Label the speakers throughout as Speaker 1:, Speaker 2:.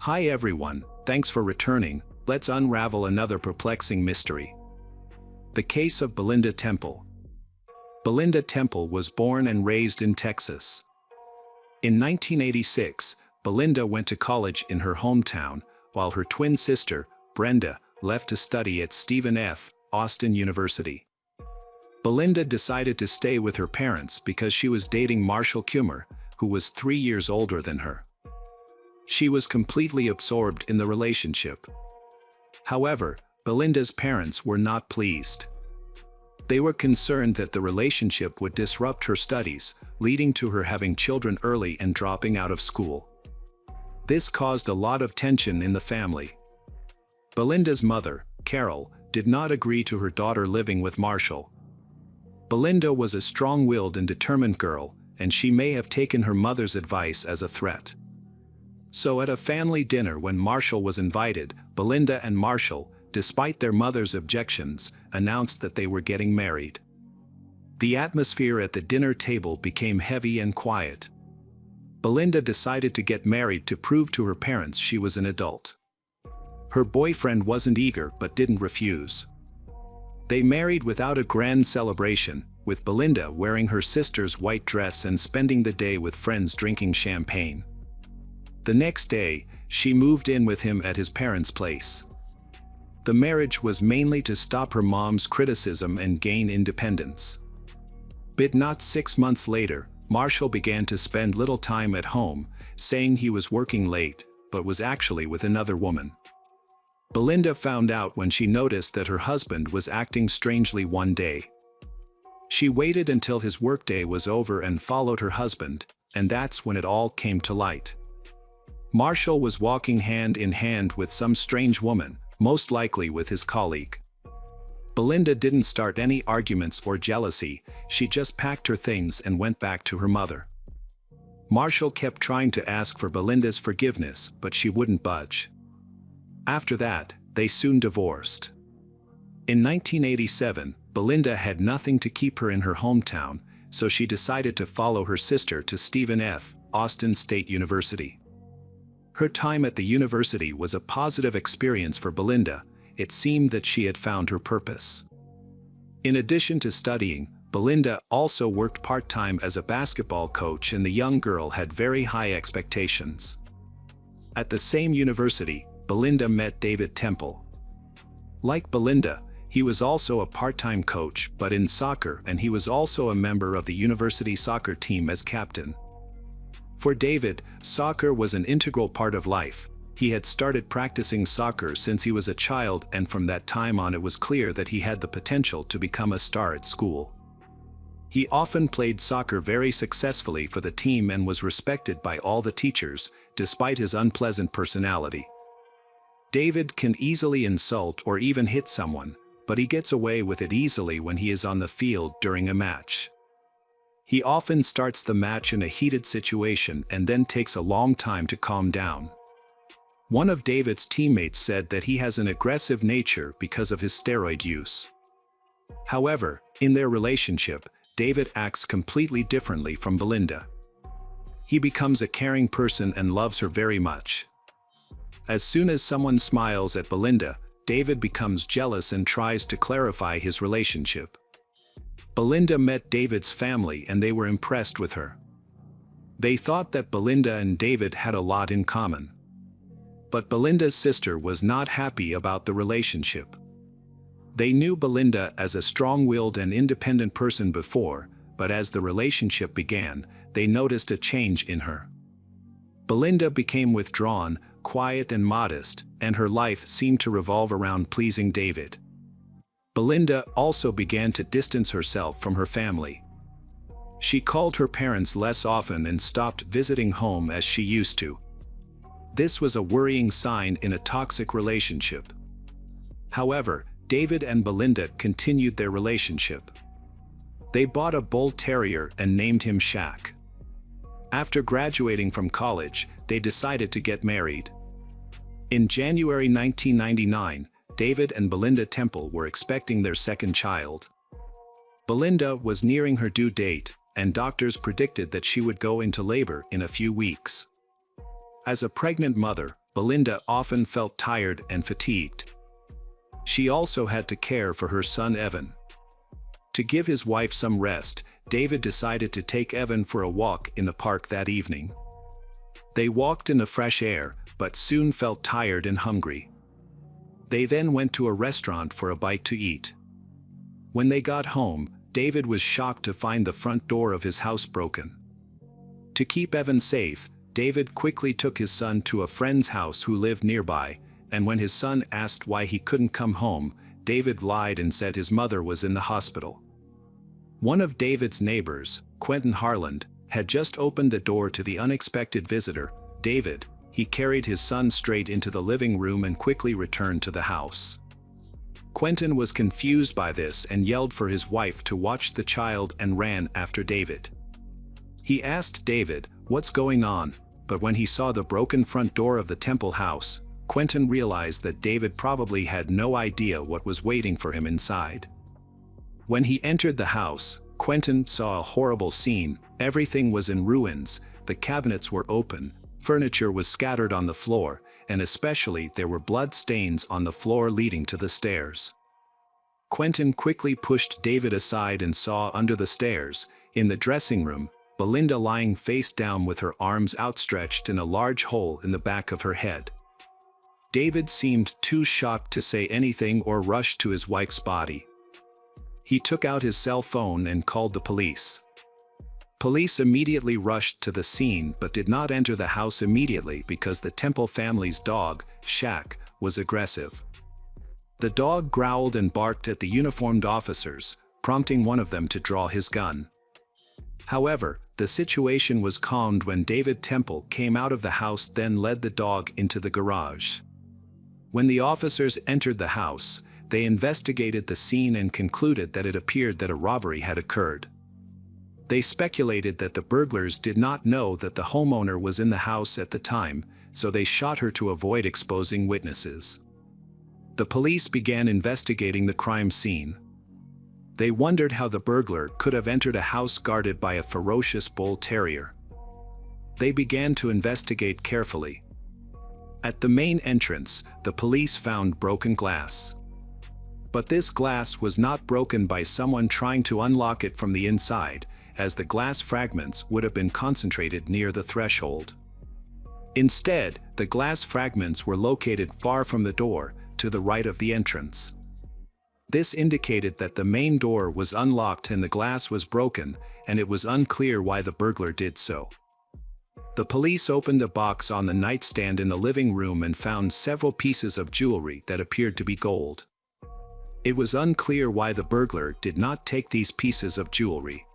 Speaker 1: Hi everyone, thanks for returning. Let's unravel another perplexing mystery. The case of Belinda Temple. Belinda Temple was born and raised in Texas. In 1986, Belinda went to college in her hometown, while her twin sister, Brenda, left to study at Stephen F. Austin University. Belinda decided to stay with her parents because she was dating Marshall Kumer, who was 3 years older than her. She was completely absorbed in the relationship. However, Belinda's parents were not pleased. They were concerned that the relationship would disrupt her studies, leading to her having children early and dropping out of school. This caused a lot of tension in the family. Belinda's mother, Carol, did not agree to her daughter living with Marshall. Belinda was a strong-willed and determined girl, and she may have taken her mother's advice as a threat. So at a family dinner when Marshall was invited, Belinda and Marshall, despite their mother's objections, announced that they were getting married. The atmosphere at the dinner table became heavy and quiet. Belinda decided to get married to prove to her parents she was an adult. Her boyfriend wasn't eager but didn't refuse. They married without a grand celebration, with Belinda wearing her sister's white dress and spending the day with friends drinking champagne. The next day, she moved in with him at his parents' place. The marriage was mainly to stop her mom's criticism and gain independence. But not 6 months later, Marshall began to spend little time at home, saying he was working late, but was actually with another woman. Belinda found out when she noticed that her husband was acting strangely one day. She waited until his workday was over and followed her husband, and that's when it all came to light. Marshall was walking hand in hand with some strange woman, most likely with his colleague. Belinda didn't start any arguments or jealousy, she just packed her things and went back to her mother. Marshall kept trying to ask for Belinda's forgiveness, but she wouldn't budge. After that, they soon divorced. In 1987, Belinda had nothing to keep her in her hometown, so she decided to follow her sister to Stephen F. Austin State University. Her time at the university was a positive experience for Belinda. It seemed that she had found her purpose. In addition to studying, Belinda also worked part-time as a basketball coach, and the young girl had very high expectations. At the same university, Belinda met David Temple. Like Belinda, he was also a part-time coach, but in soccer, and he was also a member of the university soccer team as captain. For David, soccer was an integral part of life. He had started practicing soccer since he was a child, and from that time on it was clear that he had the potential to become a star at school. He often played soccer very successfully for the team and was respected by all the teachers, despite his unpleasant personality. David can easily insult or even hit someone, but he gets away with it easily when he is on the field during a match. He often starts the match in a heated situation and then takes a long time to calm down. One of David's teammates said that he has an aggressive nature because of his steroid use. However, in their relationship, David acts completely differently from Belinda. He becomes a caring person and loves her very much. As soon as someone smiles at Belinda, David becomes jealous and tries to clarify his relationship. Belinda met David's family and they were impressed with her. They thought that Belinda and David had a lot in common. But Belinda's sister was not happy about the relationship. They knew Belinda as a strong-willed and independent person before, but as the relationship began, they noticed a change in her. Belinda became withdrawn, quiet and modest, and her life seemed to revolve around pleasing David. Belinda also began to distance herself from her family. She called her parents less often and stopped visiting home as she used to. This was a worrying sign in a toxic relationship. However, David and Belinda continued their relationship. They bought a bull terrier and named him Shaq. After graduating from college, they decided to get married. In January 1999, David and Belinda Temple were expecting their second child. Belinda was nearing her due date, and doctors predicted that she would go into labor in a few weeks. As a pregnant mother, Belinda often felt tired and fatigued. She also had to care for her son Evan. To give his wife some rest, David decided to take Evan for a walk in the park that evening. They walked in the fresh air, but soon felt tired and hungry. They then went to a restaurant for a bite to eat. When they got home, David was shocked to find the front door of his house broken. To keep Evan safe, David quickly took his son to a friend's house who lived nearby, and when his son asked why he couldn't come home, David lied and said his mother was in the hospital. One of David's neighbors, Quentin Harland, had just opened the door to the unexpected visitor, David. He carried his son straight into the living room and quickly returned to the house. Quentin was confused by this and yelled for his wife to watch the child and ran after David. He asked David, "What's going on?" But when he saw the broken front door of the Temple house, Quentin realized that David probably had no idea what was waiting for him inside. When he entered the house, Quentin saw a horrible scene. Everything was in ruins, the cabinets were open, furniture was scattered on the floor, and especially there were blood stains on the floor leading to the stairs. Quentin quickly pushed David aside and saw under the stairs, in the dressing room, Belinda lying face down with her arms outstretched in a large hole in the back of her head. David seemed too shocked to say anything or rush to his wife's body. He took out his cell phone and called the police. Police immediately rushed to the scene but did not enter the house immediately because the Temple family's dog, Shaq, was aggressive. The dog growled and barked at the uniformed officers, prompting one of them to draw his gun. However, the situation was calmed when David Temple came out of the house, then led the dog into the garage. When the officers entered the house, they investigated the scene and concluded that it appeared that a robbery had occurred. They speculated that the burglars did not know that the homeowner was in the house at the time, so they shot her to avoid exposing witnesses. The police began investigating the crime scene. They wondered how the burglar could have entered a house guarded by a ferocious bull terrier. They began to investigate carefully. At the main entrance, the police found broken glass. But this glass was not broken by someone trying to unlock it from the inside, as the glass fragments would have been concentrated near the threshold. Instead, the glass fragments were located far from the door, to the right of the entrance. This indicated that the main door was unlocked and the glass was broken, and it was unclear why the burglar did so. The police opened a box on the nightstand in the living room and found several pieces of jewelry that appeared to be gold. It was unclear why the burglar did not take these pieces of jewelry.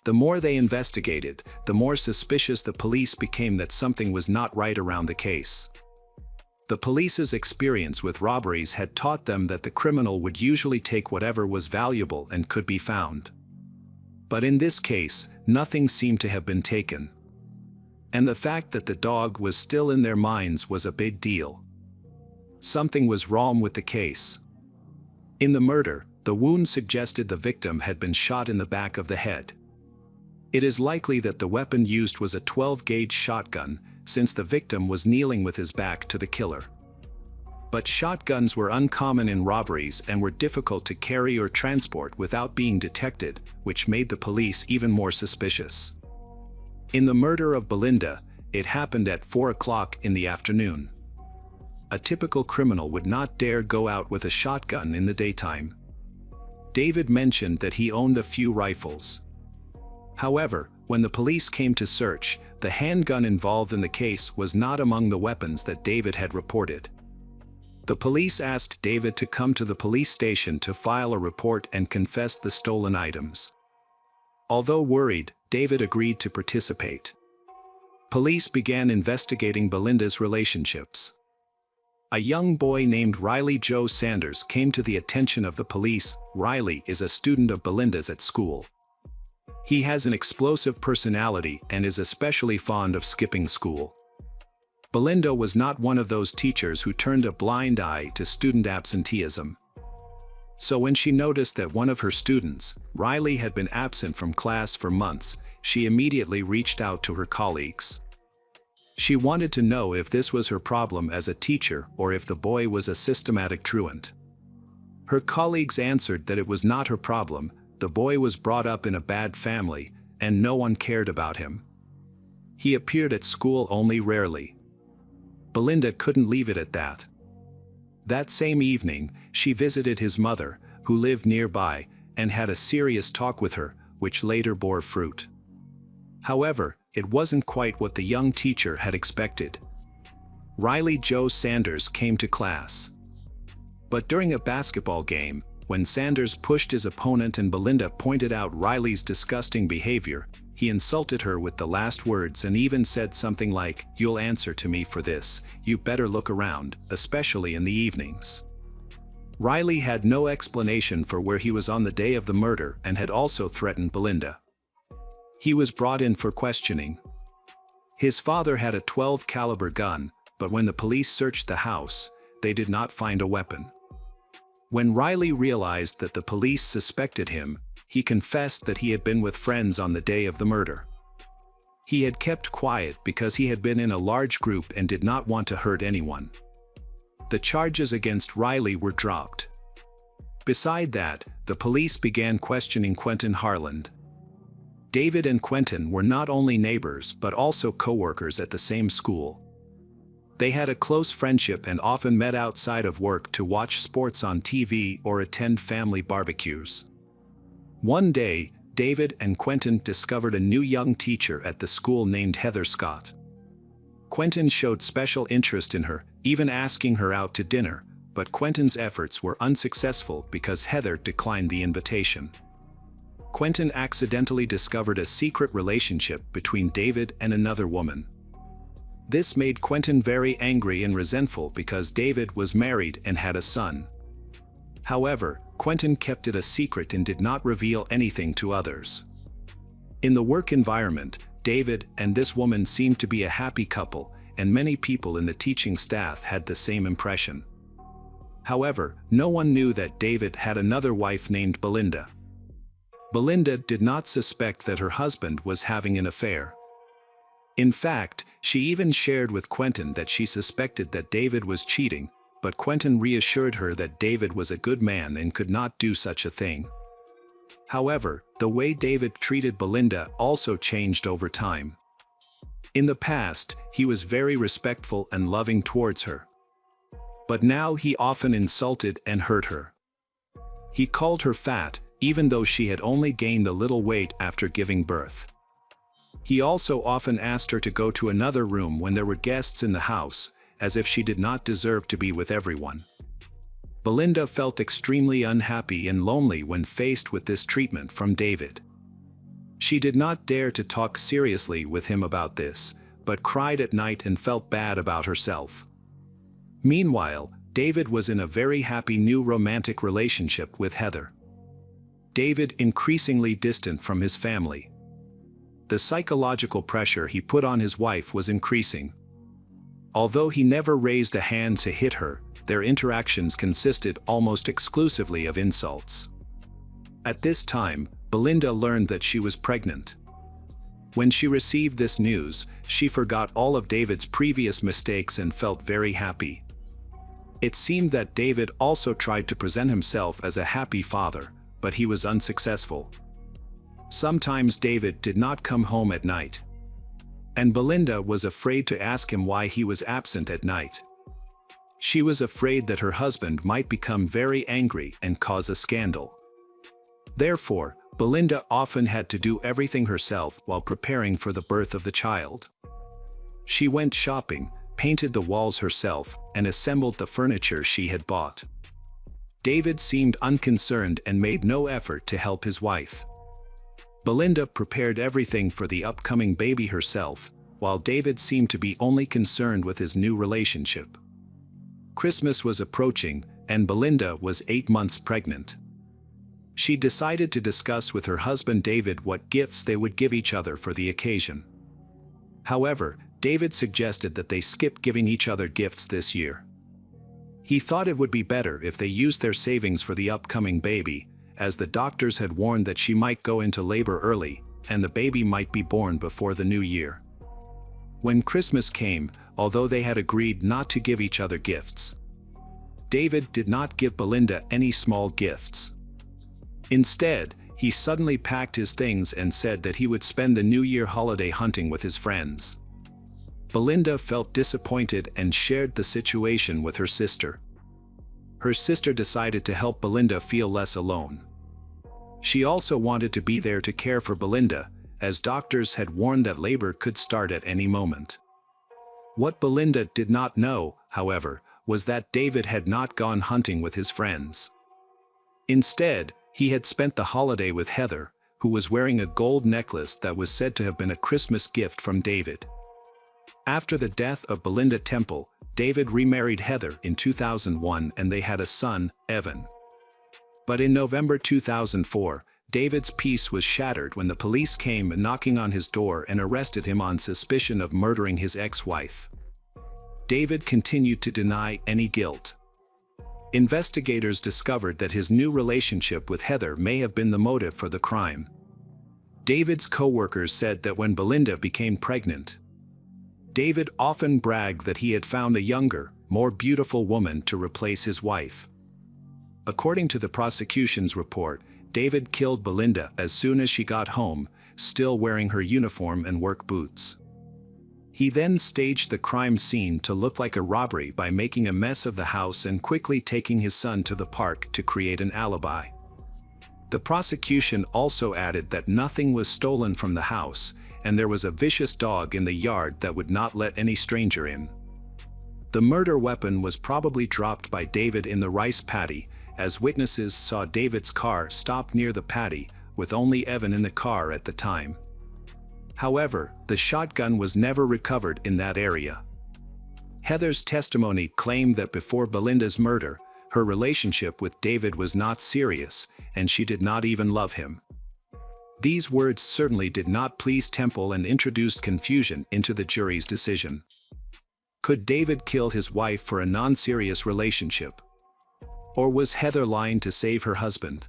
Speaker 1: The more they investigated, the more suspicious the police became that something was not right around the case. The police's experience with robberies had taught them that the criminal would usually take whatever was valuable and could be found. But in this case, nothing seemed to have been taken. And the fact that the dog was still in their minds was a big deal. Something was wrong with the case. In the murder, the wound suggested the victim had been shot in the back of the head. It is likely that the weapon used was a 12-gauge shotgun, since the victim was kneeling with his back to the killer. But shotguns were uncommon in robberies and were difficult to carry or transport without being detected, which made the police even more suspicious. In the murder of Belinda, it happened at 4 o'clock in the afternoon. A typical criminal would not dare go out with a shotgun in the daytime. David mentioned that he owned a few rifles. However, when the police came to search, the handgun involved in the case was not among the weapons that David had reported. The police asked David to come to the police station to file a report and confess the stolen items. Although worried, David agreed to participate. Police began investigating Belinda's relationships. A young boy named Riley Joe Sanders came to the attention of the police. Riley is a student of Belinda's at school. He has an explosive personality and is especially fond of skipping school. Belinda was not one of those teachers who turned a blind eye to student absenteeism. So when she noticed that one of her students, Riley, had been absent from class for months, she immediately reached out to her colleagues. She wanted to know if this was her problem as a teacher or if the boy was a systematic truant. Her colleagues answered that it was not her problem, the boy was brought up in a bad family, and no one cared about him. He appeared at school only rarely. Belinda couldn't leave it at that. That same evening, she visited his mother, who lived nearby, and had a serious talk with her, which later bore fruit. However, it wasn't quite what the young teacher had expected. Riley Joe Sanders came to class. But during a basketball game, when Sanders pushed his opponent and Belinda pointed out Riley's disgusting behavior, he insulted her with the last words and even said something like, "You'll answer to me for this, you better look around, especially in the evenings." Riley had no explanation for where he was on the day of the murder and had also threatened Belinda. He was brought in for questioning. His father had a .12 caliber gun, but when the police searched the house, they did not find a weapon. When Riley realized that the police suspected him, he confessed that he had been with friends on the day of the murder. He had kept quiet because he had been in a large group and did not want to hurt anyone. The charges against Riley were dropped. Beside that, the police began questioning Quentin Harland. David and Quentin were not only neighbors but also co-workers at the same school. They had a close friendship and often met outside of work to watch sports on TV or attend family barbecues. One day, David and Quentin discovered a new young teacher at the school named Heather Scott. Quentin showed special interest in her, even asking her out to dinner, but Quentin's efforts were unsuccessful because Heather declined the invitation. Quentin accidentally discovered a secret relationship between David and another woman. This made Quentin very angry and resentful because David was married and had a son. However, Quentin kept it a secret and did not reveal anything to others. In the work environment, David and this woman seemed to be a happy couple, and many people in the teaching staff had the same impression. However, no one knew that David had another wife named Belinda. Belinda did not suspect that her husband was having an affair. In fact, she even shared with Quentin that she suspected that David was cheating, but Quentin reassured her that David was a good man and could not do such a thing. However, the way David treated Belinda also changed over time. In the past, he was very respectful and loving towards her. But now he often insulted and hurt her. He called her fat, even though she had only gained a little weight after giving birth. He also often asked her to go to another room when there were guests in the house, as if she did not deserve to be with everyone. Belinda felt extremely unhappy and lonely when faced with this treatment from David. She did not dare to talk seriously with him about this, but cried at night and felt bad about herself. Meanwhile, David was in a very happy new romantic relationship with Heather. David increasingly distant from his family. The psychological pressure he put on his wife was increasing. Although he never raised a hand to hit her, their interactions consisted almost exclusively of insults. At this time, Belinda learned that she was pregnant. When she received this news, she forgot all of David's previous mistakes and felt very happy. It seemed that David also tried to present himself as a happy father, but he was unsuccessful. Sometimes David did not come home at night. And Belinda was afraid to ask him why he was absent at night. She was afraid that her husband might become very angry and cause a scandal. Therefore, Belinda often had to do everything herself while preparing for the birth of the child. She went shopping, painted the walls herself, and assembled the furniture she had bought. David seemed unconcerned and made no effort to help his wife. Belinda prepared everything for the upcoming baby herself, while David seemed to be only concerned with his new relationship. Christmas was approaching, and Belinda was 8 months pregnant. She decided to discuss with her husband David what gifts they would give each other for the occasion. However, David suggested that they skip giving each other gifts this year. He thought it would be better if they used their savings for the upcoming baby, as the doctors had warned that she might go into labor early, and the baby might be born before the new year. When Christmas came, although they had agreed not to give each other gifts, David did not give Belinda any small gifts. Instead, he suddenly packed his things and said that he would spend the New Year holiday hunting with his friends. Belinda felt disappointed and shared the situation with her sister. Her sister decided to help Belinda feel less alone. She also wanted to be there to care for Belinda, as doctors had warned that labor could start at any moment. What Belinda did not know, however, was that David had not gone hunting with his friends. Instead, he had spent the holiday with Heather, who was wearing a gold necklace that was said to have been a Christmas gift from David. After the death of Belinda Temple, David remarried Heather in 2001 and they had a son, Evan. But in November 2004, David's peace was shattered when the police came knocking on his door and arrested him on suspicion of murdering his ex-wife. David continued to deny any guilt. Investigators discovered that his new relationship with Heather may have been the motive for the crime. David's co-workers said that when Belinda became pregnant, David often bragged that he had found a younger, more beautiful woman to replace his wife. According to the prosecution's report, David killed Belinda as soon as she got home, still wearing her uniform and work boots. He then staged the crime scene to look like a robbery by making a mess of the house and quickly taking his son to the park to create an alibi. The prosecution also added that nothing was stolen from the house, and there was a vicious dog in the yard that would not let any stranger in. The murder weapon was probably dropped by David in the rice paddy, as witnesses saw David's car stop near the paddy, with only Evan in the car at the time. However, the shotgun was never recovered in that area. Heather's testimony claimed that before Belinda's murder, her relationship with David was not serious, and she did not even love him. These words certainly did not please Temple and introduced confusion into the jury's decision. Could David kill his wife for a non-serious relationship? Or was Heather lying to save her husband?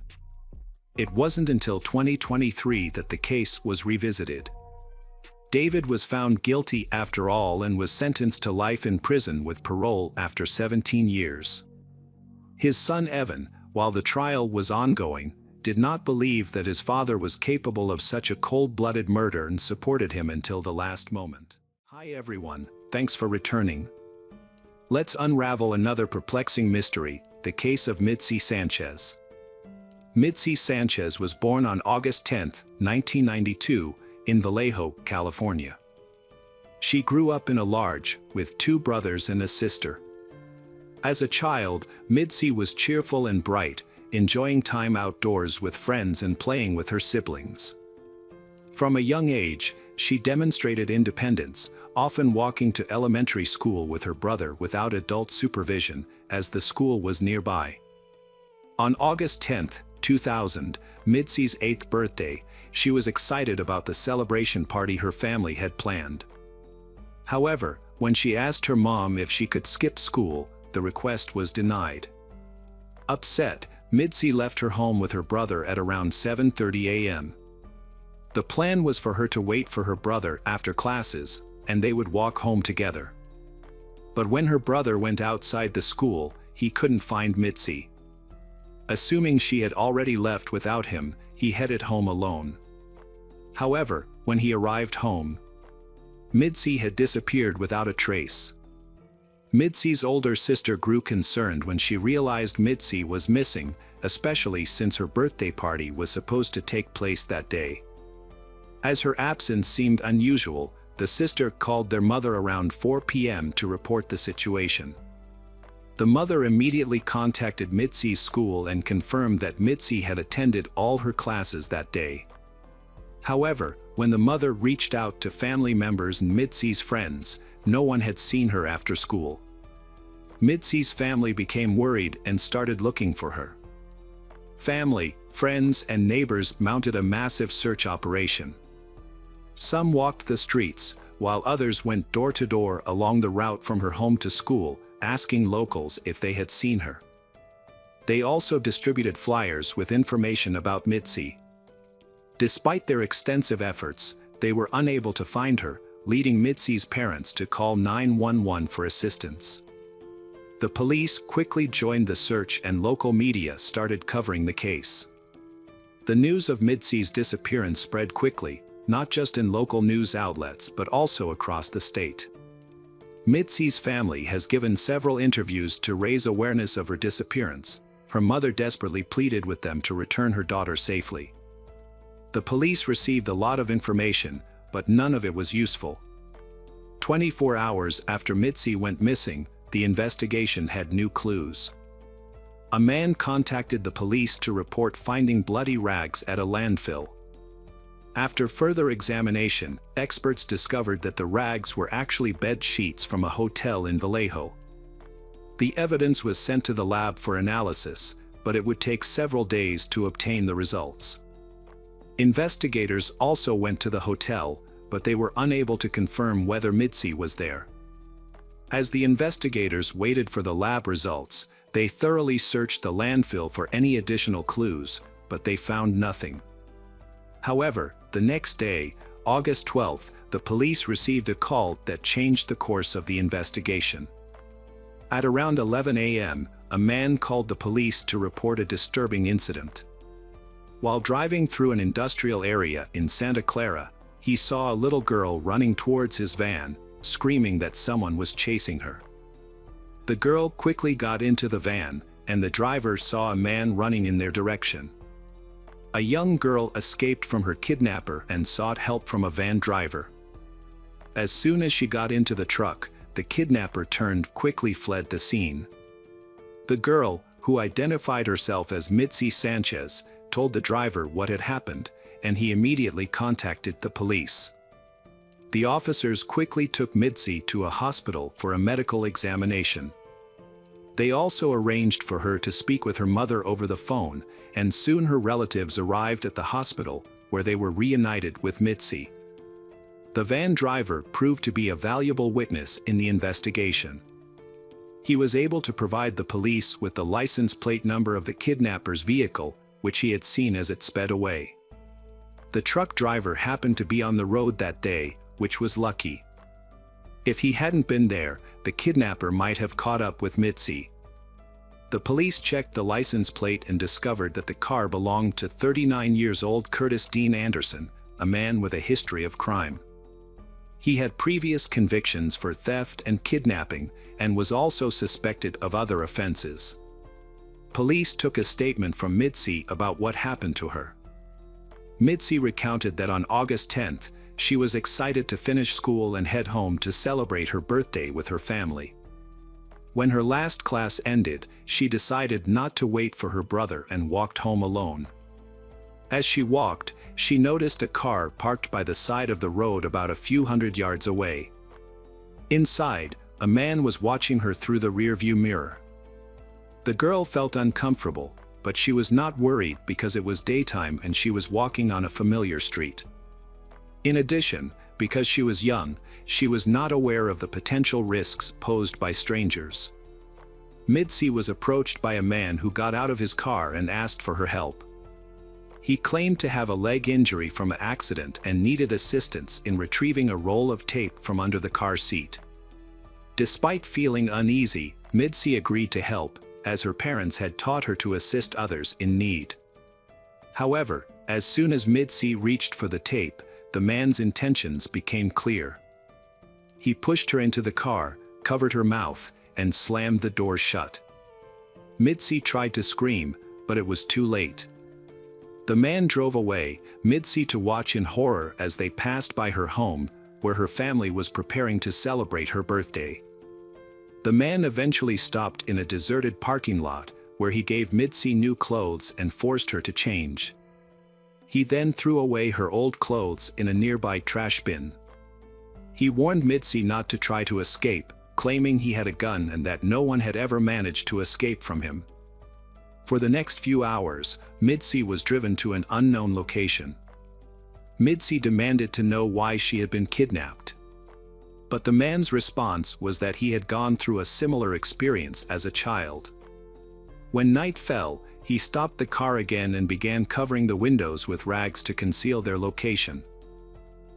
Speaker 1: It wasn't until 2023 that the case was revisited. David was found guilty after all and was sentenced to life in prison with parole after 17 years. His son Evan, while the trial was ongoing, did not believe that his father was capable of such a cold-blooded murder and supported him until the last moment. Hi everyone, thanks for returning. Let's unravel another perplexing mystery, the case of Mitzi Sanchez. Mitzi Sanchez was born on August 10, 1992, in Vallejo, California. She grew up in a large, with 2 brothers and a sister. As a child, Mitzi was cheerful and bright, enjoying time outdoors with friends and playing with her siblings. From a young age, she demonstrated independence, often walking to elementary school with her brother without adult supervision, as the school was nearby. On August 10, 2000, Mitzi's 8th birthday, she was excited about the celebration party her family had planned. However, when she asked her mom if she could skip school, the request was denied. Upset, Mitzi left her home with her brother at around 7:30 a.m. The plan was for her to wait for her brother after classes, and they would walk home together. But when her brother went outside the school, he couldn't find Mitzi. Assuming she had already left without him, he headed home alone. However, when he arrived home, Mitzi had disappeared without a trace. Mitzi's older sister grew concerned when she realized Mitzi was missing, especially since her birthday party was supposed to take place that day. As her absence seemed unusual, the sister called their mother around 4 p.m. to report the situation. The mother immediately contacted Mitzi's school and confirmed that Mitzi had attended all her classes that day. However, when the mother reached out to family members and Mitzi's friends, no one had seen her after school. Mitzi's family became worried and started looking for her. Family, friends, and neighbors mounted a massive search operation. Some walked the streets, while others went door to door along the route from her home to school, asking locals if they had seen her. They also distributed flyers with information about Mitzi. Despite their extensive efforts, they were unable to find her, leading Mitzi's parents to call 911 for assistance. The police quickly joined the search and local media started covering the case. The news of Mitzi's disappearance spread quickly, not just in local news outlets but also across the state. Mitzi's family has given several interviews to raise awareness of her disappearance. Her mother desperately pleaded with them to return her daughter safely. The police received a lot of information, but none of it was useful. 24 hours after Mitzi went missing, the investigation had new clues. A man contacted the police to report finding bloody rags at a landfill. After further examination, experts discovered that the rags were actually bed sheets from a hotel in Vallejo. The evidence was sent to the lab for analysis, but it would take several days to obtain the results. Investigators also went to the hotel, but they were unable to confirm whether Mitzi was there. As the investigators waited for the lab results, they thoroughly searched the landfill for any additional clues, but they found nothing. However, the next day, August 12th, the police received a call that changed the course of the investigation. At around 11 a.m., a man called the police to report a disturbing incident. While driving through an industrial area in Santa Clara, he saw a little girl running towards his van, screaming that someone was chasing her. The girl quickly got into the van, and the driver saw a man running in their direction. A young girl escaped from her kidnapper and sought help from a van driver. As soon as she got into the truck, the kidnapper quickly fled the scene. The girl, who identified herself as Mitzi Sanchez, told the driver what had happened, and he immediately contacted the police. The officers quickly took Mitzi to a hospital for a medical examination. They also arranged for her to speak with her mother over the phone, and soon her relatives arrived at the hospital, where they were reunited with Mitzi. The van driver proved to be a valuable witness in the investigation. He was able to provide the police with the license plate number of the kidnapper's vehicle, which he had seen as it sped away. The truck driver happened to be on the road that day, which was lucky. If he hadn't been there, the kidnapper might have caught up with Mitzi. The police checked the license plate and discovered that the car belonged to 39-year-old Curtis Dean Anderson, a man with a history of crime. He had previous convictions for theft and kidnapping, and was also suspected of other offenses. Police took a statement from Mitzi about what happened to her. Mitzi recounted that on August 10th, she was excited to finish school and head home to celebrate her birthday with her family. When her last class ended, she decided not to wait for her brother and walked home alone. As she walked, she noticed a car parked by the side of the road about a few hundred yards away. Inside, a man was watching her through the rearview mirror. The girl felt uncomfortable, but she was not worried because it was daytime and she was walking on a familiar street. In addition, because she was young, she was not aware of the potential risks posed by strangers. Mitzi was approached by a man who got out of his car and asked for her help. He claimed to have a leg injury from an accident and needed assistance in retrieving a roll of tape from under the car seat. Despite feeling uneasy, Mitzi agreed to help, as her parents had taught her to assist others in need. However, as soon as Mitzi reached for the tape, the man's intentions became clear. He pushed her into the car, covered her mouth, and slammed the door shut. Mitzi tried to scream, but it was too late. The man drove away, Mitzi to watch in horror as they passed by her home, where her family was preparing to celebrate her birthday. The man eventually stopped in a deserted parking lot, where he gave Mitzi new clothes and forced her to change. He then threw away her old clothes in a nearby trash bin. He warned Mitzi not to try to escape, claiming he had a gun and that no one had ever managed to escape from him. For the next few hours, Mitzi was driven to an unknown location. Mitzi demanded to know why she had been kidnapped. But the man's response was that he had gone through a similar experience as a child. When night fell, he stopped the car again and began covering the windows with rags to conceal their location.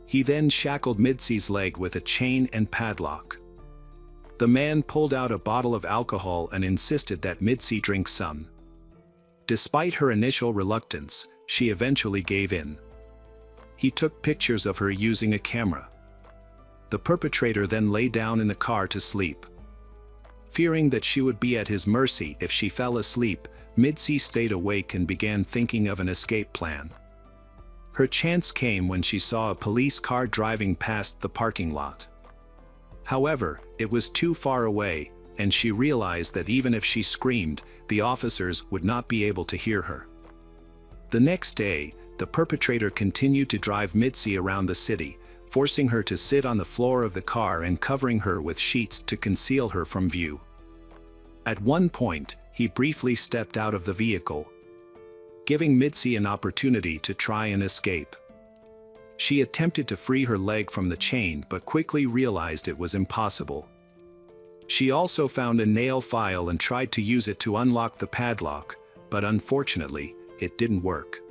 Speaker 1: He then shackled Mitzi's leg with a chain and padlock. The man pulled out a bottle of alcohol and insisted that Mitzi drink some. Despite her initial reluctance, she eventually gave in. He took pictures of her using a camera. The perpetrator then lay down in the car to sleep. Fearing that she would be at his mercy if she fell asleep, Mitzi stayed awake and began thinking of an escape plan. Her chance came when she saw a police car driving past the parking lot. However, it was too far away, and she realized that even if she screamed, the officers would not be able to hear her. The next day, the perpetrator continued to drive Mitzi around the city, forcing her to sit on the floor of the car and covering her with sheets to conceal her from view. At one point, he briefly stepped out of the vehicle, giving Mitzi an opportunity to try and escape. She attempted to free her leg from the chain but quickly realized it was impossible. She also found a nail file and tried to use it to unlock the padlock, but unfortunately, it didn't work.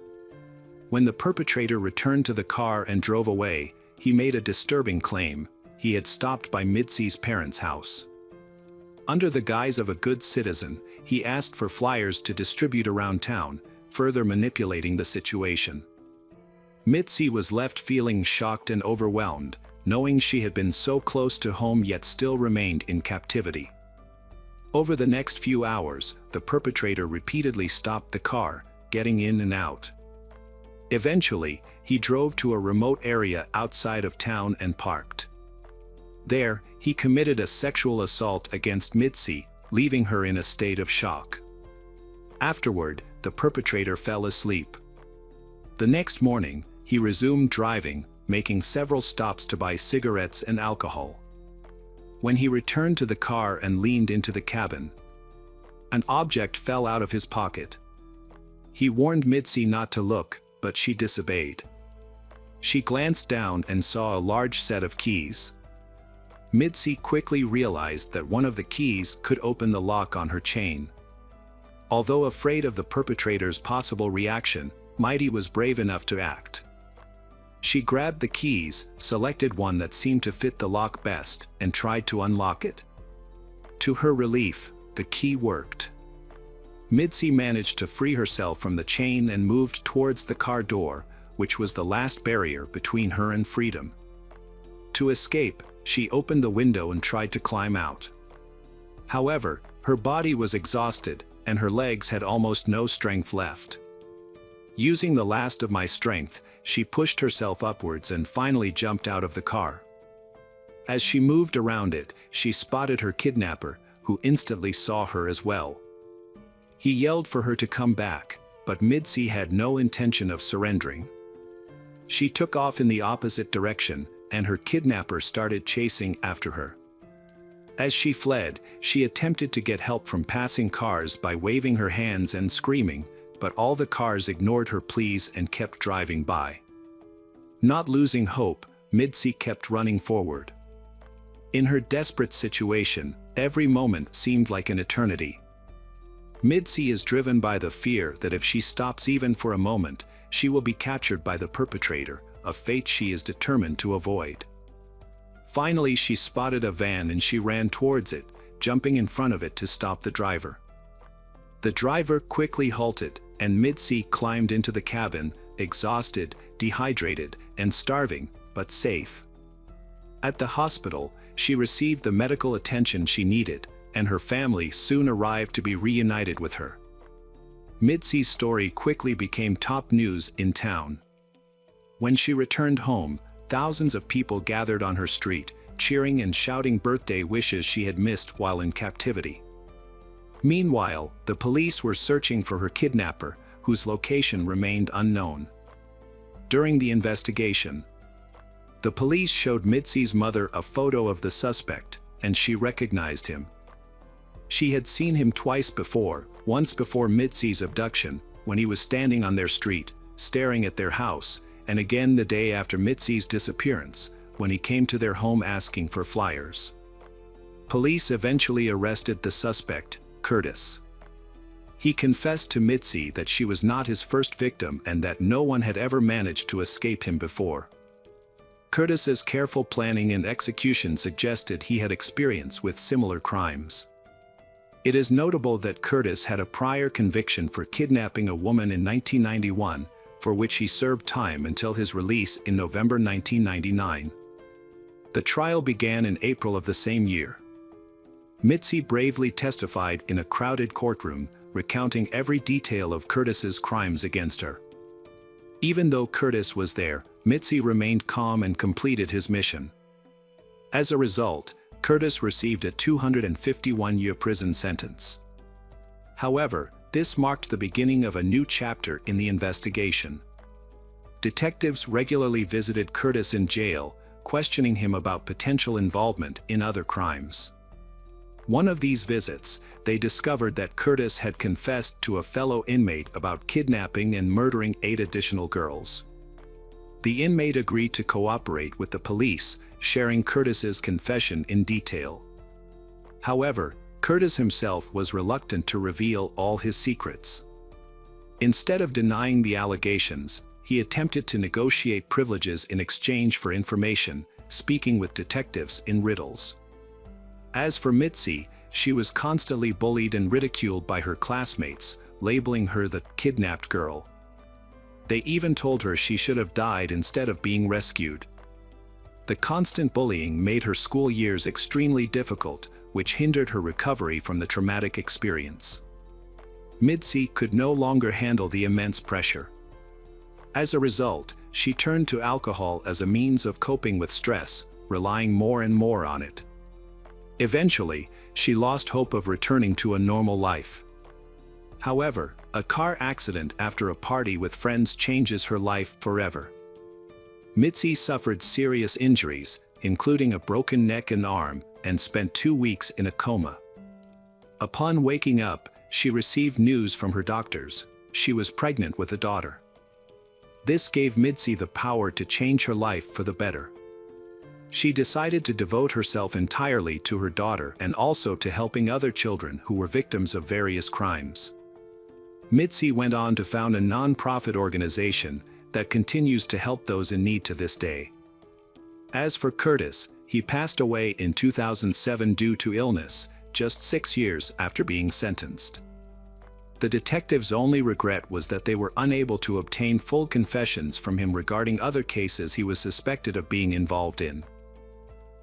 Speaker 1: When the perpetrator returned to the car and drove away, he made a disturbing claim. He had stopped by Mitzi's parents' house. Under the guise of a good citizen, he asked for flyers to distribute around town, further manipulating the situation. Mitzi was left feeling shocked and overwhelmed, knowing she had been so close to home yet still remained in captivity. Over the next few hours, the perpetrator repeatedly stopped the car, getting in and out. Eventually, he drove to a remote area outside of town and parked. There, he committed a sexual assault against Mitzi, leaving her in a state of shock. Afterward, the perpetrator fell asleep. The next morning, he resumed driving, making several stops to buy cigarettes and alcohol. When he returned to the car and leaned into the cabin, an object fell out of his pocket. He warned Mitzi not to look, but she disobeyed. She glanced down and saw a large set of keys. Mitzi quickly realized that one of the keys could open the lock on her chain. Although afraid of the perpetrator's possible reaction, Mitzi was brave enough to act. She grabbed the keys, selected one that seemed to fit the lock best, and tried to unlock it. To her relief, the key worked. Mitzi managed to free herself from the chain and moved towards the car door, which was the last barrier between her and freedom. To escape, she opened the window and tried to climb out. However, her body was exhausted, and her legs had almost no strength left. Using the last of my strength, she pushed herself upwards and finally jumped out of the car. As she moved around it, she spotted her kidnapper, who instantly saw her as well. He yelled for her to come back, but Mitzi had no intention of surrendering. She took off in the opposite direction, and her kidnapper started chasing after her. As she fled, she attempted to get help from passing cars by waving her hands and screaming, but all the cars ignored her pleas and kept driving by. Not losing hope, Mitzi kept running forward. In her desperate situation, every moment seemed like an eternity. Mitzi is driven by the fear that if she stops even for a moment, she will be captured by the perpetrator, a fate she is determined to avoid. Finally, she spotted a van and she ran towards it, jumping in front of it to stop the driver. The driver quickly halted, and Mitzi climbed into the cabin, exhausted, dehydrated, and starving, but safe. At the hospital, she received the medical attention she needed, and her family soon arrived to be reunited with her. Mitzi's story quickly became top news in town. When she returned home, thousands of people gathered on her street, cheering and shouting birthday wishes she had missed while in captivity. Meanwhile, the police were searching for her kidnapper, whose location remained unknown. During the investigation, the police showed Mitzi's mother a photo of the suspect, and she recognized him. She had seen him twice before, once before Mitzi's abduction, when he was standing on their street, staring at their house, and again the day after Mitzi's disappearance, when he came to their home asking for flyers. Police eventually arrested the suspect, Curtis. He confessed to Mitzi that she was not his first victim and that no one had ever managed to escape him before. Curtis's careful planning and execution suggested he had experience with similar crimes. It is notable that Curtis had a prior conviction for kidnapping a woman in 1991, for which he served time until his release in November 1999. The trial began in April of the same year. Mitzi bravely testified in a crowded courtroom, recounting every detail of Curtis's crimes against her. Even though Curtis was there, Mitzi remained calm and completed his mission. As a result, Curtis received a 251-year prison sentence. However, this marked the beginning of a new chapter in the investigation. Detectives regularly visited Curtis in jail, questioning him about potential involvement in other crimes. One of these visits, they discovered that Curtis had confessed to a fellow inmate about kidnapping and murdering 8 additional girls. The inmate agreed to cooperate with the police, sharing Curtis's confession in detail. However, Curtis himself was reluctant to reveal all his secrets. Instead of denying the allegations, he attempted to negotiate privileges in exchange for information, speaking with detectives in riddles. As for Mitzi, she was constantly bullied and ridiculed by her classmates, labeling her the kidnapped girl. They even told her she should have died instead of being rescued. The constant bullying made her school years extremely difficult, which hindered her recovery from the traumatic experience. Mitzi could no longer handle the immense pressure. As a result, she turned to alcohol as a means of coping with stress, relying more and more on it. Eventually, she lost hope of returning to a normal life. However, a car accident after a party with friends changes her life forever. Mitzi suffered serious injuries, including a broken neck and arm, and spent 2 weeks in a coma. Upon waking up, she received news from her doctors. She was pregnant with a daughter. This gave Mitzi the power to change her life for the better. She decided to devote herself entirely to her daughter and also to helping other children who were victims of various crimes. Mitzi went on to found a non-profit organization that continues to help those in need to this day. As for Curtis, he passed away in 2007 due to illness, just 6 years after being sentenced. The detectives' only regret was that they were unable to obtain full confessions from him regarding other cases he was suspected of being involved in.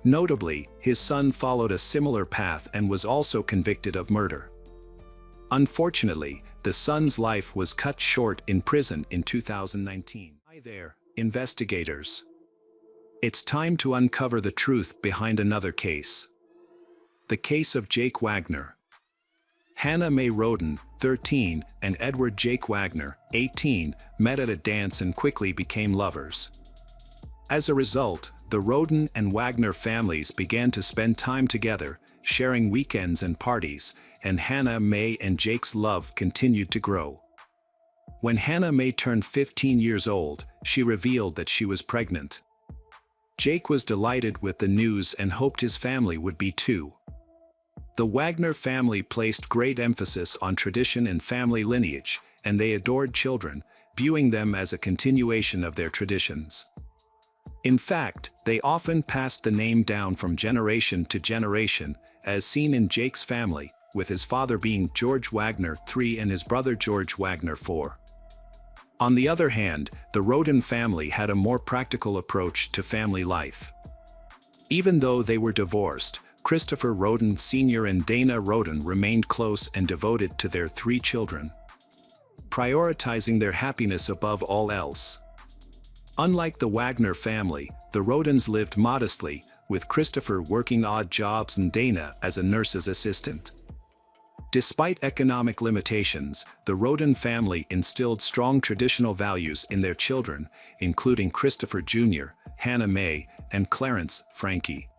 Speaker 1: Notably, his son followed a similar path and was also convicted of murder. Unfortunately, the son's life was cut short in prison in 2019. Hi there, investigators. It's time to uncover the truth behind another case. The case of Jake Wagner. Hannah Mae Roden, 13, and Edward Jake Wagner, 18, met at a dance and quickly became lovers. As a result, the Roden and Wagner families began to spend time together, sharing weekends and parties, and Hannah Mae and Jake's love continued to grow. When Hannah Mae turned 15 years old, she revealed that she was pregnant. Jake was delighted with the news and hoped his family would be too. The Wagner family placed great emphasis on tradition and family lineage, and they adored children, viewing them as a continuation of their traditions. In fact, they often passed the name down from generation to generation, as seen in Jake's family, with his father being George Wagner III and his brother George Wagner IV. On the other hand, the Roden family had a more practical approach to family life. Even though they were divorced, Christopher Roden Sr. and Dana Roden remained close and devoted to their 3 children, prioritizing their happiness above all else. Unlike the Wagner family, the Rodens lived modestly, with Christopher working odd jobs and Dana as a nurse's assistant. Despite economic limitations, the Roden family instilled strong traditional values in their children, including Christopher Jr., Hannah Mae, and Clarence, Frankie.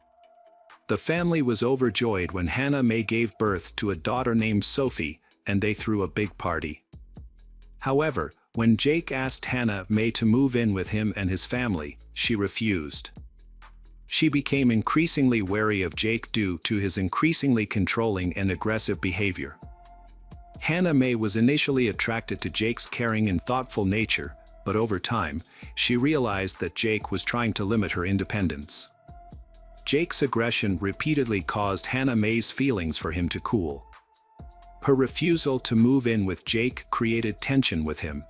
Speaker 1: The family was overjoyed when Hannah Mae gave birth to a daughter named Sophie, and they threw a big party. However, when Jake asked Hannah Mae to move in with him and his family, she refused. She became increasingly wary of Jake due to his increasingly controlling and aggressive behavior. Hannah Mae was initially attracted to Jake's caring and thoughtful nature, but over time, she realized that Jake was trying to limit her independence. Jake's aggression repeatedly caused Hannah Mae's feelings for him to cool. Her refusal to move in with Jake created tension with him.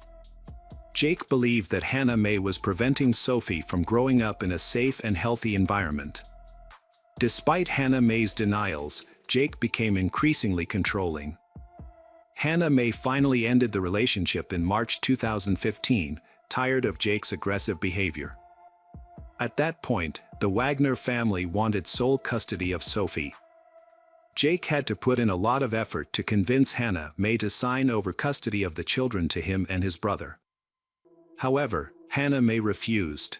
Speaker 1: Jake believed that Hannah Mae was preventing Sophie from growing up in a safe and healthy environment. Despite Hannah Mae's denials, Jake became increasingly controlling. Hannah Mae finally ended the relationship in March 2015, tired of Jake's aggressive behavior. At that point, the Wagner family wanted sole custody of Sophie. Jake had to put in a lot of effort to convince Hannah Mae to sign over custody of the children to him and his brother. However, Hannah Mae refused.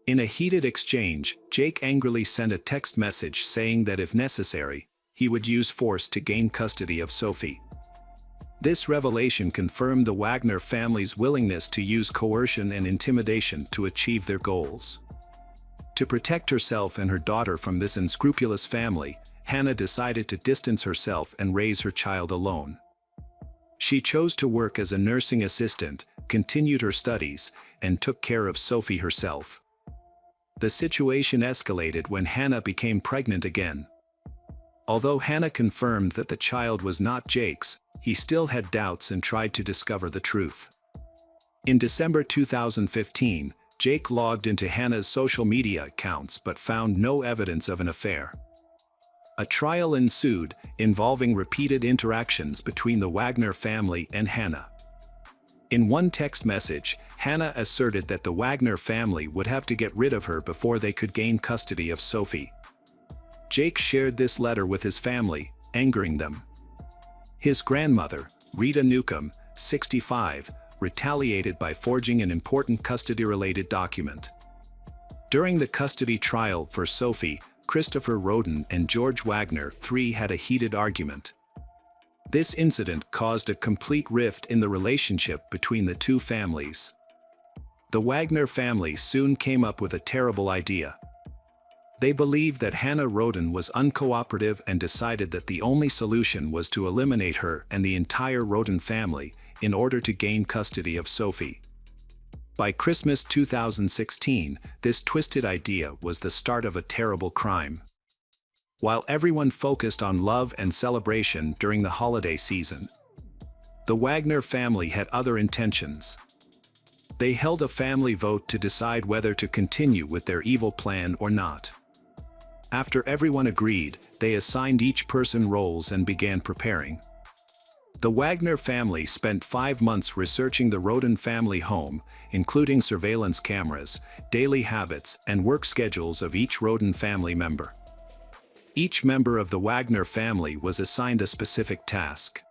Speaker 1: In a heated exchange, Jake angrily sent a text message saying that if necessary, he would use force to gain custody of Sophie. This revelation confirmed the Wagner family's willingness to use coercion and intimidation to achieve their goals. To protect herself and her daughter from this unscrupulous family, Hannah decided to distance herself and raise her child alone. She chose to work as a nursing assistant, continued her studies, and took care of Sophie herself. The situation escalated when Hannah became pregnant again. Although Hannah confirmed that the child was not Jake's, he still had doubts and tried to discover the truth. In December 2015, Jake logged into Hannah's social media accounts but found no evidence of an affair. A trial ensued, involving repeated interactions between the Wagner family and Hannah. In one text message, Hannah asserted that the Wagner family would have to get rid of her before they could gain custody of Sophie. Jake shared this letter with his family, angering them. His grandmother, Rita Newcomb, 65, retaliated by forging an important custody-related document. During the custody trial for Sophie, Christopher Roden and George Wagner III had a heated argument. This incident caused a complete rift in the relationship between the two families. The Wagner family soon came up with a terrible idea. They believed that Hannah Roden was uncooperative and decided that the only solution was to eliminate her and the entire Roden family in order to gain custody of Sophie. By Christmas 2016, this twisted idea was the start of a terrible crime. While everyone focused on love and celebration during the holiday season, the Wagner family had other intentions. They held a family vote to decide whether to continue with their evil plan or not. After everyone agreed, they assigned each person roles and began preparing. The Wagner family spent 5 months researching the Roden family home, including surveillance cameras, daily habits, and work schedules of each Roden family member. Each member of the Wagner family was assigned a specific task.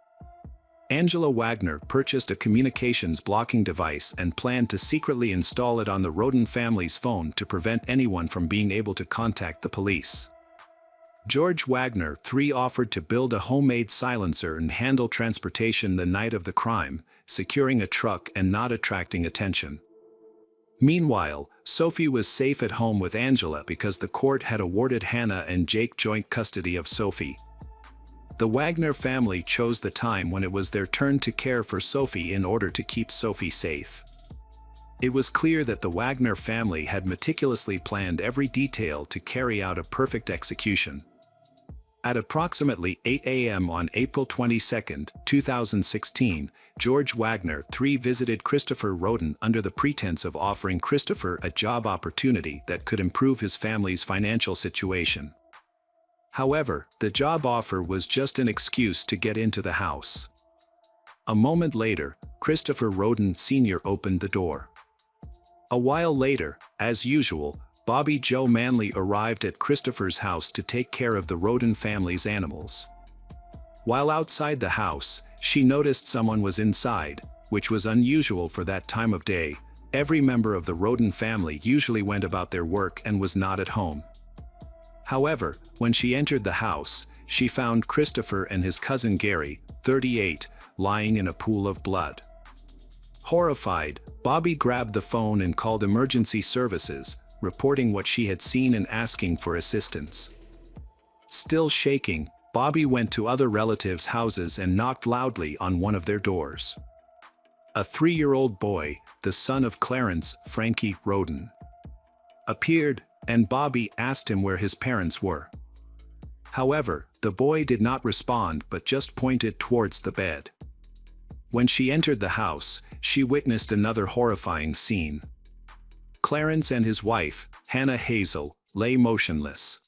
Speaker 1: Angela Wagner purchased a communications blocking device and planned to secretly install it on the Roden family's phone to prevent anyone from being able to contact the police. George Wagner III offered to build a homemade silencer and handle transportation the night of the crime, securing a truck and not attracting attention. Meanwhile, Sophie was safe at home with Angela because the court had awarded Hannah and Jake joint custody of Sophie. The Wagner family chose the time when it was their turn to care for Sophie in order to keep Sophie safe. It was clear that the Wagner family had meticulously planned every detail to carry out a perfect execution. At approximately 8 a.m. on April 22, 2016, George Wagner III visited Christopher Roden under the pretense of offering Christopher a job opportunity that could improve his family's financial situation. However, the job offer was just an excuse to get into the house. A moment later, Christopher Roden Sr. opened the door. A while later, as usual, Bobby Joe Manley arrived at Christopher's house to take care of the Roden family's animals. While outside the house, she noticed someone was inside, which was unusual for that time of day. Every member of the Roden family usually went about their work and was not at home. However, when she entered the house, she found Christopher and his cousin Gary, 38, lying in a pool of blood. Horrified, Bobby grabbed the phone and called emergency services, reporting what she had seen and asking for assistance. Still shaking, Bobby went to other relatives' houses and knocked loudly on one of their doors. A 3-year-old boy, the son of Clarence, Frankie Roden, appeared, and Bobby asked him where his parents were. However, the boy did not respond but just pointed towards the bed. When she entered the house, she witnessed another horrifying scene. Clarence and his wife, Hannah Hazel, lay motionless.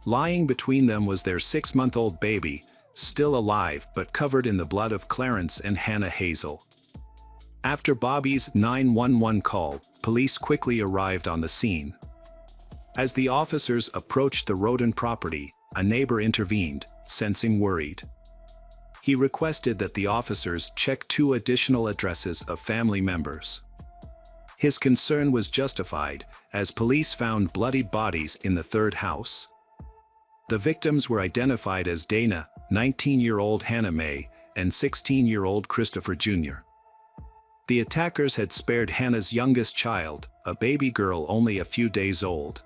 Speaker 1: Lying between them was their 6-month-old baby, still alive but covered in the blood of Clarence and Hannah Hazel. After Bobby's 911 call, police quickly arrived on the scene. As the officers approached the Roden property, a neighbor intervened, sensing worried. He requested that the officers check 2 additional addresses of family members. His concern was justified, as police found bloodied bodies in the 3rd house. The victims were identified as Dana, 19-year-old Hannah Mae, and 16-year-old Christopher Jr. The attackers had spared Hannah's youngest child, a baby girl only a few days old.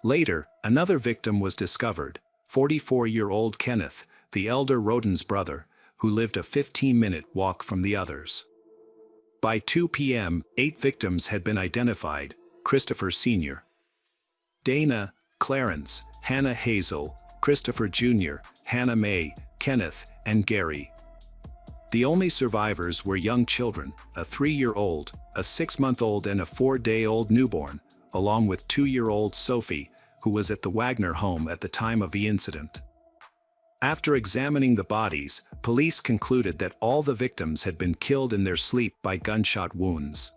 Speaker 1: Later, another victim was discovered, 44-year-old Kenneth, the elder Roden's brother, who lived a 15-minute walk from the others. By 2 p.m., 8 victims had been identified: Christopher Sr., Dana, Clarence, Hannah Hazel, Christopher Jr., Hannah Mae, Kenneth, and Gary. The only survivors were young children, a 3-year-old, a 6-month-old and a 4-day-old newborn, along with 2-year-old Sophie, who was at the Wagner home at the time of the incident. After examining the bodies, police concluded that all the victims had been killed in their sleep by gunshot wounds.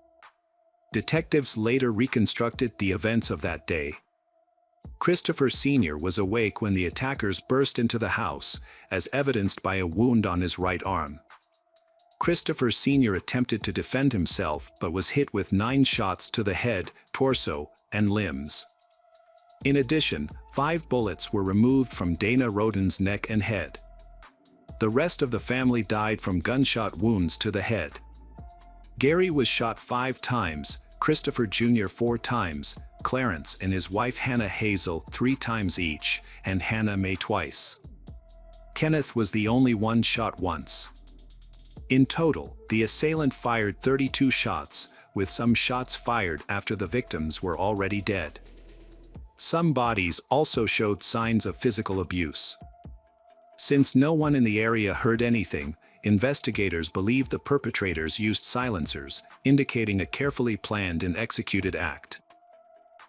Speaker 1: Detectives later reconstructed the events of that day. Christopher Sr. was awake when the attackers burst into the house, as evidenced by a wound on his right arm. Christopher Sr. attempted to defend himself but was hit with 9 shots to the head, torso, and limbs. In addition, 5 bullets were removed from Dana Roden's neck and head. The rest of the family died from gunshot wounds to the head. Gary was shot 5 times, Christopher Jr. 4 times, Clarence and his wife Hannah Hazel 3 times each, and Hannah Mae twice. Kenneth was the only one shot once. In total, the assailant fired 32 shots, with some shots fired after the victims were already dead. Some bodies also showed signs of physical abuse. Since no one in the area heard anything, investigators believe the perpetrators used silencers, indicating a carefully planned and executed act.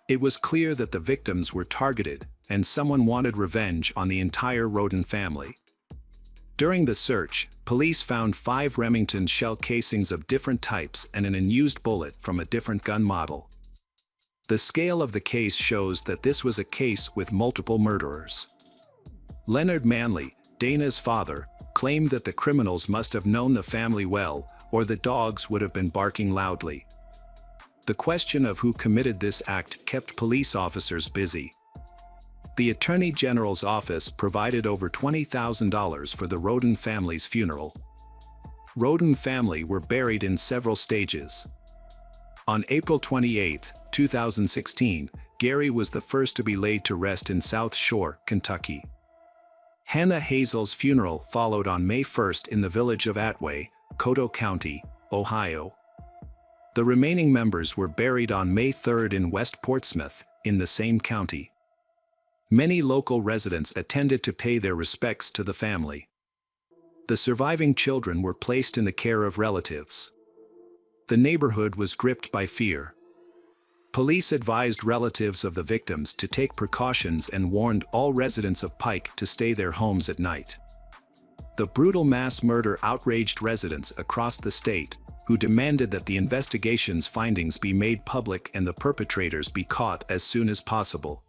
Speaker 1: It was clear that the victims were targeted, and someone wanted revenge on the entire Roden family. During the search, police found 5 Remington shell casings of different types and an unused bullet from a different gun model. The scale of the case shows that this was a case with multiple murderers. Leonard Manley, Dana's father, claimed that the criminals must have known the family well, or the dogs would have been barking loudly. The question of who committed this act kept police officers busy. The Attorney General's office provided over $20,000 for the Roden family's funeral. Roden family were buried in several stages. On April 28, 2016, Gary was the first to be laid to rest in South Shore, Kentucky. Hannah Hazel's funeral followed on May 1 in the village of Atway, Coteau County, Ohio. The remaining members were buried on May 3 in West Portsmouth, in the same county. Many local residents attended to pay their respects to the family. The surviving children were placed in the care of relatives. The neighborhood was gripped by fear. Police advised relatives of the victims to take precautions and warned all residents of Pike to stay their homes at night. The brutal mass murder outraged residents across the state, who demanded that the investigation's findings be made public and the perpetrators be caught as soon as possible.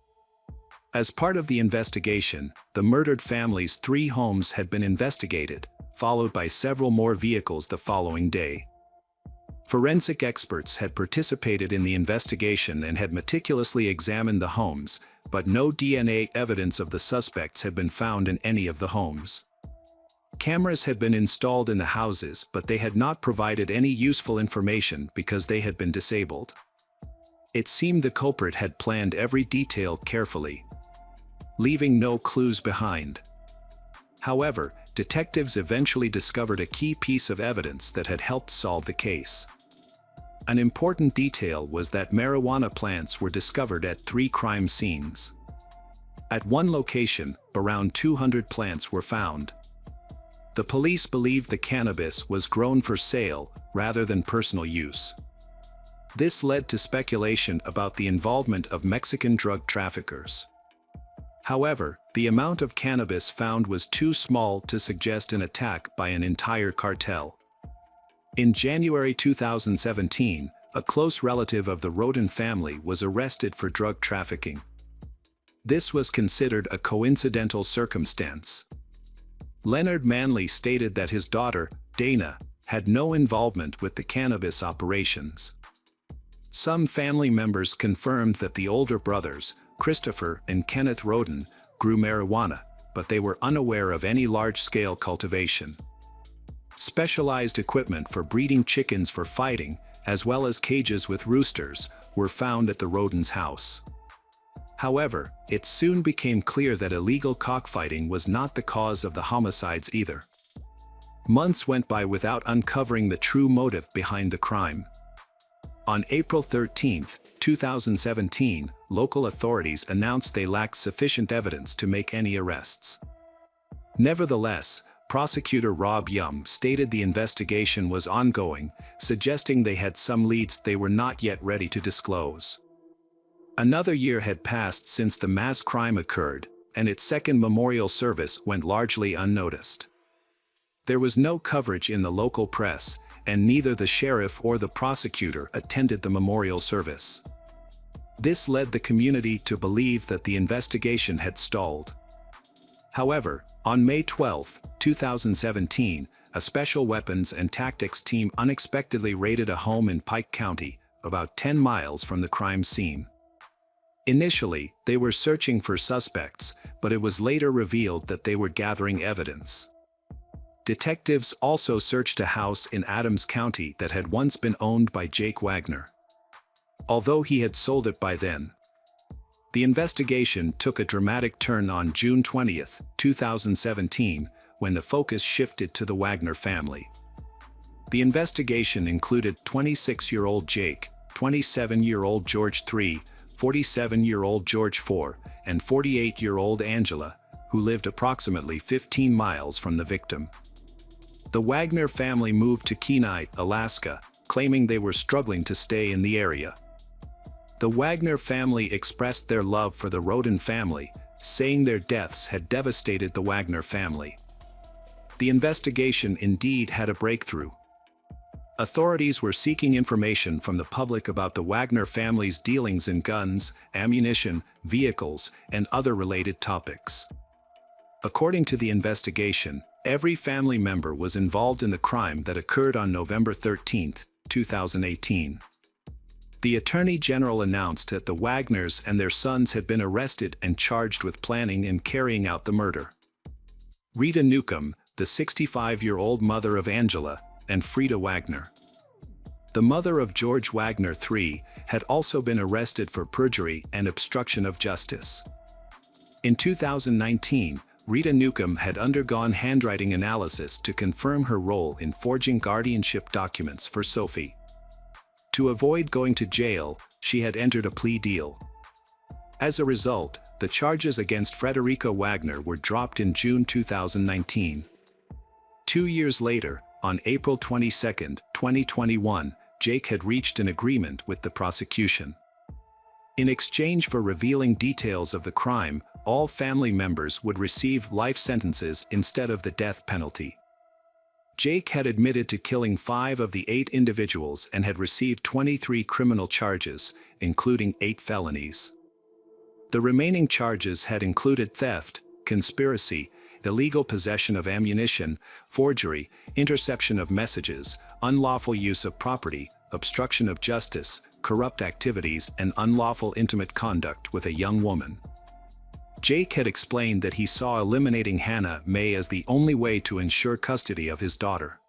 Speaker 1: As part of the investigation, the murdered family's 3 homes had been investigated, followed by several more vehicles the following day. Forensic experts had participated in the investigation and had meticulously examined the homes, but no DNA evidence of the suspects had been found in any of the homes. Cameras had been installed in the houses, but they had not provided any useful information because they had been disabled. It seemed the culprit had planned every detail carefully, leaving no clues behind. However, detectives eventually discovered a key piece of evidence that had helped solve the case. An important detail was that marijuana plants were discovered at 3 crime scenes. At one location, around 200 plants were found. The police believed the cannabis was grown for sale rather than personal use. This led to speculation about the involvement of Mexican drug traffickers. However, the amount of cannabis found was too small to suggest an attack by an entire cartel. In January 2017, a close relative of the Rodin family was arrested for drug trafficking. This was considered a coincidental circumstance. Leonard Manley stated that his daughter, Dana, had no involvement with the cannabis operations. Some family members confirmed that the older brothers, Christopher and Kenneth Rodin, grew marijuana, but they were unaware of any large-scale cultivation. Specialized equipment for breeding chickens for fighting, as well as cages with roosters, were found at the Rodin's house. However, it soon became clear that illegal cockfighting was not the cause of the homicides either. Months went by without uncovering the true motive behind the crime. On April 13, 2017, local authorities announced they lacked sufficient evidence to make any arrests. Nevertheless, prosecutor Rob Yum stated the investigation was ongoing, suggesting they had some leads they were not yet ready to disclose. Another year had passed since the mass crime occurred, and its second memorial service went largely unnoticed. There was no coverage in the local press, and neither the sheriff or the prosecutor attended the memorial service. This led the community to believe that the investigation had stalled. However, on May 12, 2017, a special weapons and tactics team unexpectedly raided a home in Pike County, about 10 miles from the crime scene. Initially, they were searching for suspects, but it was later revealed that they were gathering evidence. Detectives also searched a house in Adams County that had once been owned by Jake Wagner, although he had sold it by then. The investigation took a dramatic turn on June 20, 2017, when the focus shifted to the Wagner family. The investigation included 26-year-old Jake, 27-year-old George III, 47-year-old George IV, and 48-year-old Angela, who lived approximately 15 miles from the victim. The Wagner family moved to Kenai, Alaska, claiming they were struggling to stay in the area. The Wagner family expressed their love for the Rodin family, saying their deaths had devastated the Wagner family. The investigation indeed had a breakthrough. Authorities were seeking information from the public about the Wagner family's dealings in guns, ammunition, vehicles, and other related topics. According to the investigation, every family member was involved in the crime that occurred on November 13, 2018. The Attorney General announced that the Wagners and their sons had been arrested and charged with planning and carrying out the murder. Rita Newcomb, the 65-year-old mother of Angela, and Frida Wagner, the mother of George Wagner III, had also been arrested for perjury and obstruction of justice. In 2019, Rita Newcomb had undergone handwriting analysis to confirm her role in forging guardianship documents for Sophie. To avoid going to jail, she had entered a plea deal. As a result, the charges against Frederica Wagner were dropped in June 2019. 2 years later, on April 22, 2021, Jake had reached an agreement with the prosecution. In exchange for revealing details of the crime, all family members would receive life sentences instead of the death penalty. Jake had admitted to killing 5 of the 8 individuals and had received 23 criminal charges, including 8 felonies. The remaining charges had included theft, conspiracy, illegal possession of ammunition, forgery, interception of messages, unlawful use of property, obstruction of justice, corrupt activities, and unlawful intimate conduct with a young woman. Jake had explained that he saw eliminating Hannah May as the only way to ensure custody of his daughter.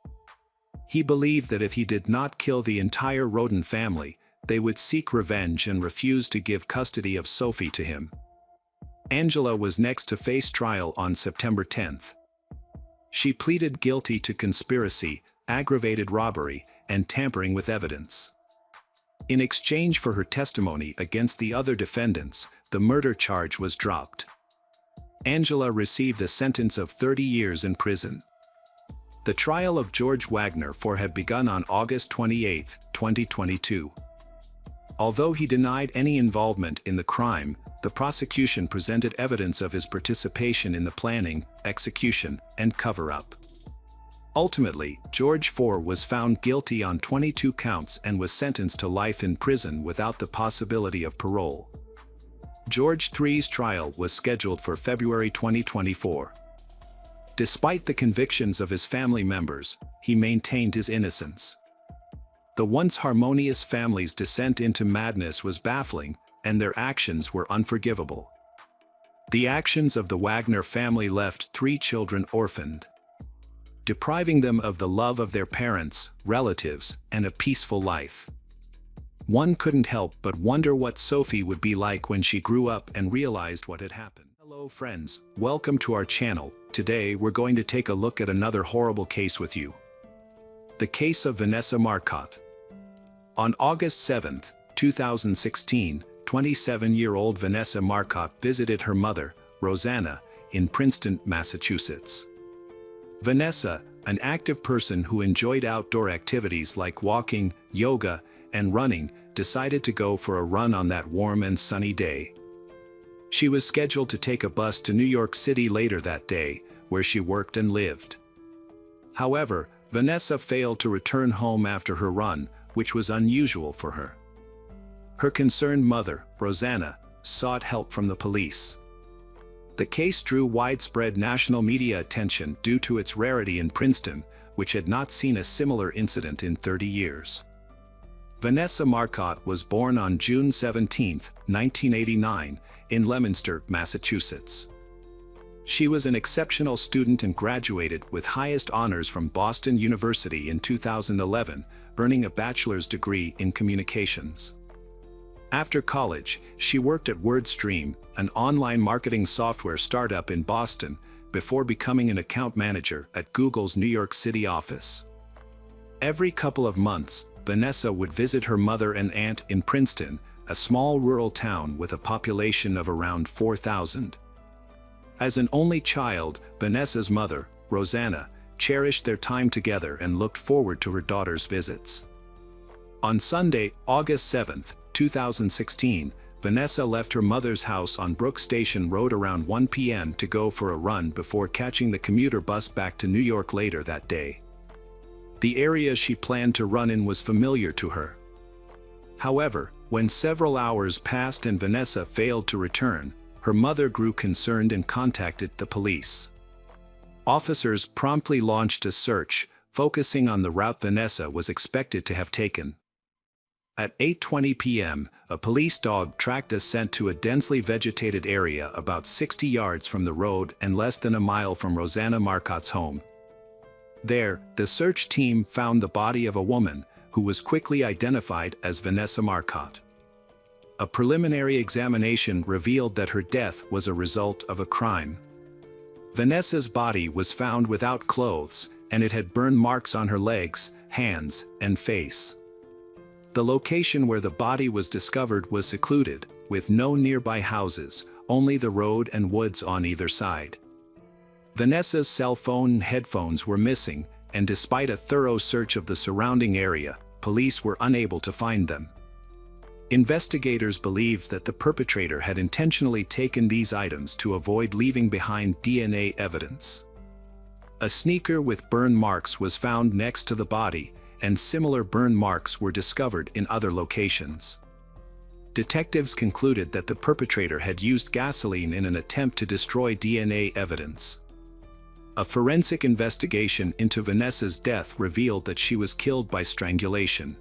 Speaker 1: He believed that if he did not kill the entire Rodin family, they would seek revenge and refuse to give custody of Sophie to him. Angela was next to face trial on September 10th. She pleaded guilty to conspiracy, aggravated robbery, and tampering with evidence. In exchange for her testimony against the other defendants, the murder charge was dropped. Angela received a sentence of 30 years in prison. The trial of George Wagner IV had begun on August 28, 2022. Although he denied any involvement in the crime, the prosecution presented evidence of his participation in the planning, execution, and cover-up. Ultimately, George IV was found guilty on 22 counts and was sentenced to life in prison without the possibility of parole. George III's trial was scheduled for February 2024. Despite the convictions of his family members, he maintained his innocence. The once harmonious family's descent into madness was baffling, and their actions were unforgivable. The actions of the Wagner family left 3 children orphaned, depriving them of the love of their parents, relatives, and a peaceful life. One couldn't help but wonder what Sophie would be like when she grew up and realized what had happened. Hello friends, welcome to our channel. Today we're going to take a look at another horrible case with you. The case of Vanessa Marcotte. On August 7, 2016, 27-year-old Vanessa Marcotte visited her mother, Rosanna, in Princeton, Massachusetts. Vanessa, an active person who enjoyed outdoor activities like walking, yoga, and running, decided to go for a run on that warm and sunny day. She was scheduled to take a bus to New York City later that day, where she worked and lived. However, Vanessa failed to return home after her run, which was unusual for her. Her concerned mother, Rosanna, sought help from the police. The case drew widespread national media attention due to its rarity in Princeton, which had not seen a similar incident in 30 years. Vanessa Marcotte was born on June 17, 1989, in Leominster, Massachusetts. She was an exceptional student and graduated with highest honors from Boston University in 2011, earning a bachelor's degree in communications. After college, she worked at WordStream, an online marketing software startup in Boston, before becoming an account manager at Google's New York City office. Every couple of months, Vanessa would visit her mother and aunt in Princeton, a small rural town with a population of around 4,000. As an only child, Vanessa's mother, Rosanna, cherished their time together and looked forward to her daughter's visits. On Sunday, August 7, 2016, Vanessa left her mother's house on Brook Station Road around 1 p.m. to go for a run before catching the commuter bus back to New York later that day. The area she planned to run in was familiar to her. However, when several hours passed and Vanessa failed to return, her mother grew concerned and contacted the police. Officers promptly launched a search, focusing on the route Vanessa was expected to have taken. At 8:20 p.m., a police dog tracked a scent to a densely vegetated area about 60 yards from the road and less than a mile from Rosanna Marcotte's home. There, the search team found the body of a woman, who was quickly identified as Vanessa Marcotte. A preliminary examination revealed that her death was a result of a crime. Vanessa's body was found without clothes, and it had burn marks on her legs, hands, and face. The location where the body was discovered was secluded, with no nearby houses, only the road and woods on either side. Vanessa's cell phone and headphones were missing, and despite a thorough search of the surrounding area, police were unable to find them. Investigators believed that the perpetrator had intentionally taken these items to avoid leaving behind DNA evidence. A sneaker with burn marks was found next to the body, and similar burn marks were discovered in other locations. Detectives concluded that the perpetrator had used gasoline in an attempt to destroy DNA evidence. A forensic investigation into Vanessa's death revealed that she was killed by strangulation.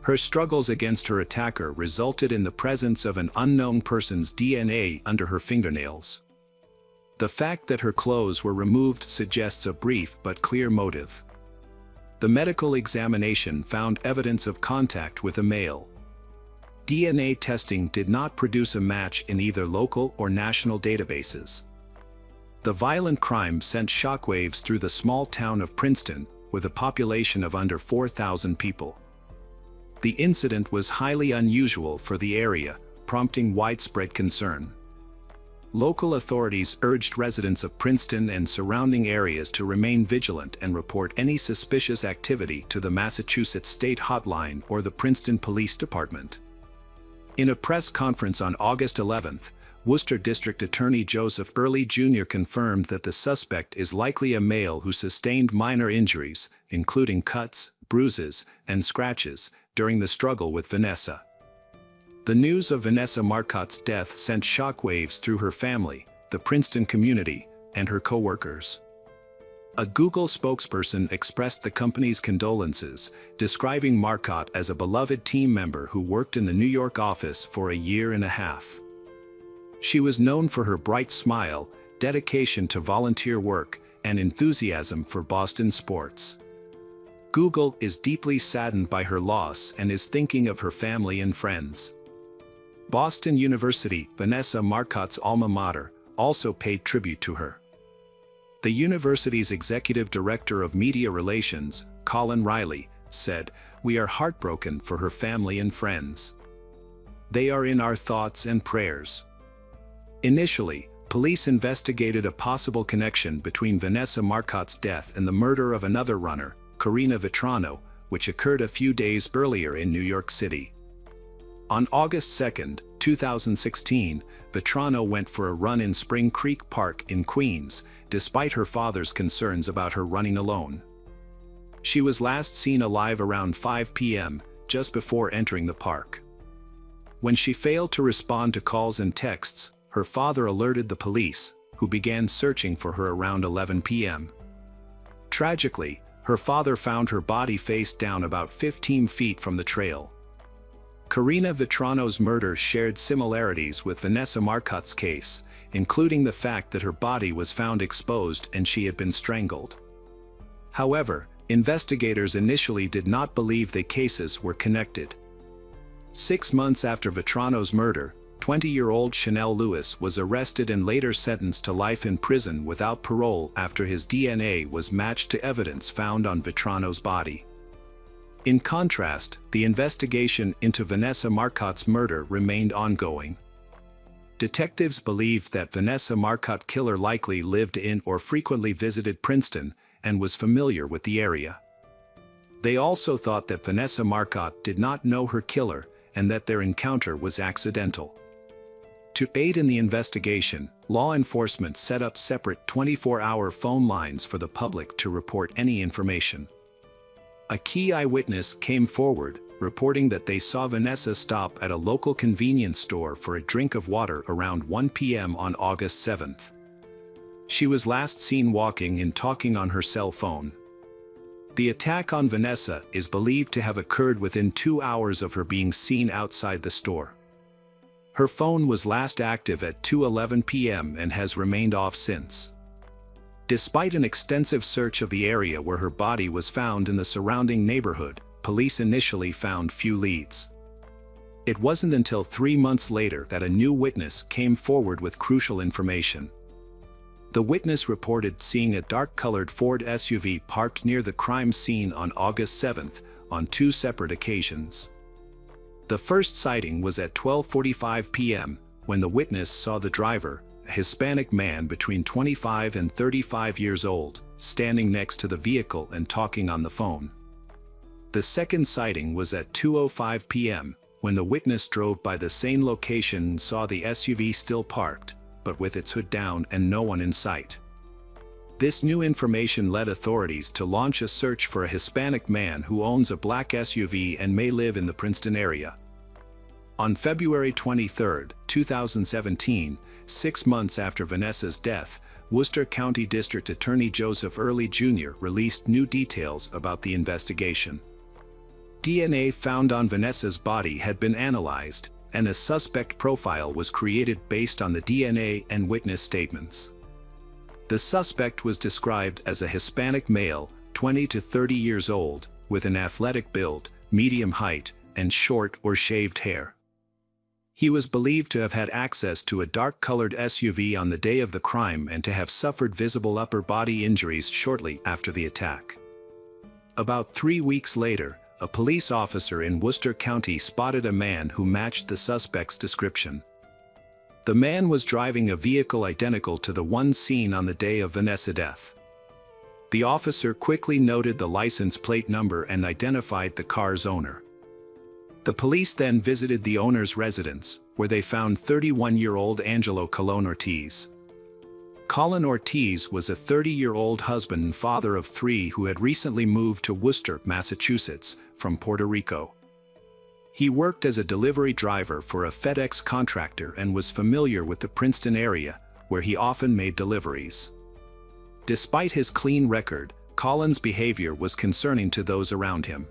Speaker 1: Her struggles against her attacker resulted in the presence of an unknown person's DNA under her fingernails. The fact that her clothes were removed suggests a brief but clear motive. The medical examination found evidence of contact with a male. DNA testing did not produce a match in either local or national databases. The violent crime sent shockwaves through the small town of Princeton, with a population of under 4,000 people. The incident was highly unusual for the area, prompting widespread concern. Local authorities urged residents of Princeton and surrounding areas to remain vigilant and report any suspicious activity to the Massachusetts State Hotline or the Princeton Police Department. In a press conference on August 11th, Worcester District Attorney Joseph Early Jr. confirmed that the suspect is likely a male who sustained minor injuries, including cuts, bruises, and scratches, during the struggle with Vanessa. The news of Vanessa Marcotte's death sent shockwaves through her family, the Princeton community, and her co-workers. A Google spokesperson expressed the company's condolences, describing Marcotte as a beloved team member who worked in the New York office for a year and a half. She was known for her bright smile, dedication to volunteer work, and enthusiasm for Boston sports. Google is deeply saddened by her loss and is thinking of her family and friends. Boston University, Vanessa Marcotte's alma mater, also paid tribute to her. The university's executive director of media relations, Colin Riley, said, "We are heartbroken for her family and friends. They are in our thoughts and prayers." Initially, police investigated a possible connection between Vanessa Marcotte's death and the murder of another runner, Karina Vetrano, which occurred a few days earlier in New York City. On August 2, 2016, Vetrano went for a run in Spring Creek Park in Queens, despite her father's concerns about her running alone. She was last seen alive around 5 p.m., just before entering the park. When she failed to respond to calls and texts, her father alerted the police, who began searching for her around 11 p.m. Tragically, her father found her body face down about 15 feet from the trail. Karina Vetrano's murder shared similarities with Vanessa Marcotte's case, including the fact that her body was found exposed and she had been strangled. However, investigators initially did not believe the cases were connected. 6 months after Vetrano's murder, 20-year-old Chanel Lewis was arrested and later sentenced to life in prison without parole after his DNA was matched to evidence found on Vetrano's body. In contrast, the investigation into Vanessa Marcotte's murder remained ongoing. Detectives believed that Vanessa Marcotte killer likely lived in or frequently visited Princeton and was familiar with the area. They also thought that Vanessa Marcotte did not know her killer and that their encounter was accidental. To aid in the investigation, law enforcement set up separate 24-hour phone lines for the public to report any information. A key eyewitness came forward, reporting that they saw Vanessa stop at a local convenience store for a drink of water around 1 p.m. on August 7th. She was last seen walking and talking on her cell phone. The attack on Vanessa is believed to have occurred within 2 hours of her being seen outside the store. Her phone was last active at 2:11 p.m. and has remained off since. Despite an extensive search of the area where her body was found in the surrounding neighborhood, police initially found few leads. It wasn't until 3 months later that a new witness came forward with crucial information. The witness reported seeing a dark-colored Ford SUV parked near the crime scene on August 7th, on 2 separate occasions. The first sighting was at 12:45 p.m., when the witness saw the driver, a Hispanic man between 25 and 35 years old, standing next to the vehicle and talking on the phone. The second sighting was at 2:05 p.m., when the witness drove by the same location and saw the SUV still parked, but with its hood down and no one in sight. This new information led authorities to launch a search for a Hispanic man who owns a black SUV and may live in the Princeton area. On February 23, 2017, 6 months after Vanessa's death, Worcester County District Attorney Joseph Early Jr. released new details about the investigation. DNA found on Vanessa's body had been analyzed, and a suspect profile was created based on the DNA and witness statements. The suspect was described as a Hispanic male, 20 to 30 years old, with an athletic build, medium height, and short or shaved hair. He was believed to have had access to a dark-colored SUV on the day of the crime and to have suffered visible upper body injuries shortly after the attack. About 3 weeks later, a police officer in Worcester County spotted a man who matched the suspect's description. The man was driving a vehicle identical to the one seen on the day of Vanessa's death. The officer quickly noted the license plate number and identified the car's owner. The police then visited the owner's residence, where they found 31-year-old Angelo Colon Ortiz. Colon Ortiz was a 30-year-old husband and father of 3 who had recently moved to Worcester, Massachusetts, from Puerto Rico. He worked as a delivery driver for a FedEx contractor and was familiar with the Princeton area, where he often made deliveries. Despite his clean record, Colon's behavior was concerning to those around him.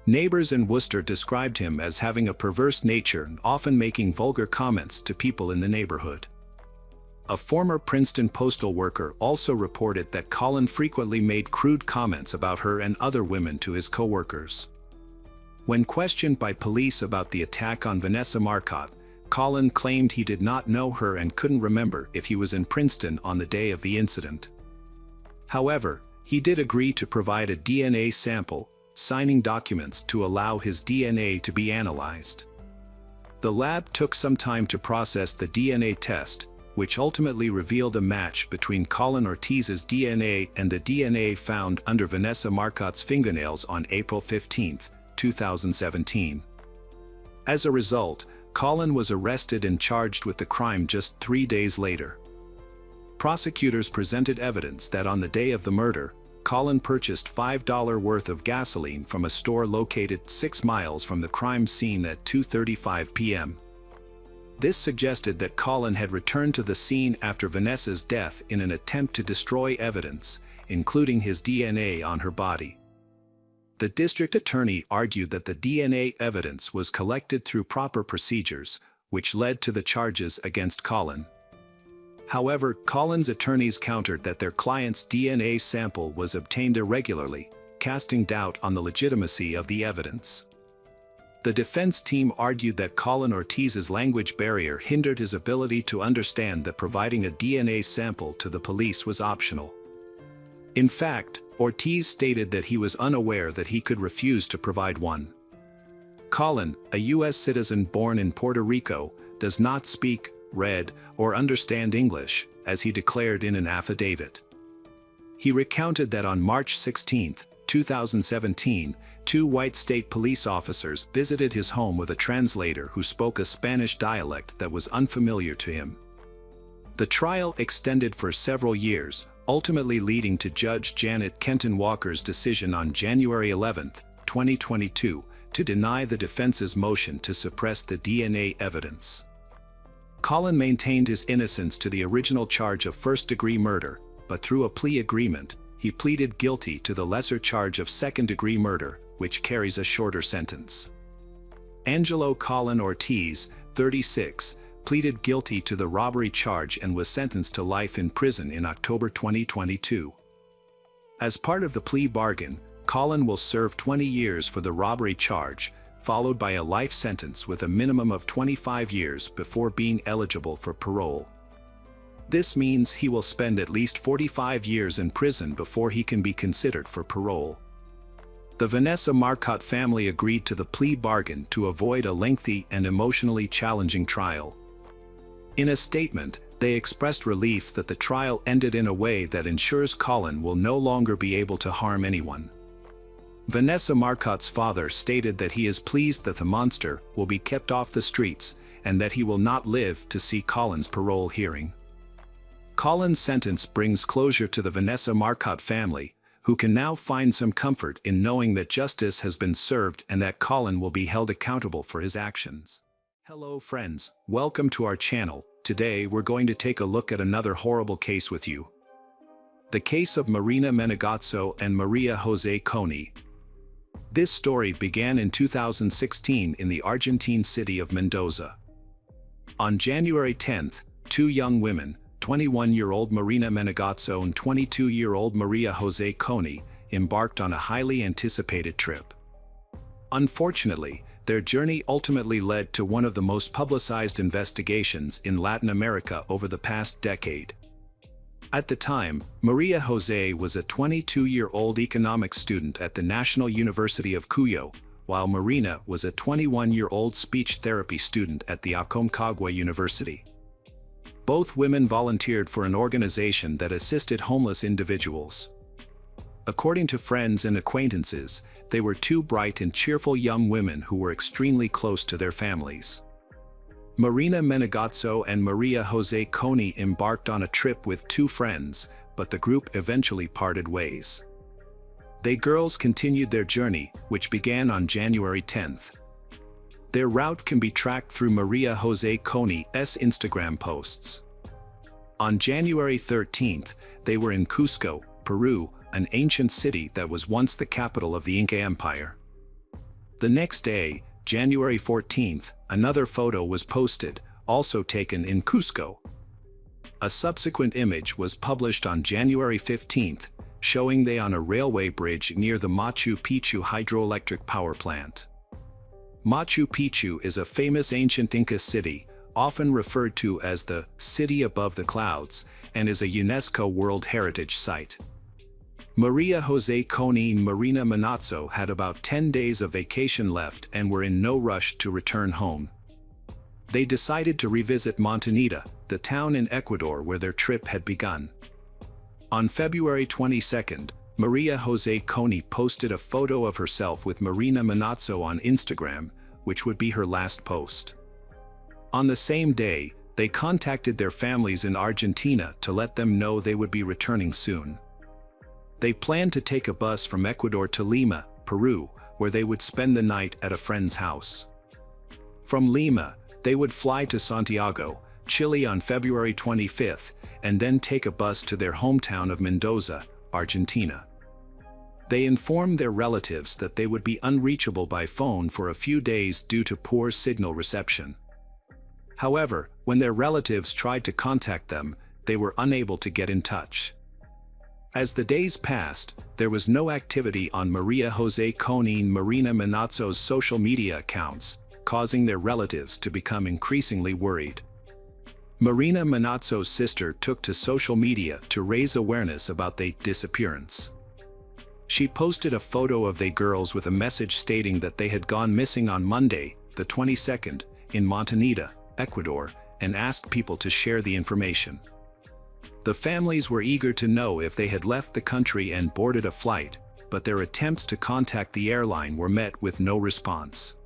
Speaker 1: Neighbors in Worcester described him as having a perverse nature and often making vulgar comments to people in the neighborhood. A former Princeton postal worker also reported that Colon frequently made crude comments about her and other women to his co-workers. When questioned by police about the attack on Vanessa Marcotte, Colon claimed he did not know her and couldn't remember if he was in Princeton on the day of the incident. However, he did agree to provide a DNA sample, signing documents to allow his DNA to be analyzed. The lab took some time to process the DNA test, which ultimately revealed a match between Colon Ortiz's DNA and the DNA found under Vanessa Marcotte's fingernails on April 15, 2017. As a result, Colon was arrested and charged with the crime just 3 days later. Prosecutors presented evidence that on the day of the murder, Colon purchased $5 worth of gasoline from a store located 6 miles from the crime scene at 2:35 p.m. This suggested that Colon had returned to the scene after Vanessa's death in an attempt to destroy evidence, including his DNA on her body. The district attorney argued that the DNA evidence was collected through proper procedures, which led to the charges against Colon. However, Colon's attorneys countered that their client's DNA sample was obtained irregularly, casting doubt on the legitimacy of the evidence. The defense team argued that Colon Ortiz's language barrier hindered his ability to understand that providing a DNA sample to the police was optional. In fact, Ortiz stated that he was unaware that he could refuse to provide one. Colon, a U.S. citizen born in Puerto Rico, does not speak, read, or understand English, as he declared in an affidavit. He recounted that on March 16, 2017, 2 white state police officers visited his home with a translator who spoke a Spanish dialect that was unfamiliar to him. The trial extended for several years, ultimately leading to Judge Janet Kenton Walker's decision on January 11, 2022, to deny the defense's motion to suppress the DNA evidence. Colon maintained his innocence to the original charge of first-degree murder, but through a plea agreement, he pleaded guilty to the lesser charge of second-degree murder, which carries a shorter sentence. Angelo Colon Ortiz, 36, pleaded guilty to the robbery charge and was sentenced to life in prison in October 2022. As part of the plea bargain, Colon will serve 20 years for the robbery charge, followed by a life sentence with a minimum of 25 years before being eligible for parole. This means he will spend at least 45 years in prison before he can be considered for parole. The Vanessa Marcotte family agreed to the plea bargain to avoid a lengthy and emotionally challenging trial. In a statement, they expressed relief that the trial ended in a way that ensures Colon will no longer be able to harm anyone. Vanessa Marcotte's father stated that he is pleased that the monster will be kept off the streets and that he will not live to see Colon's parole hearing. Colon's sentence brings closure to the Vanessa Marcotte family, who can now find some comfort in knowing that justice has been served and that Colon will be held accountable for his actions. Hello friends, welcome to our channel. Today we're going to take a look at another horrible case with you. The case of Marina Menegazzo and Maria Jose Coney. This story began in 2016 in the Argentine city of Mendoza. On January 10th, 2 young women, 21-year-old Marina Menegazzo and 22-year-old Maria Jose Coney, embarked on a highly anticipated trip. Unfortunately, their journey ultimately led to one of the most publicized investigations in Latin America over the past decade. At the time, Maria Jose was a 22-year-old economics student at the National University of Cuyo, while Marina was a 21-year-old speech therapy student at the Aconcagua University. Both women volunteered for an organization that assisted homeless individuals. According to friends and acquaintances, they were two bright and cheerful young women who were extremely close to their families. Marina Menegazzo and Maria Jose Coney embarked on a trip with two friends, but the group eventually parted ways. They girls continued their journey, which began on January 10th. Their route can be tracked through Maria Jose Coney's Instagram posts. On January 13th, they were in Cusco, Peru, an ancient city that was once the capital of the Inca Empire. The next day, January 14th, another photo was posted, also taken in Cusco. A subsequent image was published on January 15th, showing they on a railway bridge near the Machu Picchu hydroelectric power plant. Machu Picchu is a famous ancient Inca city, often referred to as the City Above the Clouds, and is a UNESCO World Heritage Site. Maria Jose Coney and Marina Menegazzo had about 10 days of vacation left and were in no rush to return home. They decided to revisit Montañita, the town in Ecuador where their trip had begun. On February 22nd, Maria Jose Coney posted a photo of herself with Marina Menegazzo on Instagram, which would be her last post. On the same day, they contacted their families in Argentina to let them know they would be returning soon. They planned to take a bus from Ecuador to Lima, Peru, where they would spend the night at a friend's house. From Lima, they would fly to Santiago, Chile on February 25th, and then take a bus to their hometown of Mendoza, Argentina. They informed their relatives that they would be unreachable by phone for a few days due to poor signal reception. However, when their relatives tried to contact them, they were unable to get in touch. As the days passed, there was no activity on Maria Jose Coney and Marina Menegazzo's social media accounts, causing their relatives to become increasingly worried. Marina Menegazzo's sister took to social media to raise awareness about their disappearance. She posted a photo of they girls with a message stating that they had gone missing on Monday, the 22nd, in Montañita, Ecuador, and asked people to share the information. The families were eager to know if they had left the country and boarded a flight, but their attempts to contact the airline were met with no response.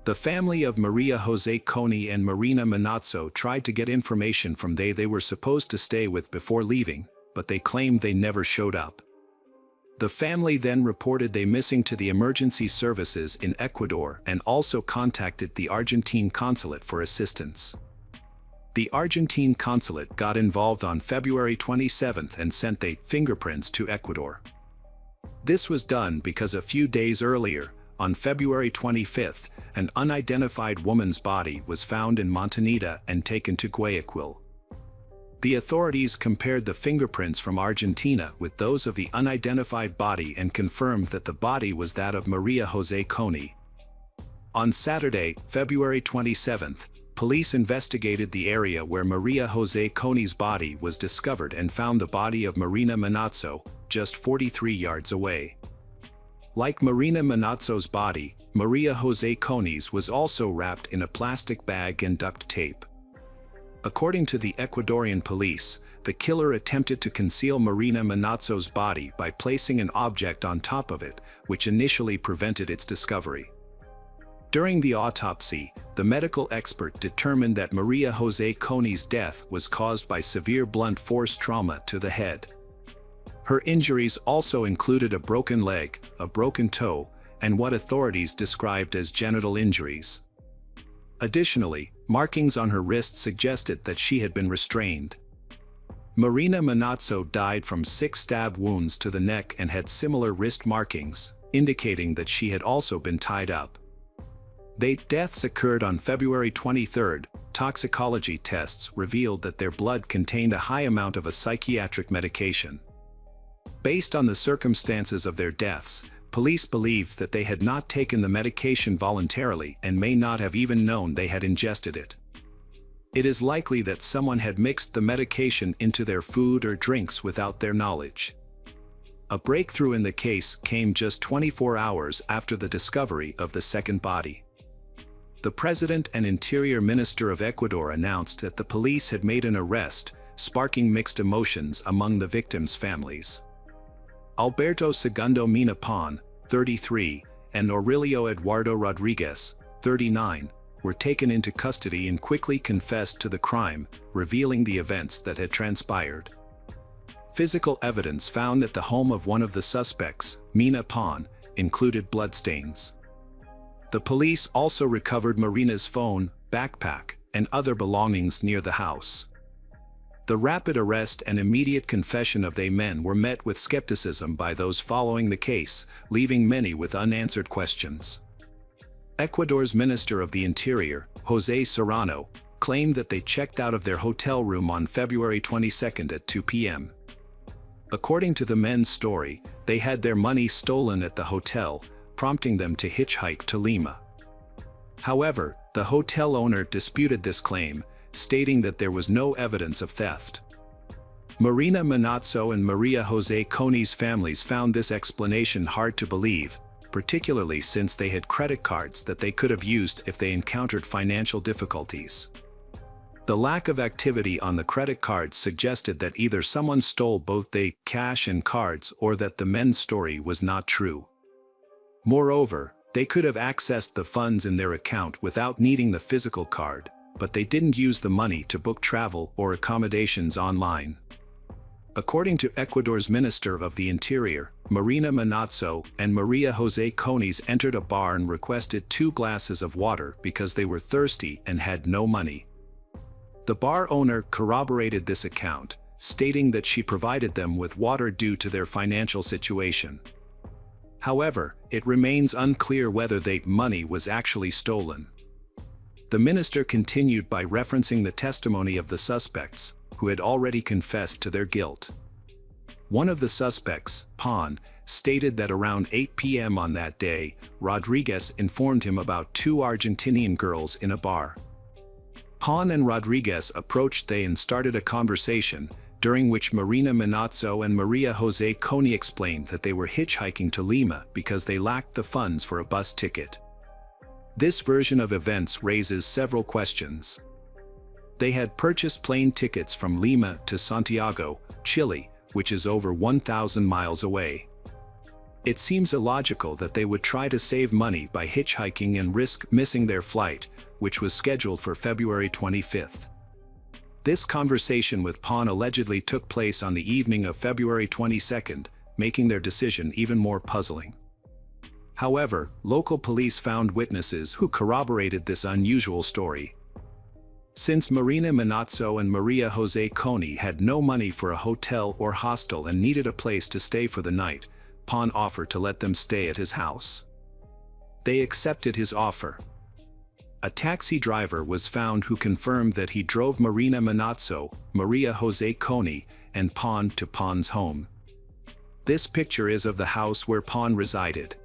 Speaker 1: The family of Maria Jose Coney and Marina Menegazzo tried to get information from they were supposed to stay with before leaving, but they claimed they never showed up. The family then reported they missing to the emergency services in Ecuador and also contacted the Argentine consulate for assistance. The Argentine consulate got involved on February 27th and sent their fingerprints to Ecuador. This was done because a few days earlier, on February 25th, an unidentified woman's body was found in Montañita and taken to Guayaquil. The authorities compared the fingerprints from Argentina with those of the unidentified body and confirmed that the body was that of Maria Jose Coney. On Saturday, February 27th, police investigated the area where Maria Jose Coney's body was discovered and found the body of Marina Menegazzo just 43 yards away. Like Marina Menegazzo's body, Maria Jose Coney's was also wrapped in a plastic bag and duct tape. According to the Ecuadorian police, the killer attempted to conceal Marina Menegazzo's body by placing an object on top of it, which initially prevented its discovery. During the autopsy, the medical expert determined that Maria Jose Coney's death was caused by severe blunt force trauma to the head. Her injuries also included a broken leg, a broken toe, and what authorities described as genital injuries. Additionally, markings on her wrist suggested that she had been restrained. Marina Menegazzo died from 6 stab wounds to the neck and had similar wrist markings, indicating that she had also been tied up. Their deaths occurred on February 23rd. Toxicology tests revealed that their blood contained a high amount of a psychiatric medication. Based on the circumstances of their deaths, police believed that they had not taken the medication voluntarily and may not have even known they had ingested it. It is likely that someone had mixed the medication into their food or drinks without their knowledge. A breakthrough in the case came just 24 hours after the discovery of the second body. The President and Interior Minister of Ecuador announced that the police had made an arrest, sparking mixed emotions among the victims' families. Alberto Segundo Mina Pon, 33, and Aurelio Eduardo Rodriguez, 39, were taken into custody and quickly confessed to the crime, revealing the events that had transpired. Physical evidence found at the home of one of the suspects, Mina Pon, included bloodstains. The police also recovered Marina's phone, backpack, and other belongings near the house. The rapid arrest and immediate confession of the men were met with skepticism by those following the case, leaving many with unanswered questions. Ecuador's Minister of the Interior, José Serrano, claimed that they checked out of their hotel room on February 22 at 2 p.m. According to the men's story, they had their money stolen at the hotel, prompting them to hitchhike to Lima. However, the hotel owner disputed this claim, stating that there was no evidence of theft. Marina Manazzo and Maria Jose Coni's families found this explanation hard to believe, particularly since they had credit cards that they could have used if they encountered financial difficulties. The lack of activity on the credit cards suggested that either someone stole both the cash and cards or that the men's story was not true. Moreover, they could have accessed the funds in their account without needing the physical card, but they didn't use the money to book travel or accommodations online. According to Ecuador's Minister of the Interior, Marina Manazzo and Maria Jose Coni's entered a bar and requested 2 glasses of water because they were thirsty and had no money. The bar owner corroborated this account, stating that she provided them with water due to their financial situation. However, it remains unclear whether the money was actually stolen. The minister continued by referencing the testimony of the suspects, who had already confessed to their guilt. One of the suspects, Pon, stated that around 8 p.m. on that day, Rodriguez informed him about 2 Argentinian girls in a bar. Pon and Rodriguez approached they and started a conversation, during which Marina Manazzo and Maria Jose Coni explained that they were hitchhiking to Lima because they lacked the funds for a bus ticket. This version of events raises several questions. They had purchased plane tickets from Lima to Santiago, Chile, which is over 1,000 miles away. It seems illogical that they would try to save money by hitchhiking and risk missing their flight, which was scheduled for February 25. This conversation with Pon allegedly took place on the evening of February 22, making their decision even more puzzling. However, local police found witnesses who corroborated this unusual story. Since Marina Manazzo and Maria Jose Coni had no money for a hotel or hostel and needed a place to stay for the night, Pon offered to let them stay at his house. They accepted his offer. A taxi driver was found who confirmed that he drove Marina Manazzo, Maria Jose Coni, and Pon to Pon's home. This picture is of the house where Pon resided.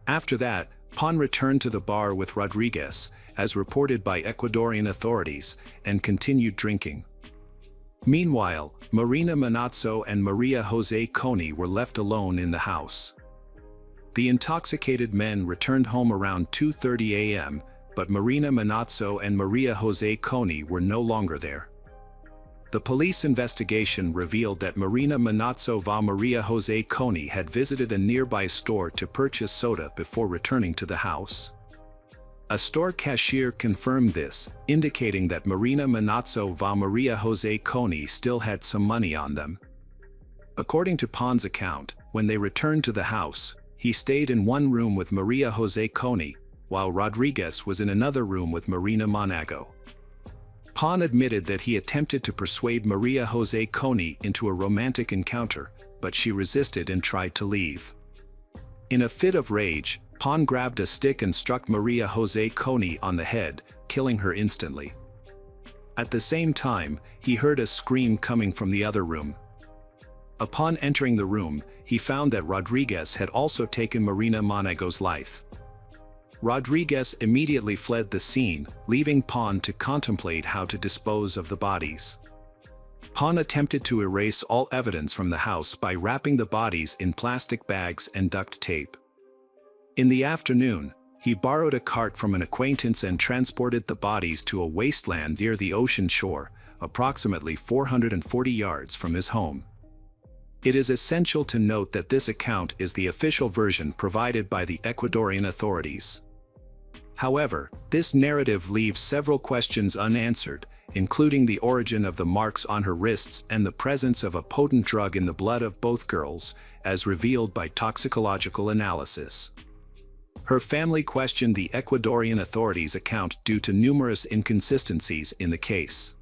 Speaker 1: After that, Pon returned to the bar with Rodriguez, as reported by Ecuadorian authorities, and continued drinking. Meanwhile, Marina Manazzo and Maria Jose Coni were left alone in the house. The intoxicated men returned home around 2:30 a.m., but Marina Manazzo and Maria Jose Coni were no longer there. The police investigation revealed that Marina Manazzo va Maria Jose Coni had visited a nearby store to purchase soda before returning to the house. A store cashier confirmed this, indicating that Marina Manazzo va Maria Jose Coni still had some money on them. According to Pon's account, when they returned to the house, he stayed in one room with Maria Jose Coni, while Rodriguez was in another room with Marina Manazzo. Pon admitted that he attempted to persuade Maria Jose Coni into a romantic encounter, but she resisted and tried to leave. In a fit of rage, Pon grabbed a stick and struck Maria Jose Coni on the head, killing her instantly. At the same time, he heard a scream coming from the other room. Upon entering the room, he found that Rodriguez had also taken Marina Manazzo's life. Rodriguez immediately fled the scene, leaving Pon to contemplate how to dispose of the bodies. Pon attempted to erase all evidence from the house by wrapping the bodies in plastic bags and duct tape. In the afternoon, he borrowed a cart from an acquaintance and transported the bodies to a wasteland near the ocean shore, approximately 440 yards from his home. It is essential to note that this account is the official version provided by the Ecuadorian authorities. However, this narrative leaves several questions unanswered, including the origin of the marks on her wrists and the presence of a potent drug in the blood of both girls, as revealed by toxicological analysis. Her family questioned the Ecuadorian authorities' account due to numerous inconsistencies in the case.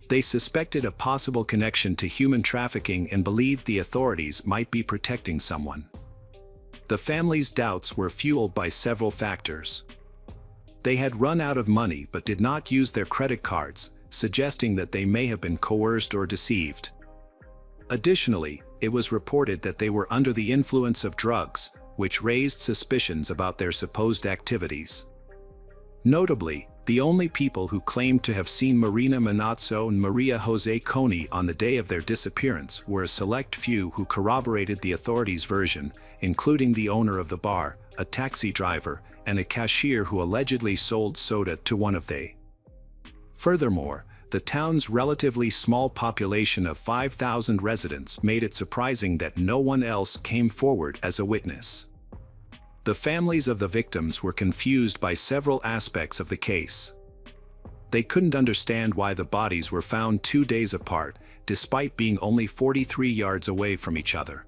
Speaker 1: They suspected a possible connection to human trafficking and believed the authorities might be protecting someone. The family's doubts were fueled by several factors. They had run out of money but did not use their credit cards, suggesting that they may have been coerced or deceived. Additionally, it was reported that they were under the influence of drugs, which raised suspicions about their supposed activities. Notably, the only people who claimed to have seen Marina Manazzo and Maria Jose Coney on the day of their disappearance were a select few who corroborated the authorities' version, including the owner of the bar, a taxi driver, and a cashier who allegedly sold soda to one of they. Furthermore, the town's relatively small population of 5,000 residents made it surprising that no one else came forward as a witness. The families of the victims were confused by several aspects of the case. They couldn't understand why the bodies were found 2 days apart, despite being only 43 yards away from each other.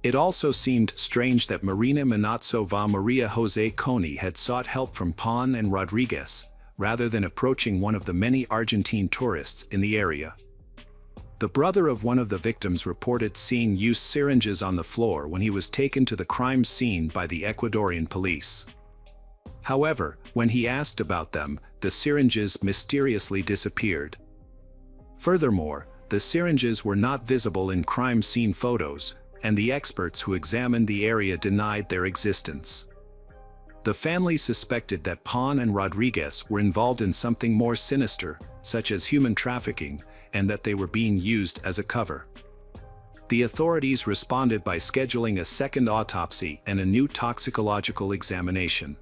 Speaker 1: It also seemed strange that Marina Manazzo va Maria Jose Coney had sought help from Pon and Rodriguez, rather than approaching one of the many Argentine tourists in the area. The brother of one of the victims reported seeing used syringes on the floor when he was taken to the crime scene by the Ecuadorian police. However, when he asked about them, the syringes mysteriously disappeared. Furthermore, the syringes were not visible in crime scene photos, and the experts who examined the area denied their existence. The family suspected that Pon and Rodriguez were involved in something more sinister, such as human trafficking, and that they were being used as a cover. The authorities responded by scheduling a second autopsy and a new toxicological examination.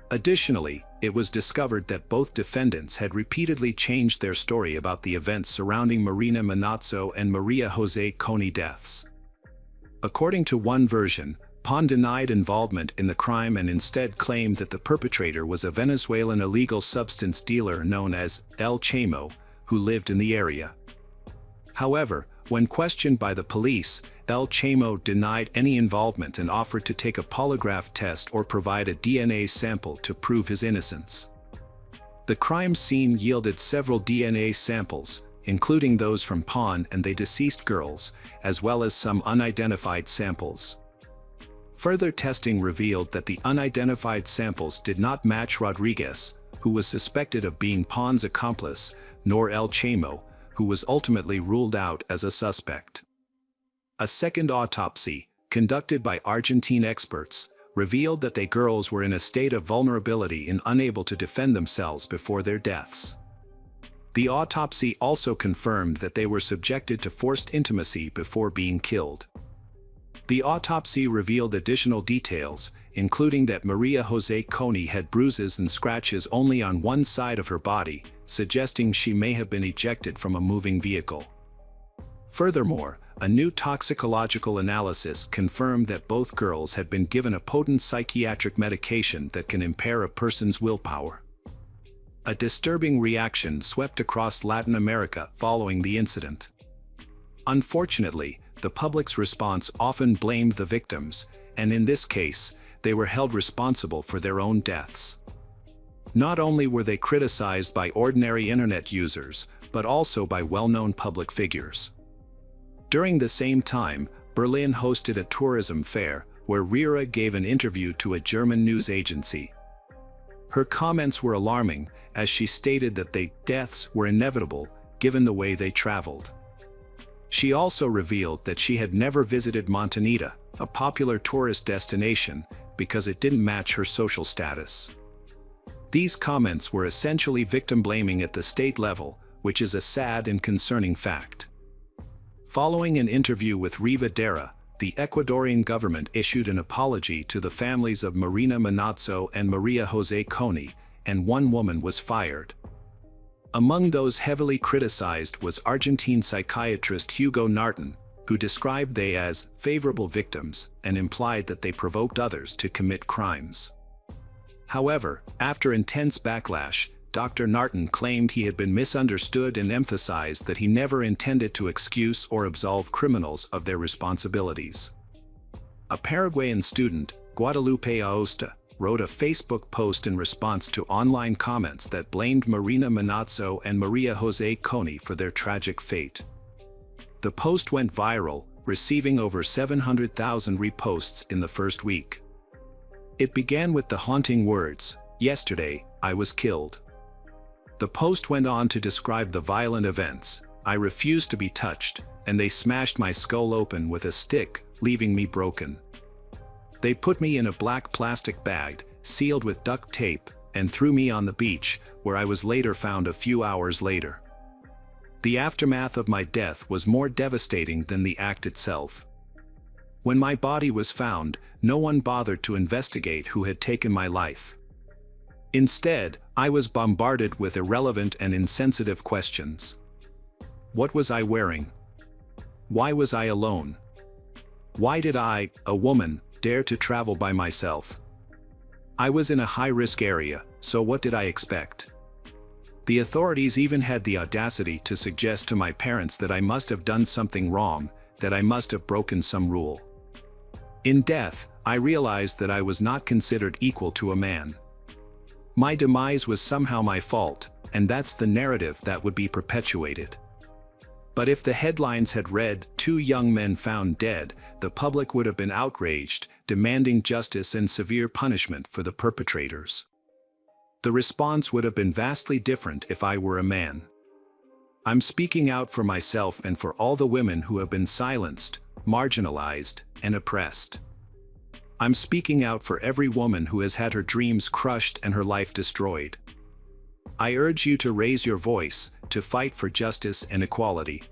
Speaker 1: Additionally, it was discovered that both defendants had repeatedly changed their story about the events surrounding Marina Manazzo and Maria Jose Coney deaths. According to one version, Pon denied involvement in the crime and instead claimed that the perpetrator was a Venezuelan illegal substance dealer known as El Chamo, who lived in the area. However, when questioned by the police, El Chamo denied any involvement and offered to take a polygraph test or provide a DNA sample to prove his innocence. The crime scene yielded several DNA samples, including those from Pon and the deceased girls, as well as some unidentified samples. Further testing revealed that the unidentified samples did not match Rodriguez, who was suspected of being Pon's accomplice, nor El Chamo, who was ultimately ruled out as a suspect. A second autopsy, conducted by Argentine experts, revealed that the girls were in a state of vulnerability and unable to defend themselves before their deaths. The autopsy also confirmed that they were subjected to forced intimacy before being killed. The autopsy revealed additional details, including that Maria Jose Coney had bruises and scratches only on one side of her body, suggesting she may have been ejected from a moving vehicle. Furthermore, a new toxicological analysis confirmed that both girls had been given a potent psychiatric medication that can impair a person's willpower. A disturbing reaction swept across Latin America following the incident. Unfortunately, the public's response often blamed the victims, and in this case, they were held responsible for their own deaths. Not only were they criticized by ordinary internet users, but also by well-known public figures. During the same time, Berlin hosted a tourism fair, where Rira gave an interview to a German news agency. Her comments were alarming, as she stated that the deaths were inevitable, given the way they traveled. She also revealed that she had never visited Montanita, a popular tourist destination, because it didn't match her social status. These comments were essentially victim blaming at the state level, which is a sad and concerning fact. Following an interview with Riva Dera, the Ecuadorian government issued an apology to the families of Marina Manazzo and Maria Jose Coney, and one woman was fired. Among those heavily criticized was Argentine psychiatrist Hugo Narton, who described they as favorable victims and implied that they provoked others to commit crimes. However, after intense backlash, Dr. Narton claimed he had been misunderstood and emphasized that he never intended to excuse or absolve criminals of their responsibilities. A Paraguayan student, Guadalupe Aosta, wrote a Facebook post in response to online comments that blamed Marina Manazzo and Maria Jose Coney for their tragic fate. The post went viral, receiving over 700,000 reposts in the first week. It began with the haunting words, "Yesterday, I was killed." The post went on to describe the violent events. "I refused to be touched, and they smashed my skull open with a stick, leaving me broken. They put me in a black plastic bag, sealed with duct tape, and threw me on the beach, where I was later found a few hours later. The aftermath of my death was more devastating than the act itself. When my body was found, no one bothered to investigate who had taken my life. Instead, I was bombarded with irrelevant and insensitive questions. What was I wearing? Why was I alone? Why did I, a woman, dare to travel by myself? I was in a high-risk area, so what did I expect? The authorities even had the audacity to suggest to my parents that I must have done something wrong, that I must have broken some rule. In death, I realized that I was not considered equal to a man. My demise was somehow my fault, and that's the narrative that would be perpetuated. But if the headlines had read, 2 young men found dead, the public would have been outraged, demanding justice and severe punishment for the perpetrators. The response would have been vastly different if I were a man. I'm speaking out for myself and for all the women who have been silenced, marginalized, and oppressed. I'm speaking out for every woman who has had her dreams crushed and her life destroyed. I urge you to raise your voice, to fight for justice and equality.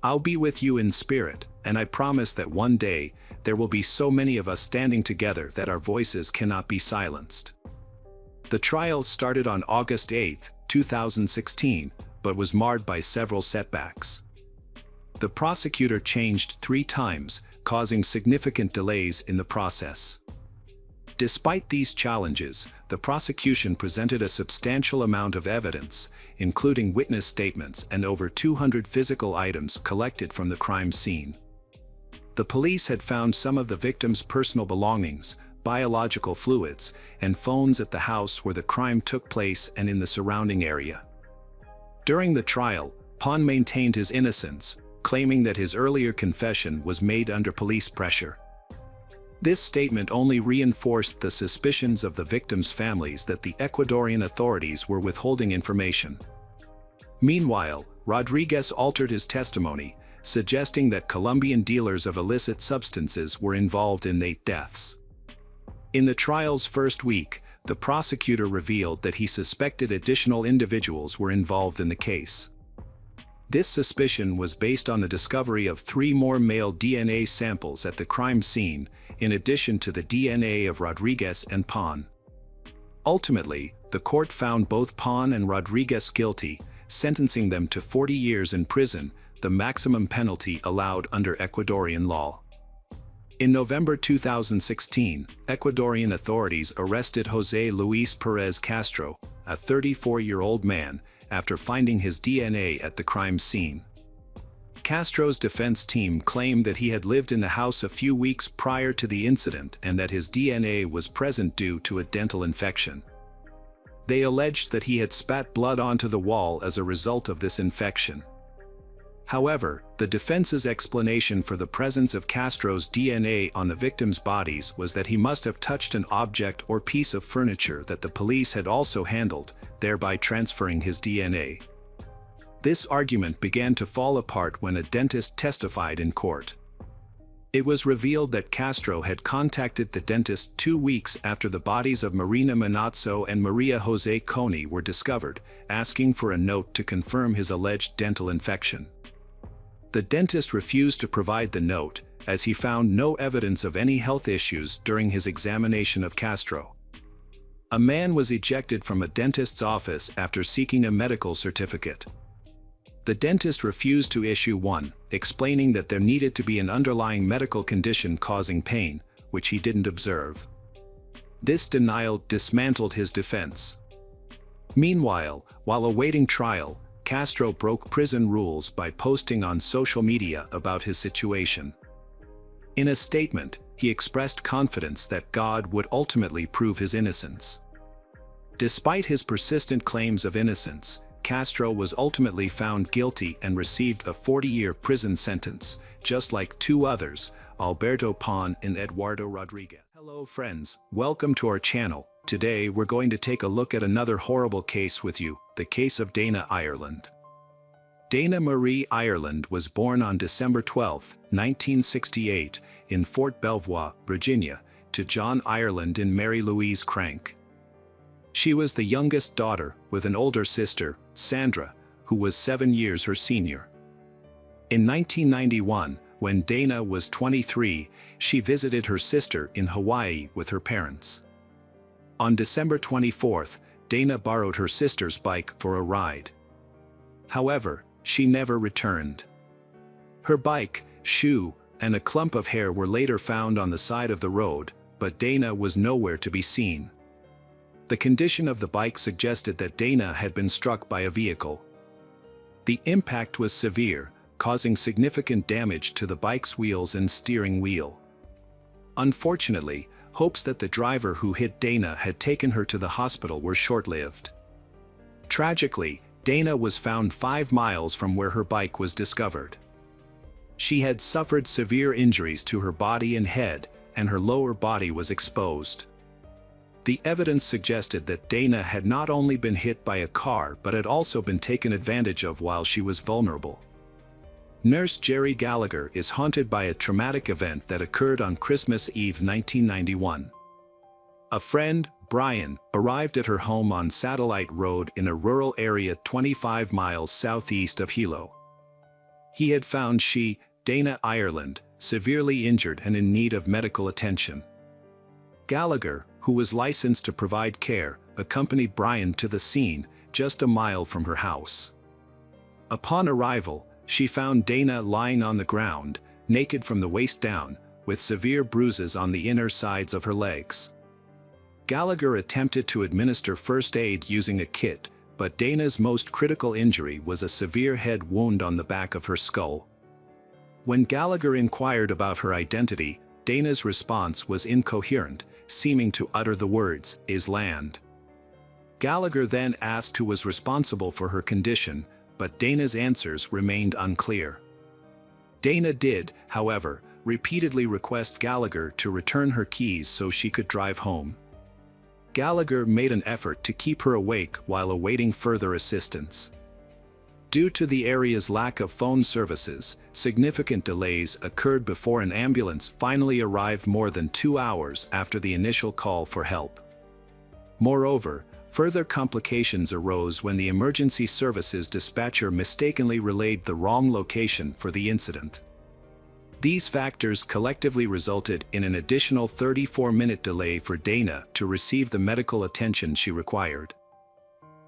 Speaker 1: I'll be with you in spirit, and I promise that one day, there will be so many of us standing together that our voices cannot be silenced." The trial started on August 8, 2016, but was marred by several setbacks. The prosecutor changed 3 times, causing significant delays in the process. Despite these challenges, the prosecution presented a substantial amount of evidence, including witness statements and over 200 physical items collected from the crime scene. The police had found some of the victim's personal belongings, biological fluids, and phones at the house where the crime took place and in the surrounding area. During the trial, Pon maintained his innocence, claiming that his earlier confession was made under police pressure. This statement only reinforced the suspicions of the victims' families that the Ecuadorian authorities were withholding information. Meanwhile, Rodriguez altered his testimony, suggesting that Colombian dealers of illicit substances were involved in 8 deaths. In the trial's first week, the prosecutor revealed that he suspected additional individuals were involved in the case. This suspicion was based on the discovery of 3 more male DNA samples at the crime scene, in addition to the DNA of Rodriguez and Pon. Ultimately, the court found both Pon and Rodriguez guilty, sentencing them to 40 years in prison, the maximum penalty allowed under Ecuadorian law. In November 2016, Ecuadorian authorities arrested José Luis Pérez Castro, a 34-year-old man, after finding his DNA at the crime scene. Castro's defense team claimed that he had lived in the house a few weeks prior to the incident and that his DNA was present due to a dental infection. They alleged that he had spat blood onto the wall as a result of this infection. However, the defense's explanation for the presence of Castro's DNA on the victims' bodies was that he must have touched an object or piece of furniture that the police had also handled, thereby transferring his DNA. This argument began to fall apart when a dentist testified in court. It was revealed that Castro had contacted the dentist 2 weeks after the bodies of Marina Manazzo and Maria Jose Coney were discovered, asking for a note to confirm his alleged dental infection. The dentist refused to provide the note, as he found no evidence of any health issues during his examination of Castro. A man was ejected from a dentist's office after seeking a medical certificate. The dentist refused to issue one, explaining that there needed to be an underlying medical condition causing pain, which he didn't observe. This denial dismantled his defense. Meanwhile, while awaiting trial, Castro broke prison rules by posting on social media about his situation. In a statement, he expressed confidence that God would ultimately prove his innocence. Despite his persistent claims of innocence, Castro was ultimately found guilty and received a 40-year prison sentence, just like 2 others, Alberto Pon and Eduardo Rodriguez. Hello friends, welcome to our channel. Today we're going to take a look at another horrible case with you, the case of Dana Ireland. Dana Marie Ireland was born on December 12, 1968, in Fort Belvoir, Virginia, to John Ireland and Mary Louise Crank. She was the youngest daughter, with an older sister, Sandra, who was 7 years her senior. In 1991, when Dana was 23, she visited her sister in Hawaii with her parents. On December 24, Dana borrowed her sister's bike for a ride. However, she never returned. Her bike, shoe, and a clump of hair were later found on the side of the road, but Dana was nowhere to be seen. The condition of the bike suggested that Dana had been struck by a vehicle. The impact was severe, causing significant damage to the bike's wheels and steering wheel. Unfortunately, hopes that the driver who hit Dana had taken her to the hospital were short-lived. Tragically, Dana was found 5 miles from where her bike was discovered. She had suffered severe injuries to her body and head, and her lower body was exposed. The evidence suggested that Dana had not only been hit by a car but had also been taken advantage of while she was vulnerable. Nurse Jerry Gallagher is haunted by a traumatic event that occurred on Christmas Eve 1991. A friend, Brian, arrived at her home on Satellite Road in a rural area 25 miles southeast of Hilo. He had found she, Dana Ireland, severely injured and in need of medical attention. Gallagher, who was licensed to provide care, accompanied Brian to the scene, just a mile from her house. Upon arrival, she found Dana lying on the ground, naked from the waist down, with severe bruises on the inner sides of her legs. Gallagher attempted to administer first aid using a kit, but Dana's most critical injury was a severe head wound on the back of her skull. When Gallagher inquired about her identity, Dana's response was incoherent, seeming to utter the words, "is land." Gallagher then asked who was responsible for her condition, but Dana's answers remained unclear. Dana did, however, repeatedly request Gallagher to return her keys so she could drive home. Gallagher made an effort to keep her awake while awaiting further assistance. Due to the area's lack of phone services, significant delays occurred before an ambulance finally arrived more than 2 hours after the initial call for help. Moreover, further complications arose when the emergency services dispatcher mistakenly relayed the wrong location for the incident. These factors collectively resulted in an additional 34-minute delay for Dana to receive the medical attention she required.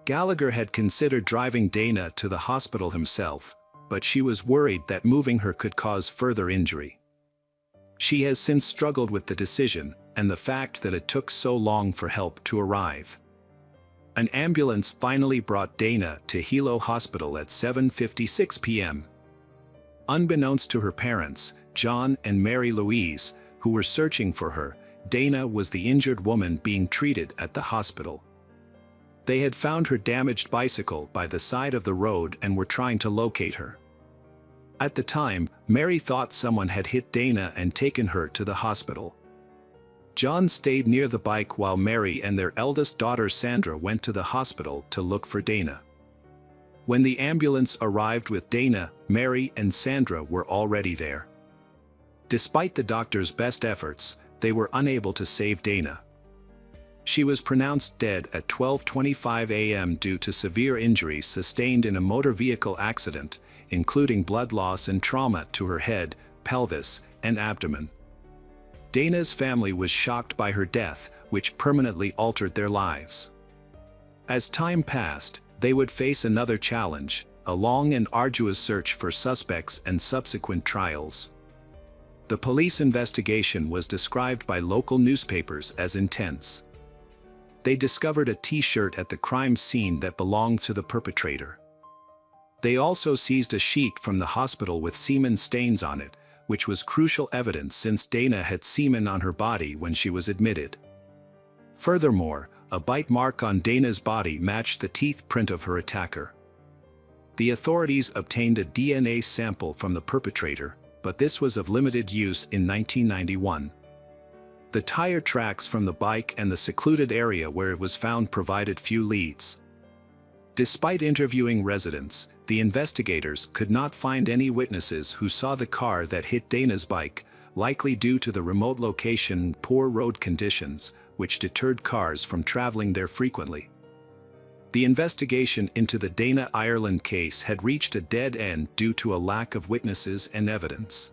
Speaker 1: Gallagher had considered driving Dana to the hospital himself, but she was worried that moving her could cause further injury. She has since struggled with the decision and the fact that it took so long for help to arrive. An ambulance finally brought Dana to Hilo Hospital at 7:56 p.m. Unbeknownst to her parents, John and Mary Louise, who were searching for her, Dana was the injured woman being treated at the hospital. They had found her damaged bicycle by the side of the road and were trying to locate her. At the time, Mary thought someone had hit Dana and taken her to the hospital. John stayed near the bike while Mary and their eldest daughter Sandra went to the hospital to look for Dana. When the ambulance arrived with Dana, Mary and Sandra were already there. Despite the doctor's best efforts, they were unable to save Dana. She was pronounced dead at 12:25 a.m. due to severe injuries sustained in a motor vehicle accident, including blood loss and trauma to her head, pelvis, and abdomen. Dana's family was shocked by her death, which permanently altered their lives. As time passed, they would face another challenge, a long and arduous search for suspects and subsequent trials. The police investigation was described by local newspapers as intense. They discovered a T-shirt at the crime scene that belonged to the perpetrator. They also seized a sheet from the hospital with semen stains on it, which was crucial evidence since Dana had semen on her body when she was admitted. Furthermore, a bite mark on Dana's body matched the teeth print of her attacker. The authorities obtained a DNA sample from the perpetrator, but this was of limited use in 1991. The tire tracks from the bike and the secluded area where it was found provided few leads. Despite interviewing residents, the investigators could not find any witnesses who saw the car that hit Dana's bike, likely due to the remote location and poor road conditions, which deterred cars from traveling there frequently. The investigation into the Dana Ireland case had reached a dead end due to a lack of witnesses and evidence.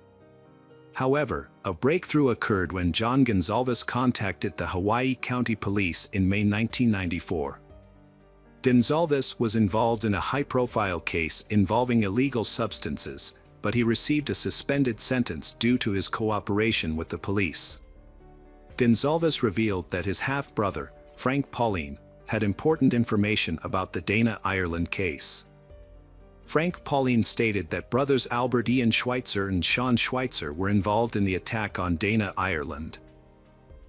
Speaker 1: However, a breakthrough occurred when John Gonsalves contacted the Hawaii County Police in May 1994. Gonsalves was involved in a high-profile case involving illegal substances, but he received a suspended sentence due to his cooperation with the police. Gonsalves revealed that his half-brother, Frank Pauline, had important information about the Dana Ireland case. Frank Pauline stated that brothers Albert Ian Schweitzer and Sean Schweitzer were involved in the attack on Dana Ireland.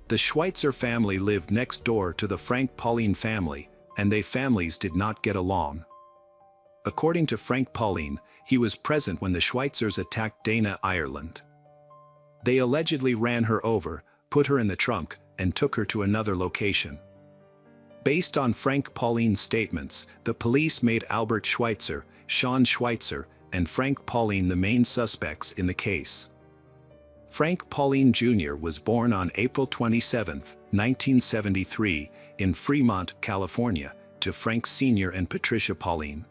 Speaker 1: The Schweitzer family lived next door to the Frank Pauline family, and their families did not get along. According to Frank Pauline, he was present when the Schweitzers attacked Dana Ireland. They allegedly ran her over, put her in the trunk, and took her to another location. Based on Frank Pauline's statements, the police made Albert Schweitzer, Sean Schweitzer, and Frank Pauline the main suspects in the case. Frank Pauline Jr. was born on April 27, 1973, in Fremont, California, to Frank Sr. and Patricia Pauline.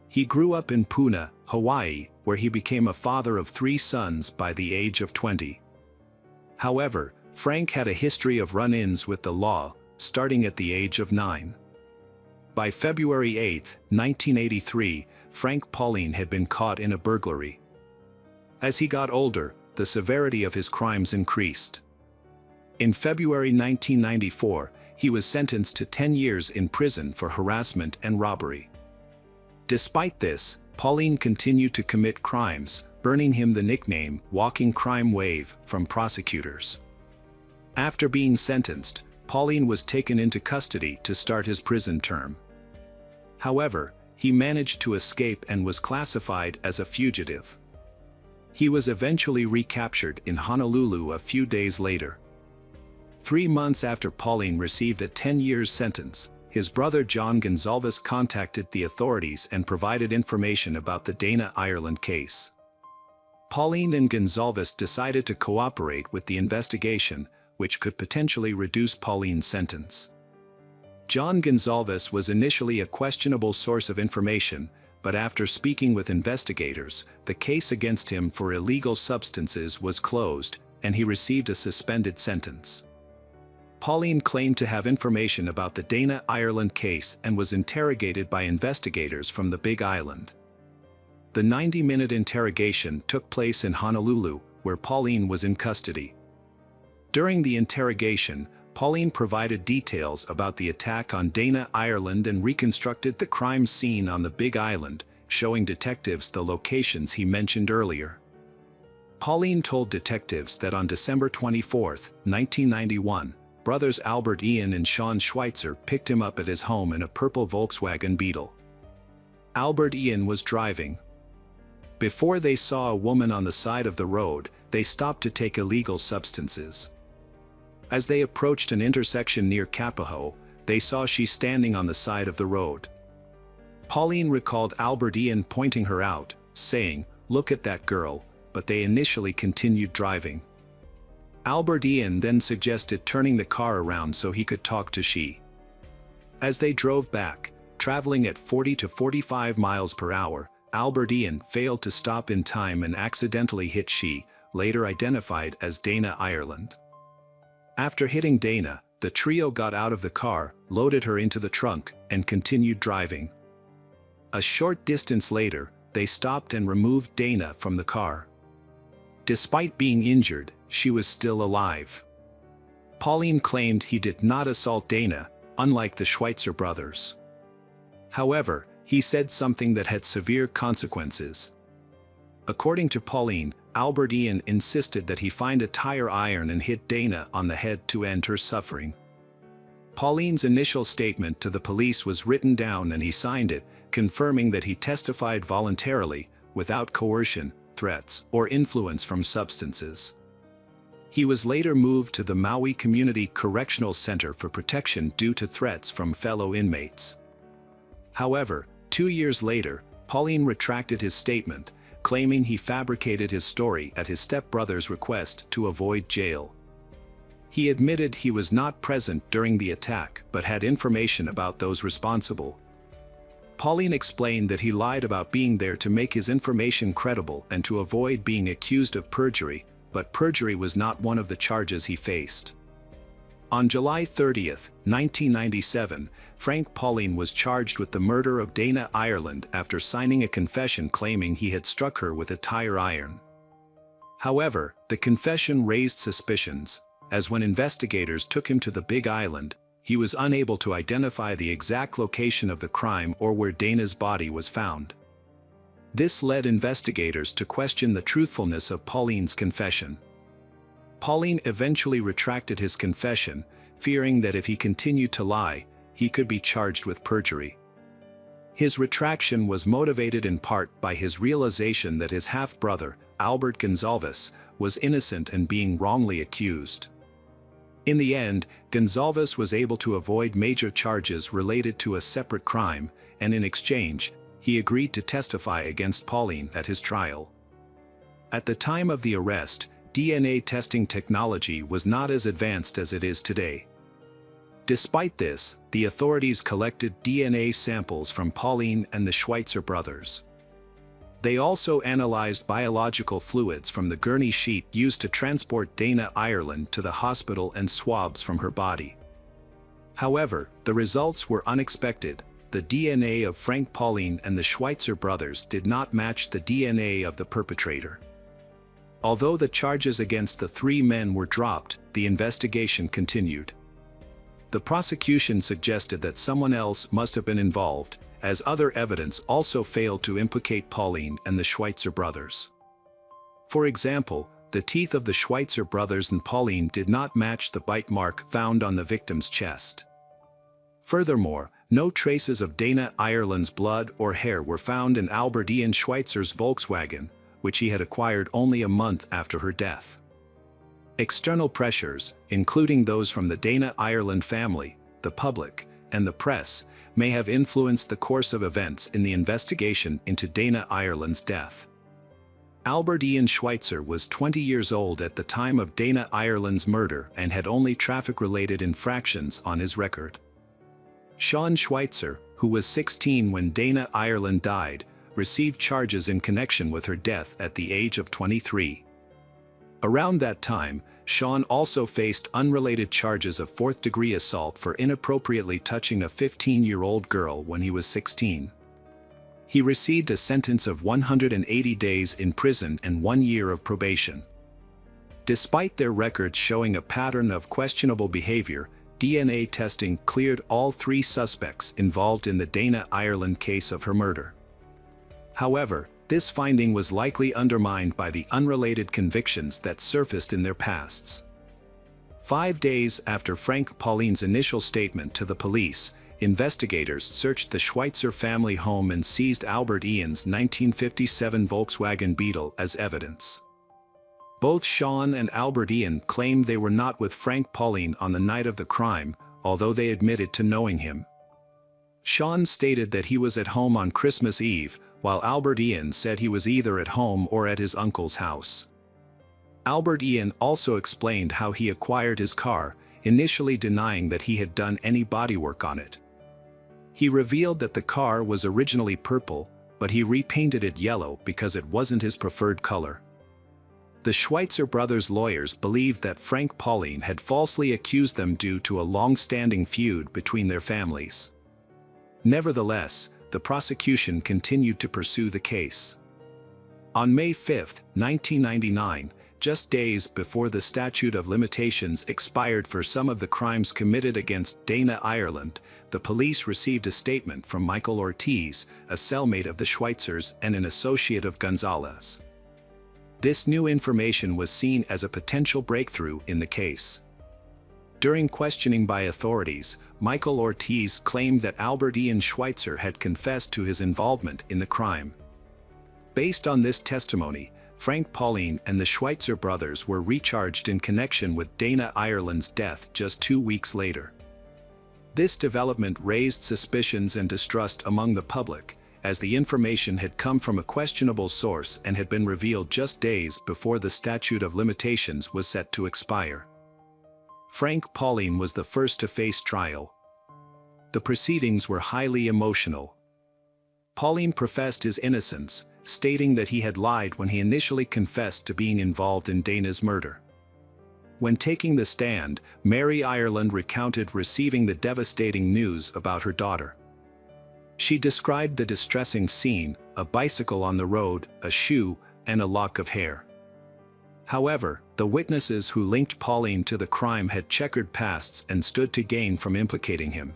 Speaker 1: He grew up in Puna, Hawaii, where he became a father of 3 sons by the age of 20. However, Frank had a history of run-ins with the law, starting at the age of 9. By February 8, 1983, Frank Pauline had been caught in a burglary. As he got older, the severity of his crimes increased. In February 1994, he was sentenced to 10 years in prison for harassment and robbery. Despite this, Pauline continued to commit crimes, earning him the nickname "Walking Crime Wave" from prosecutors. After being sentenced, Pauline was taken into custody to start his prison term. However, he managed to escape and was classified as a fugitive. He was eventually recaptured in Honolulu a few days later. 3 months after Pauline received a 10-year sentence, his brother John Gonsalves contacted the authorities and provided information about the Dana Ireland case. Pauline and Gonsalves decided to cooperate with the investigation, which could potentially reduce Pauline's sentence. John Gonsalves was initially a questionable source of information, but after speaking with investigators, the case against him for illegal substances was closed, and he received a suspended sentence. Pauline claimed to have information about the Dana Ireland case and was interrogated by investigators from the Big Island. The 90-minute interrogation took place in Honolulu, where Pauline was in custody. During the interrogation, Pauline provided details about the attack on Dana Ireland and reconstructed the crime scene on the Big Island, showing detectives the locations he mentioned earlier. Pauline told detectives that on December 24, 1991, brothers Albert Ian and Sean Schweitzer picked him up at his home in a purple Volkswagen Beetle. Albert Ian was driving. Before they saw a woman on the side of the road, they stopped to take illegal substances. As they approached an intersection near Kapaho, they saw she standing on the side of the road. Pauline recalled Albert Ian pointing her out, saying, "Look at that girl, but they initially continued driving. Albert Ian then suggested turning the car around so he could talk to she. As they drove back, traveling at 40 to 45 miles per hour, Albert Ian failed to stop in time and accidentally hit she, later identified as Dana Ireland. After hitting Dana, the trio got out of the car, loaded her into the trunk, and continued driving. A short distance later, they stopped and removed Dana from the car. Despite being injured, she was still alive. Pauline claimed he did not assault Dana, unlike the Schweitzer brothers. However, he said something that had severe consequences. According to Pauline, Albert Ian insisted that he find a tire iron and hit Dana on the head to end her suffering. Pauline's initial statement to the police was written down and he signed it, confirming that he testified voluntarily, without coercion, threats, or influence from substances. He was later moved to the Maui Community Correctional Center for protection due to threats from fellow inmates. However, 2 years later, Pauline retracted his statement, claiming he fabricated his story at his stepbrother's request to avoid jail. He admitted he was not present during the attack but had information about those responsible. Pauline explained that he lied about being there to make his information credible and to avoid being accused of perjury, but perjury was not one of the charges he faced. On July 30, 1997, Frank Pauline was charged with the murder of Dana Ireland after signing a confession claiming he had struck her with a tire iron. However, the confession raised suspicions, as when investigators took him to the Big Island, he was unable to identify the exact location of the crime or where Dana's body was found. This led investigators to question the truthfulness of Pauline's confession. Pauline eventually retracted his confession, fearing that if he continued to lie, he could be charged with perjury. His retraction was motivated in part by his realization that his half-brother, Albert Gonzalez, was innocent and being wrongly accused. In the end, Gonzalez was able to avoid major charges related to a separate crime, and in exchange, he agreed to testify against Pauline at his trial. At the time of the arrest, DNA testing technology was not as advanced as it is today. Despite this, the authorities collected DNA samples from Pauline and the Schweitzer brothers. They also analyzed biological fluids from the gurney sheet used to transport Dana Ireland to the hospital and swabs from her body. However, the results were unexpected. The DNA of Frank Pauline and the Schweitzer brothers did not match the DNA of the perpetrator. Although the charges against the three men were dropped, the investigation continued. The prosecution suggested that someone else must have been involved, as other evidence also failed to implicate Pauline and the Schweitzer brothers. For example, the teeth of the Schweitzer brothers and Pauline did not match the bite mark found on the victim's chest. Furthermore, no traces of Dana Ireland's blood or hair were found in Albert Ian Schweitzer's Volkswagen, which he had acquired only a month after her death. External pressures, including those from the Dana Ireland family, the public, and the press, may have influenced the course of events in the investigation into Dana Ireland's death. Albert Ian Schweitzer was 20 years old at the time of Dana Ireland's murder and had only traffic-related infractions on his record. Sean Schweitzer, who was 16 when Dana Ireland died, received charges in connection with her death at the age of 23. Around that time, Sean also faced unrelated charges of fourth-degree assault for inappropriately touching a 15-year-old girl when he was 16. He received a sentence of 180 days in prison and 1 year of probation. Despite their records showing a pattern of questionable behavior, DNA testing cleared all three suspects involved in the Dana Ireland case of her murder. However, this finding was likely undermined by the unrelated convictions that surfaced in their pasts. 5 days after Frank Pauline's initial statement to the police, investigators searched the Schweitzer family home and seized Albert Ian's 1957 Volkswagen Beetle as evidence. Both Sean and Albert Ian claimed they were not with Frank Pauline on the night of the crime, although they admitted to knowing him. Sean stated that he was at home on Christmas Eve, while Albert Ian said he was either at home or at his uncle's house. Albert Ian also explained how he acquired his car, initially denying that he had done any bodywork on it. He revealed that the car was originally purple, but he repainted it yellow because it wasn't his preferred color. The Schweitzer brothers' lawyers believed that Frank Pauline had falsely accused them due to a long-standing feud between their families. Nevertheless, the prosecution continued to pursue the case. On May 5, 1999, just days before the statute of limitations expired for some of the crimes committed against Dana Ireland, the police received a statement from Michael Ortiz, a cellmate of the Schweitzers and an associate of Gonzalez. This new information was seen as a potential breakthrough in the case. During questioning by authorities, Michael Ortiz claimed that Albert Ian Schweitzer had confessed to his involvement in the crime. Based on this testimony, Frank Pauline and the Schweitzer brothers were recharged in connection with Dana Ireland's death just 2 weeks later. This development raised suspicions and distrust among the public, as the information had come from a questionable source and had been revealed just days before the statute of limitations was set to expire. Frank Pauline was the first to face trial. The proceedings were highly emotional. Pauline professed his innocence, stating that he had lied when he initially confessed to being involved in Dana's murder. When taking the stand, Mary Ireland recounted receiving the devastating news about her daughter. She described the distressing scene: a bicycle on the road, a shoe, and a lock of hair. However, the witnesses who linked Pauline to the crime had checkered pasts and stood to gain from implicating him.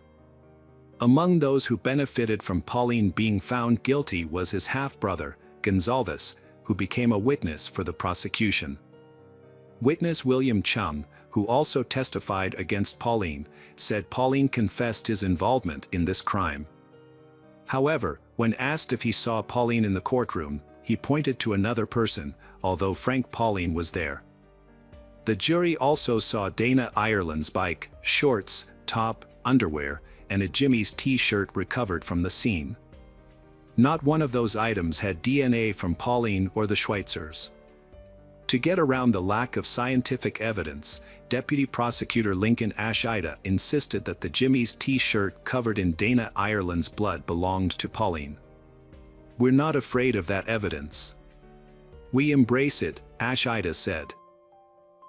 Speaker 1: Among those who benefited from Pauline being found guilty was his half-brother, Gonzalez, who became a witness for the prosecution. Witness William Chung, who also testified against Pauline, said Pauline confessed his involvement in this crime. However, when asked if he saw Pauline in the courtroom, he pointed to another person, although Frank Pauline was there. The jury also saw Dana Ireland's bike, shorts, top, underwear, and a Jimmy's t-shirt recovered from the scene. Not one of those items had DNA from Pauline or the Schweitzers. To get around the lack of scientific evidence, Deputy Prosecutor Lincoln Ashida insisted that the Jimmy's t-shirt covered in Dana Ireland's blood belonged to Pauline. "We're not afraid of that evidence. We embrace it," Ashida said.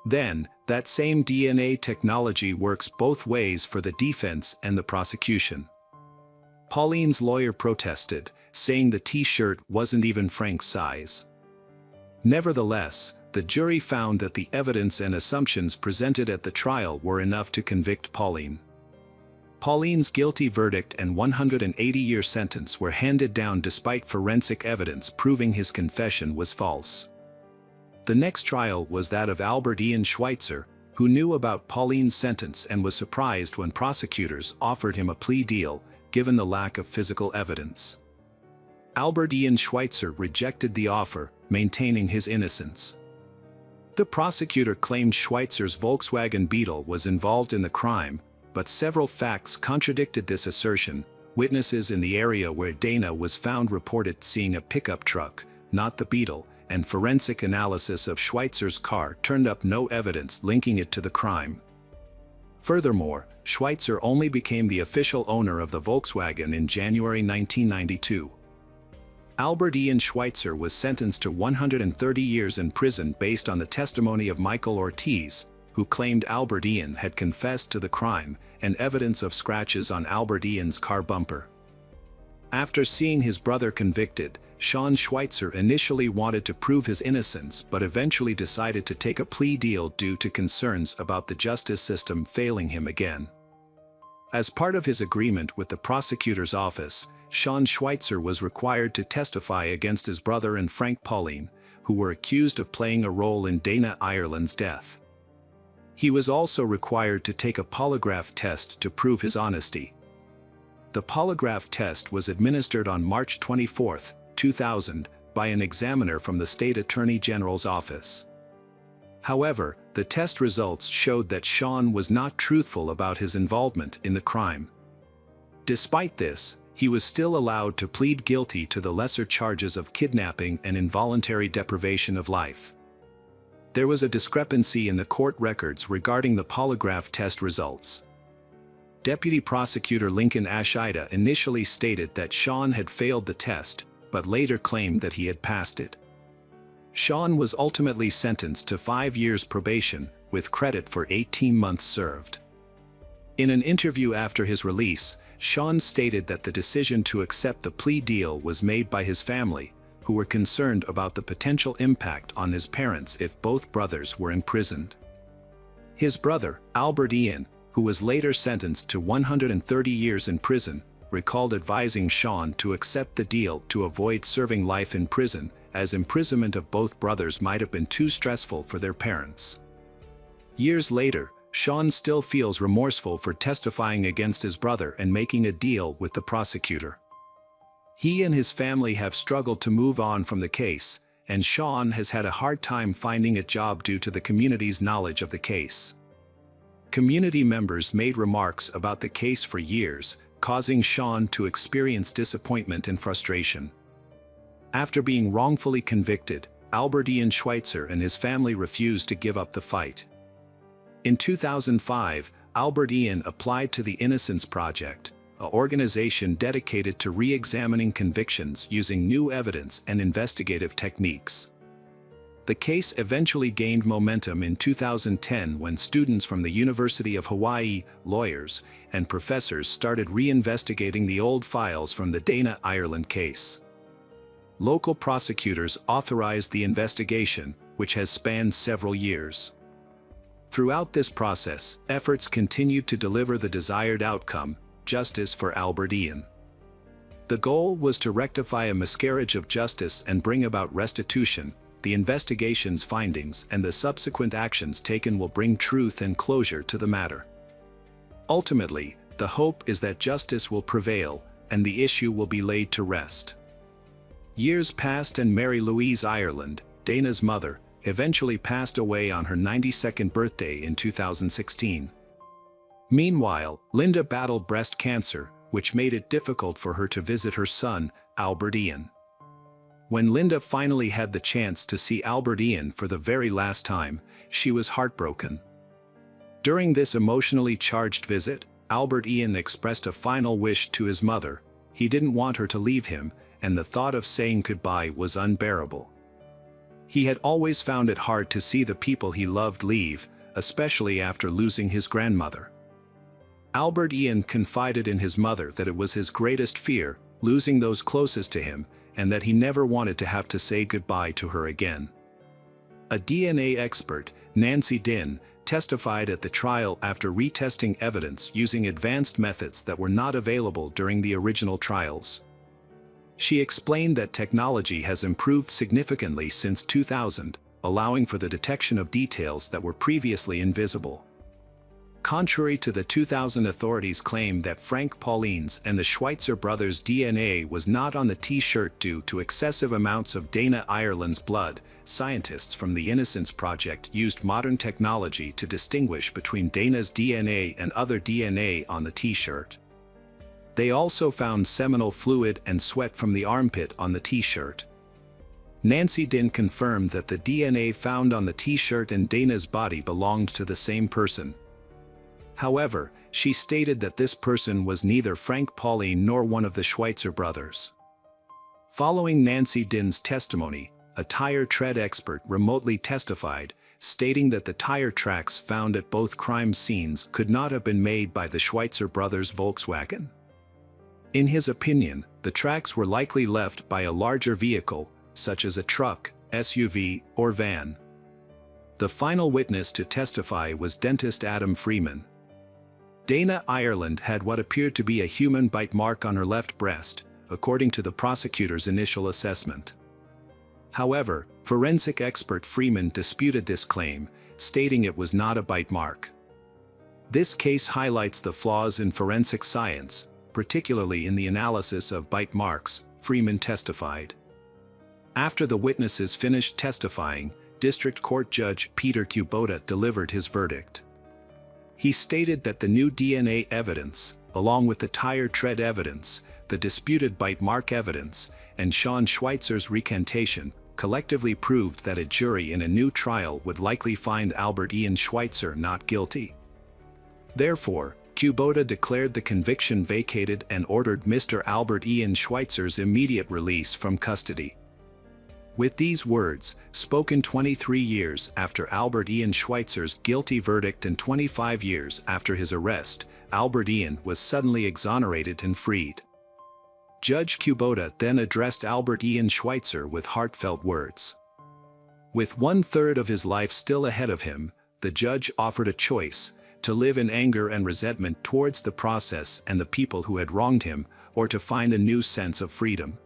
Speaker 1: Then, that same DNA technology works both ways for the defense and the prosecution. Pauline's lawyer protested, saying the t-shirt wasn't even Frank's size. Nevertheless, the jury found that the evidence and assumptions presented at the trial were enough to convict Pauline. Pauline's guilty verdict and 180-year sentence were handed down despite forensic evidence proving his confession was false. The next trial was that of Albert Ian Schweitzer, who knew about Pauline's sentence and was surprised when prosecutors offered him a plea deal, given the lack of physical evidence. Albert Ian Schweitzer rejected the offer, maintaining his innocence. The prosecutor claimed Schweitzer's Volkswagen Beetle was involved in the crime, but several facts contradicted this assertion. Witnesses in the area where Dana was found reported seeing a pickup truck, not the Beetle, and forensic analysis of Schweitzer's car turned up no evidence linking it to the crime. Furthermore, Schweitzer only became the official owner of the Volkswagen in January 1992. Albert Ian Schweitzer was sentenced to 130 years in prison based on the testimony of Michael Ortiz, who claimed Albert Ian had confessed to the crime, and evidence of scratches on Albert Ian's car bumper. After seeing his brother convicted, Sean Schweitzer initially wanted to prove his innocence but eventually decided to take a plea deal due to concerns about the justice system failing him again. As part of his agreement with the prosecutor's office, Sean Schweitzer was required to testify against his brother and Frank Pauline, who were accused of playing a role in Dana Ireland's death. He was also required to take a polygraph test to prove his honesty. The polygraph test was administered on March 24, 2000, by an examiner from the State Attorney General's office. However, the test results showed that Sean was not truthful about his involvement in the crime. Despite this, he was still allowed to plead guilty to the lesser charges of kidnapping and involuntary deprivation of life. There was a discrepancy in the court records regarding the polygraph test results. Deputy Prosecutor Lincoln Ashida initially stated that Sean had failed the test, but later claimed that he had passed it. Sean was ultimately sentenced to 5 years probation, with credit for 18 months served. In an interview after his release, Sean stated that the decision to accept the plea deal was made by his family, who were concerned about the potential impact on his parents if both brothers were imprisoned. His brother, Albert Ian, who was later sentenced to 130 years in prison, recalled advising Sean to accept the deal to avoid serving life in prison, as imprisonment of both brothers might have been too stressful for their parents. Years later, Sean still feels remorseful for testifying against his brother and making a deal with the prosecutor. He and his family have struggled to move on from the case, and Sean has had a hard time finding a job due to the community's knowledge of the case. Community members made remarks about the case for years, causing Sean to experience disappointment and frustration. After being wrongfully convicted, Albert Ian Schweitzer and his family refused to give up the fight. In 2005, Albert Ian applied to the Innocence Project, an organization dedicated to re-examining convictions using new evidence and investigative techniques. The case eventually gained momentum in 2010 when students from the University of Hawaii, lawyers, and professors started re-investigating the old files from the Dana Ireland case. Local prosecutors authorized the investigation, which has spanned several years. Throughout this process, efforts continued to deliver the desired outcome, justice for Albert Ian. The goal was to rectify a miscarriage of justice and bring about restitution. The investigation's findings and the subsequent actions taken will bring truth and closure to the matter. Ultimately, the hope is that justice will prevail and the issue will be laid to rest. Years passed and Mary Louise Ireland, Dana's mother, eventually passed away on her 92nd birthday in 2016. Meanwhile, Linda battled breast cancer, which made it difficult for her to visit her son, Albert Ian. When Linda finally had the chance to see Albert Ian for the very last time, she was heartbroken. During this emotionally charged visit, Albert Ian expressed a final wish to his mother. He didn't want her to leave him, and the thought of saying goodbye was unbearable. He had always found it hard to see the people he loved leave, especially after losing his grandmother. Albert Ian confided in his mother that it was his greatest fear, losing those closest to him, and that he never wanted to have to say goodbye to her again. A DNA expert, Nancy Din, testified at the trial after retesting evidence using advanced methods that were not available during the original trials. She explained that technology has improved significantly since 2000, allowing for the detection of details that were previously invisible. Contrary to the 2000 authorities' claim that Frank Pauline's and the Schweitzer brothers' DNA was not on the T-shirt due to excessive amounts of Dana Ireland's blood, scientists from the Innocence Project used modern technology to distinguish between Dana's DNA and other DNA on the T-shirt. They also found seminal fluid and sweat from the armpit on the T-shirt. Nancy Din confirmed that the DNA found on the T-shirt and Dana's body belonged to the same person. However, she stated that this person was neither Frank Pauline nor one of the Schweitzer brothers. Following Nancy Din's testimony, a tire tread expert remotely testified, stating that the tire tracks found at both crime scenes could not have been made by the Schweitzer brothers' Volkswagen. In his opinion, the tracks were likely left by a larger vehicle, such as a truck, SUV, or van. The final witness to testify was dentist Adam Freeman. Dana Ireland had what appeared to be a human bite mark on her left breast, according to the prosecutor's initial assessment. However, forensic expert Freeman disputed this claim, stating it was not a bite mark. This case highlights the flaws in forensic science, particularly in the analysis of bite marks, Freeman testified. After the witnesses finished testifying, District Court Judge Peter Kubota delivered his verdict. He stated that the new DNA evidence, along with the tire tread evidence, the disputed bite mark evidence, and Sean Schweitzer's recantation, collectively proved that a jury in a new trial would likely find Albert Ian Schweitzer not guilty. Therefore, Kubota declared the conviction vacated and ordered Mr. Albert Ian Schweitzer's immediate release from custody. With these words, spoken 23 years after Albert Ian Schweitzer's guilty verdict and 25 years after his arrest, Albert Ian was suddenly exonerated and freed. Judge Kubota then addressed Albert Ian Schweitzer with heartfelt words. With 1/3 of his life still ahead of him, the judge offered a choice: to live in anger and resentment towards the process and the people who had wronged him, or to find a new sense of freedom.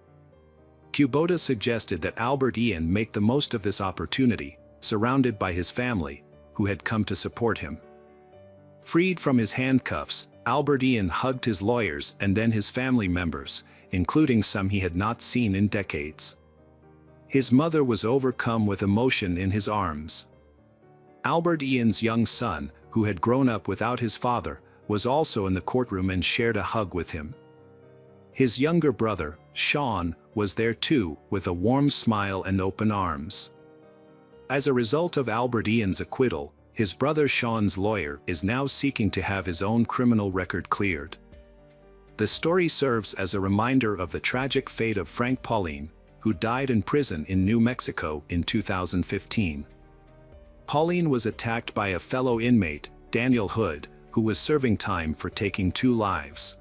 Speaker 1: Kubota suggested that Albert Ian make the most of this opportunity, surrounded by his family, who had come to support him. Freed from his handcuffs, Albert Ian hugged his lawyers and then his family members, including some he had not seen in decades. His mother was overcome with emotion in his arms. Albert Ian's young son, who had grown up without his father, was also in the courtroom and shared a hug with him. His younger brother, Sean, was there too, with a warm smile and open arms. As a result of Albert Ian's acquittal, his brother Sean's lawyer is now seeking to have his own criminal record cleared. The story serves as a reminder of the tragic fate of Frank Pauline, who died in prison in New Mexico in 2015. Pauline was attacked by a fellow inmate, Daniel Hood, who was serving time for taking 2 lives.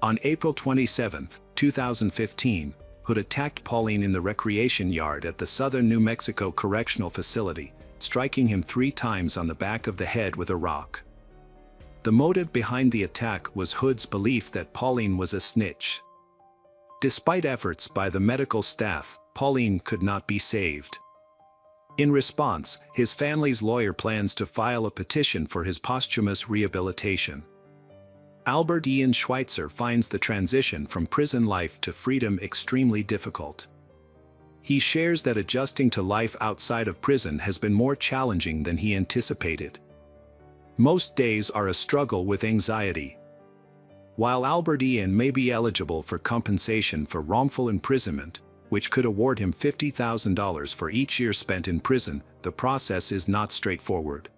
Speaker 1: On April 27, 2015, Hood attacked Pauline in the recreation yard at the Southern New Mexico Correctional Facility, striking him 3 times on the back of the head with a rock. The motive behind the attack was Hood's belief that Pauline was a snitch. Despite efforts by the medical staff, Pauline could not be saved. In response, his family's lawyer plans to file a petition for his posthumous rehabilitation. Albert Ian Schweitzer finds the transition from prison life to freedom extremely difficult. He shares that adjusting to life outside of prison has been more challenging than he anticipated. Most days are a struggle with anxiety. While Albert Ian may be eligible for compensation for wrongful imprisonment, which could award him $50,000 for each year spent in prison, the process is not straightforward.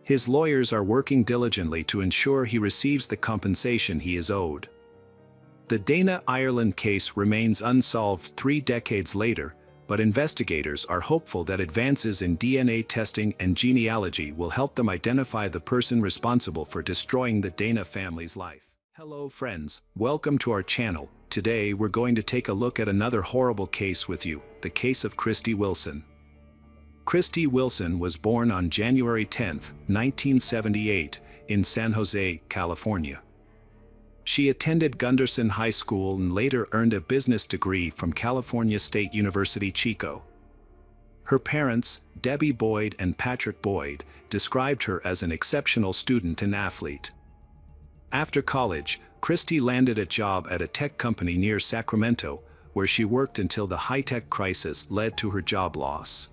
Speaker 1: His lawyers are working diligently to ensure he receives the compensation he is owed. The Dana Ireland case remains unsolved 3 decades later, but investigators are hopeful that advances in DNA testing and genealogy will help them identify the person responsible for destroying the Dana family's life. Hello friends, welcome to our channel. Today we're going to take a look at another horrible case with you, the case of Christy Wilson. Christy Wilson was born on January 10, 1978, in San Jose, California. She attended Gunderson High School and later earned a business degree from California State University, Chico. Her parents, Debbie Boyd and Patrick Boyd, described her as an exceptional student and athlete. After college, Christy landed a job at a tech company near Sacramento, where she worked until the high-tech crisis led to her job loss.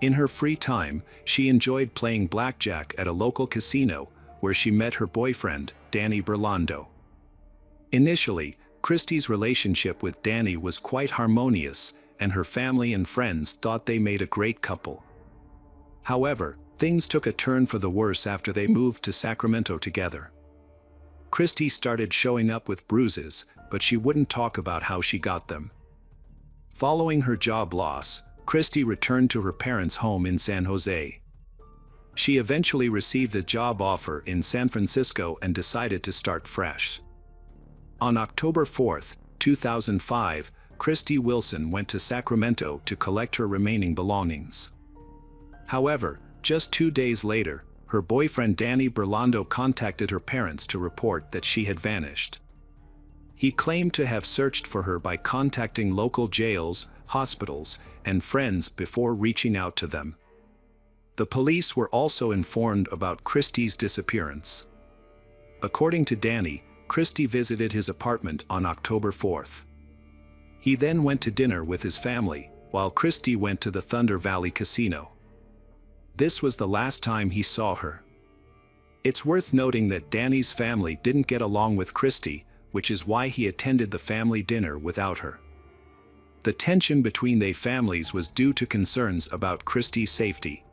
Speaker 1: In her free time, she enjoyed playing blackjack at a local casino, where she met her boyfriend, Danny Berlando. Initially, Christy's relationship with Danny was quite harmonious, and her family and friends thought they made a great couple. However, things took a turn for the worse after they moved to Sacramento together. Christy started showing up with bruises, but she wouldn't talk about how she got them. Following her job loss, Christy returned to her parents' home in San Jose. She eventually received a job offer in San Francisco and decided to start fresh. On October 4, 2005, Christy Wilson went to Sacramento to collect her remaining belongings. However, just 2 days later, her boyfriend Danny Berlando contacted her parents to report that she had vanished. He claimed to have searched for her by contacting local jails, hospitals, and friends before reaching out to them. The police were also informed about Christy's disappearance. According to Danny, Christy visited his apartment on October 4th. He then went to dinner with his family, while Christy went to the Thunder Valley Casino. This was the last time he saw her. It's worth noting that Danny's family didn't get along with Christy, which is why he attended the family dinner without her. The tension between their families was due to concerns about Christy's safety.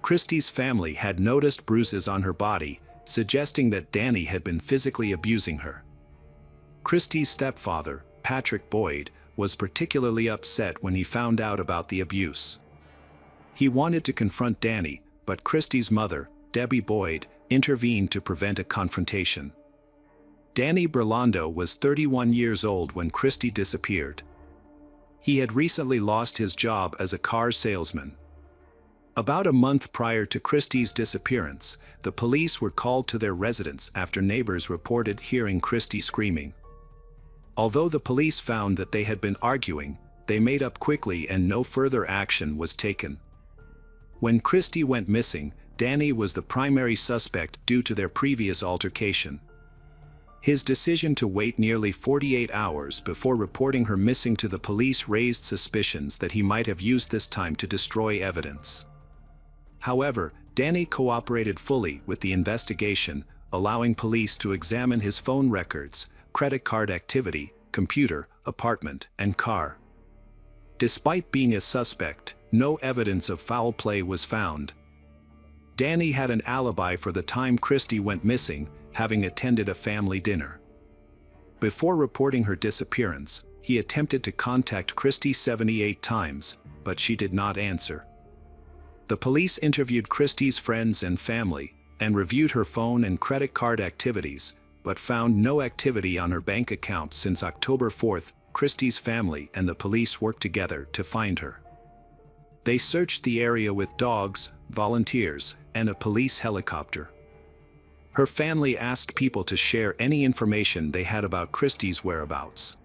Speaker 1: Christy's family had noticed bruises on her body, suggesting that Danny had been physically abusing her. Christy's stepfather, Patrick Boyd, was particularly upset when he found out about the abuse. He wanted to confront Danny, but Christy's mother, Debbie Boyd, intervened to prevent a confrontation. Danny Berlando was 31 years old when Christy disappeared. He had recently lost his job as a car salesman. About a month prior to Christy's disappearance, the police were called to their residence after neighbors reported hearing Christy screaming. Although the police found that they had been arguing, they made up quickly and no further action was taken. When Christy went missing, Danny was the primary suspect due to their previous altercation. His decision to wait nearly 48 hours before reporting her missing to the police raised suspicions that he might have used this time to destroy evidence. However, Danny cooperated fully with the investigation, allowing police to examine his phone records, credit card activity, computer, apartment, and car. Despite being a suspect, no evidence of foul play was found. Danny had an alibi for the time Christy went missing, having attended a family dinner. Before reporting her disappearance, he attempted to contact Christy 78 times, but she did not answer. The police interviewed Christy's friends and family, and reviewed her phone and credit card activities, but found no activity on her bank account since October 4th. Christy's family and the police worked together to find her. They searched the area with dogs, volunteers, and a police helicopter. Her family asked people to share any information they had about Christy's whereabouts.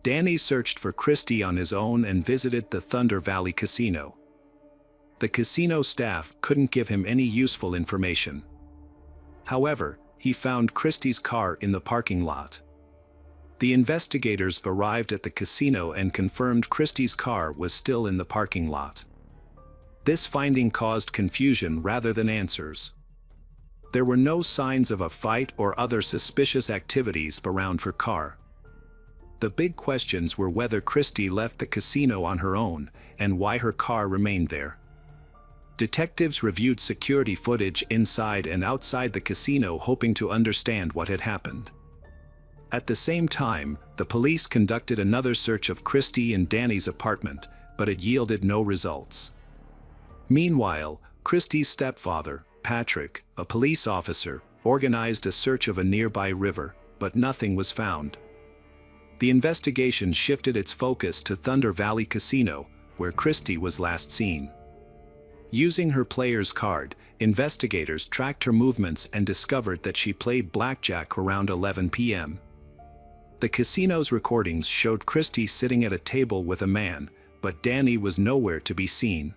Speaker 1: Danny searched for Christy on his own and visited the Thunder Valley Casino. The casino staff couldn't give him any useful information. However, he found Christy's car in the parking lot. The investigators arrived at the casino and confirmed Christy's car was still in the parking lot. This finding caused confusion rather than answers. There were no signs of a fight or other suspicious activities around her car. The big questions were whether Christy left the casino on her own and why her car remained there. Detectives reviewed security footage inside and outside the casino, hoping to understand what had happened. At the same time, the police conducted another search of Christy and Danny's apartment, but it yielded no results. Meanwhile, Christy's stepfather, Patrick, a police officer, organized a search of a nearby river, but nothing was found. The investigation shifted its focus to Thunder Valley Casino, where Christy was last seen. Using her player's card, investigators tracked her movements and discovered that she played blackjack around 11 p.m. The casino's recordings showed Christy sitting at a table with a man, but Danny was nowhere to be seen.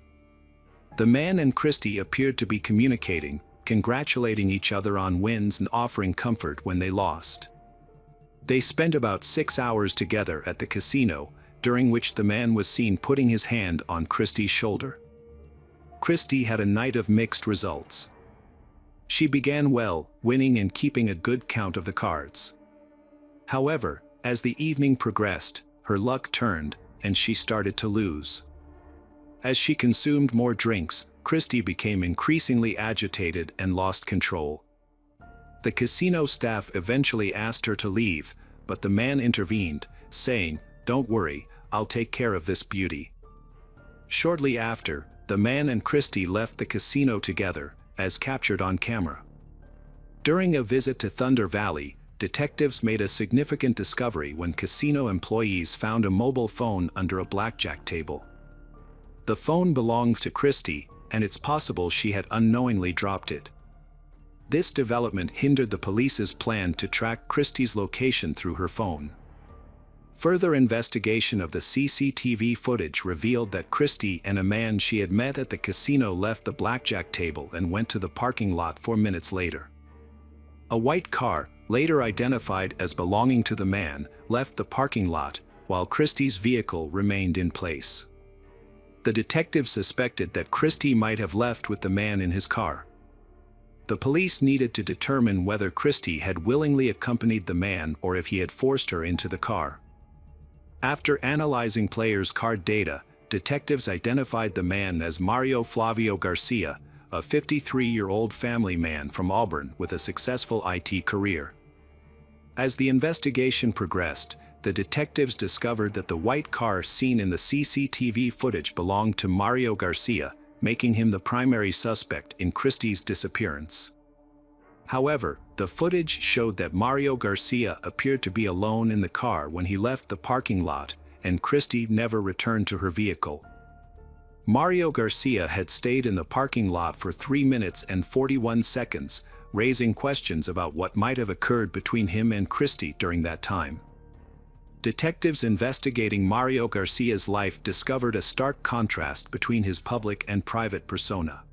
Speaker 1: The man and Christy appeared to be communicating, congratulating each other on wins and offering comfort when they lost. They spent about 6 hours together at the casino, during which the man was seen putting his hand on Christy's shoulder. Christy had a night of mixed results. She began well, winning and keeping a good count of the cards. However, as the evening progressed, her luck turned, and she started to lose. As she consumed more drinks, Christy became increasingly agitated and lost control. The casino staff eventually asked her to leave, but the man intervened, saying, "Don't worry, I'll take care of this beauty." Shortly after, the man and Christy left the casino together, as captured on camera. During a visit to Thunder Valley, detectives made a significant discovery when casino employees found a mobile phone under a blackjack table. The phone belonged to Christy, and it's possible she had unknowingly dropped it. This development hindered the police's plan to track Christy's location through her phone. Further investigation of the CCTV footage revealed that Christy and a man she had met at the casino left the blackjack table and went to the parking lot 4 minutes later. A white car, later identified as belonging to the man, left the parking lot, while Christy's vehicle remained in place. The detective suspected that Christy might have left with the man in his car. The police needed to determine whether Christie had willingly accompanied the man or if he had forced her into the car. After analyzing players' card data, detectives identified the man as Mario Flavio Garcia, a 53-year-old family man from Auburn with a successful IT career. As the investigation progressed, the detectives discovered that the white car seen in the CCTV footage belonged to Mario Garcia, making him the primary suspect in Christie's disappearance. However, the footage showed that Mario Garcia appeared to be alone in the car when he left the parking lot, and Christie never returned to her vehicle. Mario Garcia had stayed in the parking lot for 3 minutes and 41 seconds, raising questions about what might have occurred between him and Christie during that time. Detectives investigating Mario Garcia's life discovered a stark contrast between his public and private persona.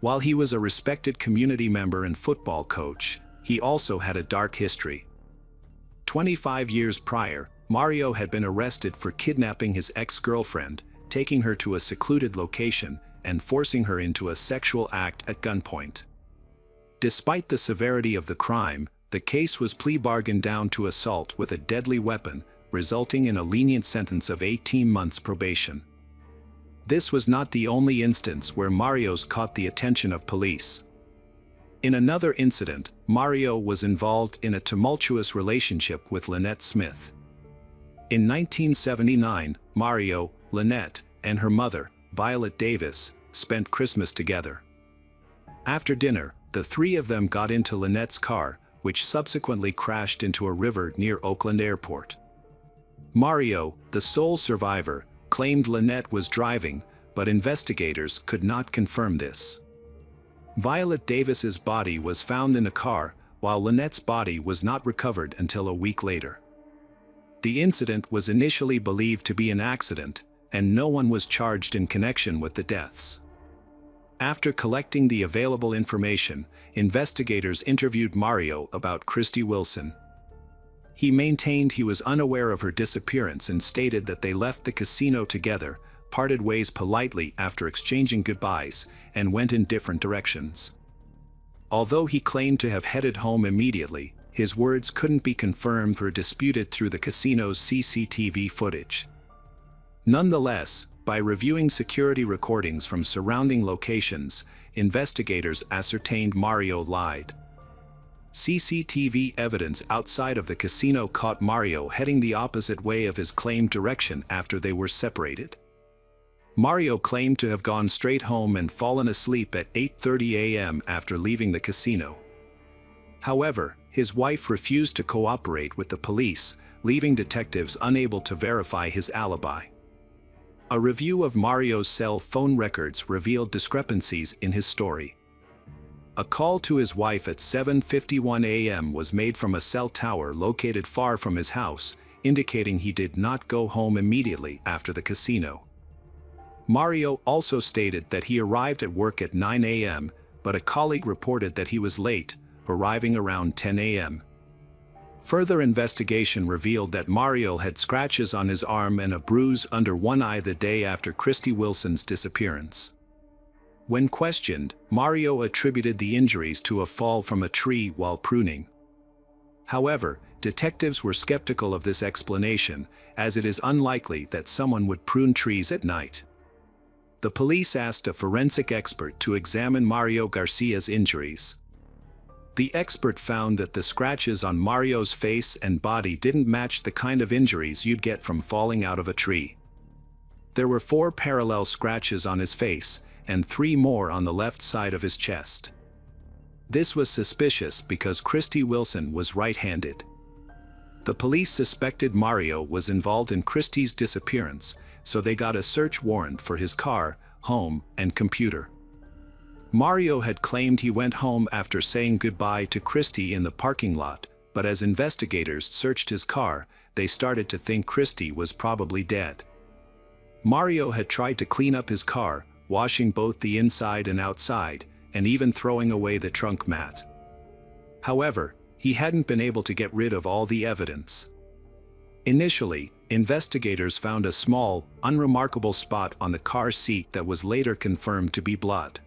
Speaker 1: While he was a respected community member and football coach, he also had a dark history. 25 years prior, Mario had been arrested for kidnapping his ex-girlfriend, taking her to a secluded location, and forcing her into a sexual act at gunpoint. Despite the severity of the crime, the case was plea bargained down to assault with a deadly weapon, resulting in a lenient sentence of 18 months probation. This was not the only instance where Mario's caught the attention of police. In another incident, Mario was involved in a tumultuous relationship with Lynette Smith. In 1979, Mario, Lynette, and her mother, Violet Davis, spent Christmas together. After dinner, the three of them got into Lynette's car, which subsequently crashed into a river near Oakland Airport. Mario, the sole survivor, claimed Lynette was driving, but investigators could not confirm this. Violet Davis's body was found in a car, while Lynette's body was not recovered until a week later. The incident was initially believed to be an accident, and no one was charged in connection with the deaths. After collecting the available information, investigators interviewed Mario about Christie Wilson. He maintained he was unaware of her disappearance and stated that they left the casino together, parted ways politely after exchanging goodbyes, and went in different directions. Although he claimed to have headed home immediately, his words couldn't be confirmed or disputed through the casino's CCTV footage. Nonetheless, by reviewing security recordings from surrounding locations, investigators ascertained Mario lied. CCTV evidence outside of the casino caught Mario heading the opposite way of his claimed direction after they were separated. Mario claimed to have gone straight home and fallen asleep at 8:30 a.m. after leaving the casino. However, his wife refused to cooperate with the police, leaving detectives unable to verify his alibi. A review of Mario's cell phone records revealed discrepancies in his story. A call to his wife at 7:51 a.m. was made from a cell tower located far from his house, indicating he did not go home immediately after the casino. Mario also stated that he arrived at work at 9 a.m., but a colleague reported that he was late, arriving around 10 a.m. Further investigation revealed that Mario had scratches on his arm and a bruise under one eye the day after Christie Wilson's disappearance. When questioned, Mario attributed the injuries to a fall from a tree while pruning. However, detectives were skeptical of this explanation, as it is unlikely that someone would prune trees at night. The police asked a forensic expert to examine Mario Garcia's injuries. The expert found that the scratches on Mario's face and body didn't match the kind of injuries you'd get from falling out of a tree. There were 4 parallel scratches on his face, and 3 more on the left side of his chest. This was suspicious because Christie Wilson was right-handed. The police suspected Mario was involved in Christie's disappearance, so they got a search warrant for his car, home, and computer. Mario had claimed he went home after saying goodbye to Christie in the parking lot, but as investigators searched his car, they started to think Christie was probably dead. Mario had tried to clean up his car, washing both the inside and outside, and even throwing away the trunk mat. However, he hadn't been able to get rid of all the evidence. Initially, investigators found a small, unremarkable spot on the car seat that was later confirmed to be blood.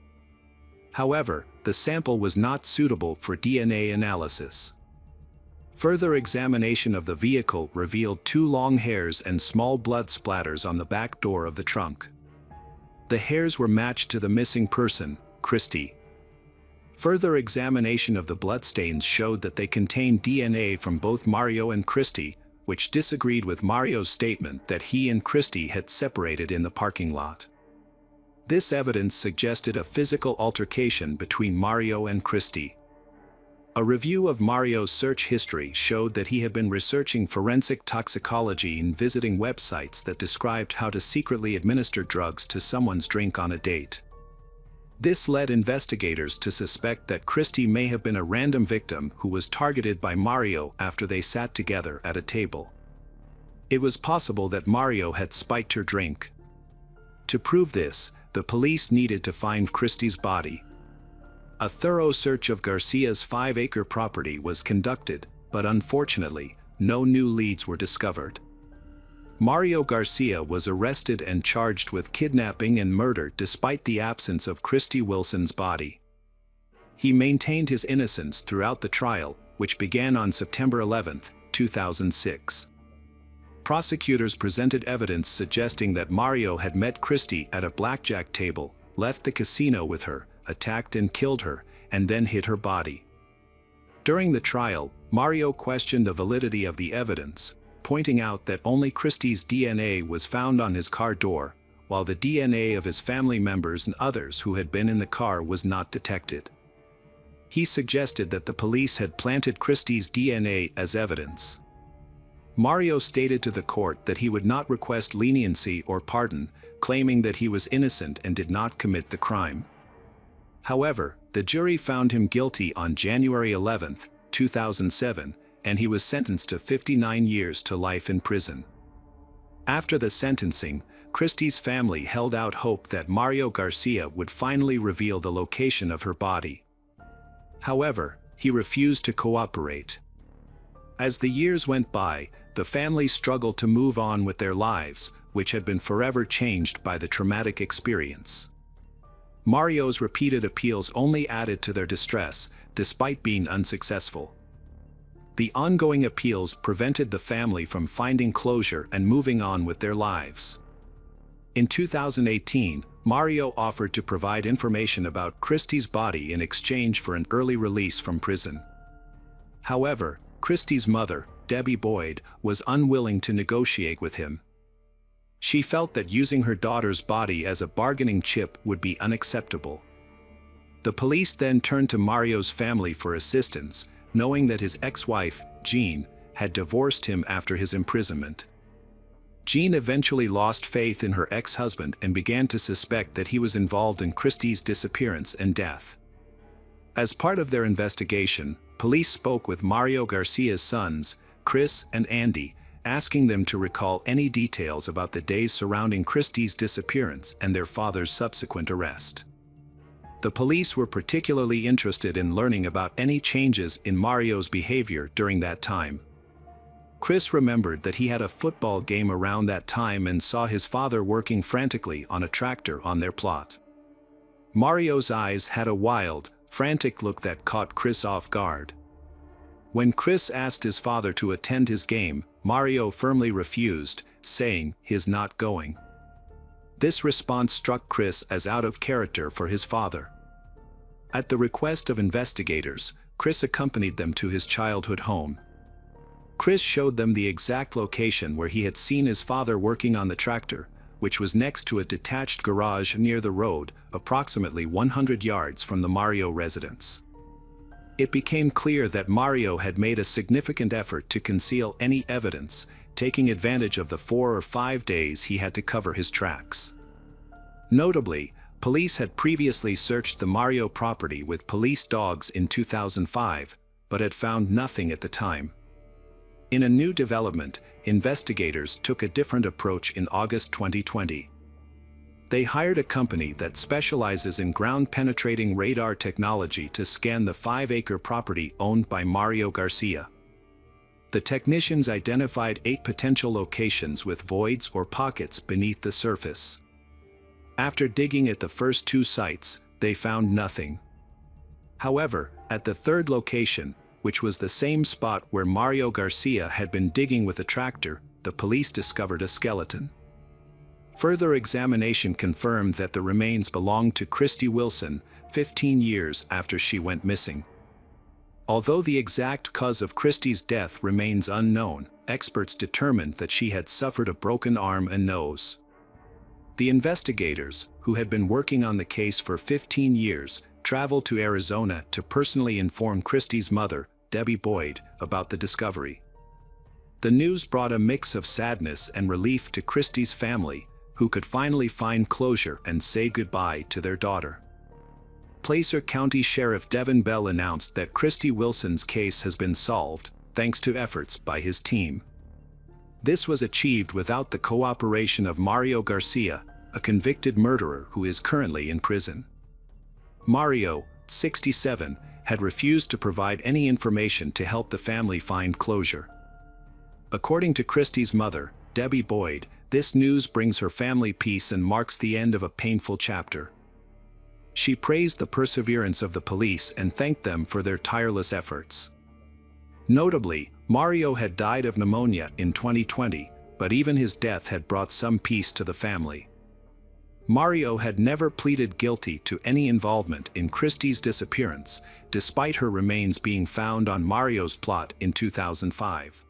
Speaker 1: However, the sample was not suitable for DNA analysis. Further examination of the vehicle revealed 2 long hairs and small blood splatters on the back door of the trunk. The hairs were matched to the missing person, Christy. Further examination of the bloodstains showed that they contained DNA from both Mario and Christy, which disagreed with Mario's statement that he and Christy had separated in the parking lot. This evidence suggested a physical altercation between Mario and Christy. A review of Mario's search history showed that he had been researching forensic toxicology and visiting websites that described how to secretly administer drugs to someone's drink on a date. This led investigators to suspect that Christy may have been a random victim who was targeted by Mario after they sat together at a table. It was possible that Mario had spiked her drink. To prove this, the police needed to find Christy's body. A thorough search of Garcia's 5-acre property was conducted, but unfortunately, no new leads were discovered. Mario Garcia was arrested and charged with kidnapping and murder despite the absence of Christy Wilson's body. He maintained his innocence throughout the trial, which began on September 11, 2006. Prosecutors presented evidence suggesting that Mario had met Christy at a blackjack table, left the casino with her, attacked and killed her, and then hid her body. During the trial, Mario questioned the validity of the evidence, pointing out that only Christy's DNA was found on his car door, while the DNA of his family members and others who had been in the car was not detected. He suggested that the police had planted Christy's DNA as evidence. Mario stated to the court that he would not request leniency or pardon, claiming that he was innocent and did not commit the crime. However, the jury found him guilty on January 11, 2007, and he was sentenced to 59 years to life in prison. After the sentencing, Christy's family held out hope that Mario Garcia would finally reveal the location of her body. However, he refused to cooperate. As the years went by, the family struggled to move on with their lives, which had been forever changed by the traumatic experience. Mario's repeated appeals only added to their distress, despite being unsuccessful. The ongoing appeals prevented the family from finding closure and moving on with their lives. In 2018, Mario offered to provide information about Christy's body in exchange for an early release from prison. However, Christy's mother, Debbie Boyd, was unwilling to negotiate with him. She felt that using her daughter's body as a bargaining chip would be unacceptable. The police then turned to Mario's family for assistance, knowing that his ex-wife, Jean, had divorced him after his imprisonment. Jean eventually lost faith in her ex-husband and began to suspect that he was involved in Christy's disappearance and death. As part of their investigation, police spoke with Mario Garcia's sons, Chris and Andy, asking them to recall any details about the days surrounding Christy's disappearance and their father's subsequent arrest. The police were particularly interested in learning about any changes in Mario's behavior during that time. Chris remembered that he had a football game around that time and saw his father working frantically on a tractor on their plot. Mario's eyes had a wild, frantic look that caught Chris off guard. When Chris asked his father to attend his game, Mario firmly refused, saying he's not going. This response struck Chris as out of character for his father. At the request of investigators, Chris accompanied them to his childhood home. Chris showed them the exact location where he had seen his father working on the tractor, which was next to a detached garage near the road, approximately 100 yards from the Mario residence. It became clear that Mario had made a significant effort to conceal any evidence, taking advantage of the 4 or 5 days he had to cover his tracks. Notably, police had previously searched the Mario property with police dogs in 2005, but had found nothing at the time. In a new development, investigators took a different approach in August 2020. They hired a company that specializes in ground-penetrating radar technology to scan the 5-acre property owned by Mario Garcia. The technicians identified 8 potential locations with voids or pockets beneath the surface. After digging at the first 2 sites, they found nothing. However, at the third location, which was the same spot where Mario Garcia had been digging with a tractor, the police discovered a skeleton. Further examination confirmed that the remains belonged to Christy Wilson, 15 years after she went missing. Although the exact cause of Christy's death remains unknown, experts determined that she had suffered a broken arm and nose. The investigators, who had been working on the case for 15 years, traveled to Arizona to personally inform Christy's mother, Debbie Boyd, about the discovery. The news brought a mix of sadness and relief to Christy's family, who could finally find closure and say goodbye to their daughter. Placer County Sheriff Devin Bell announced that Christy Wilson's case has been solved, thanks to efforts by his team. This was achieved without the cooperation of Mario Garcia, a convicted murderer who is currently in prison. Mario, 67, had refused to provide any information to help the family find closure. According to Christy's mother, Debbie Boyd, this news brings her family peace and marks the end of a painful chapter. She praised the perseverance of the police and thanked them for their tireless efforts. Notably, Mario had died of pneumonia in 2020, but even his death had brought some peace to the family. Mario had never pleaded guilty to any involvement in Christy's disappearance, despite her remains being found on Mario's plot in 2005.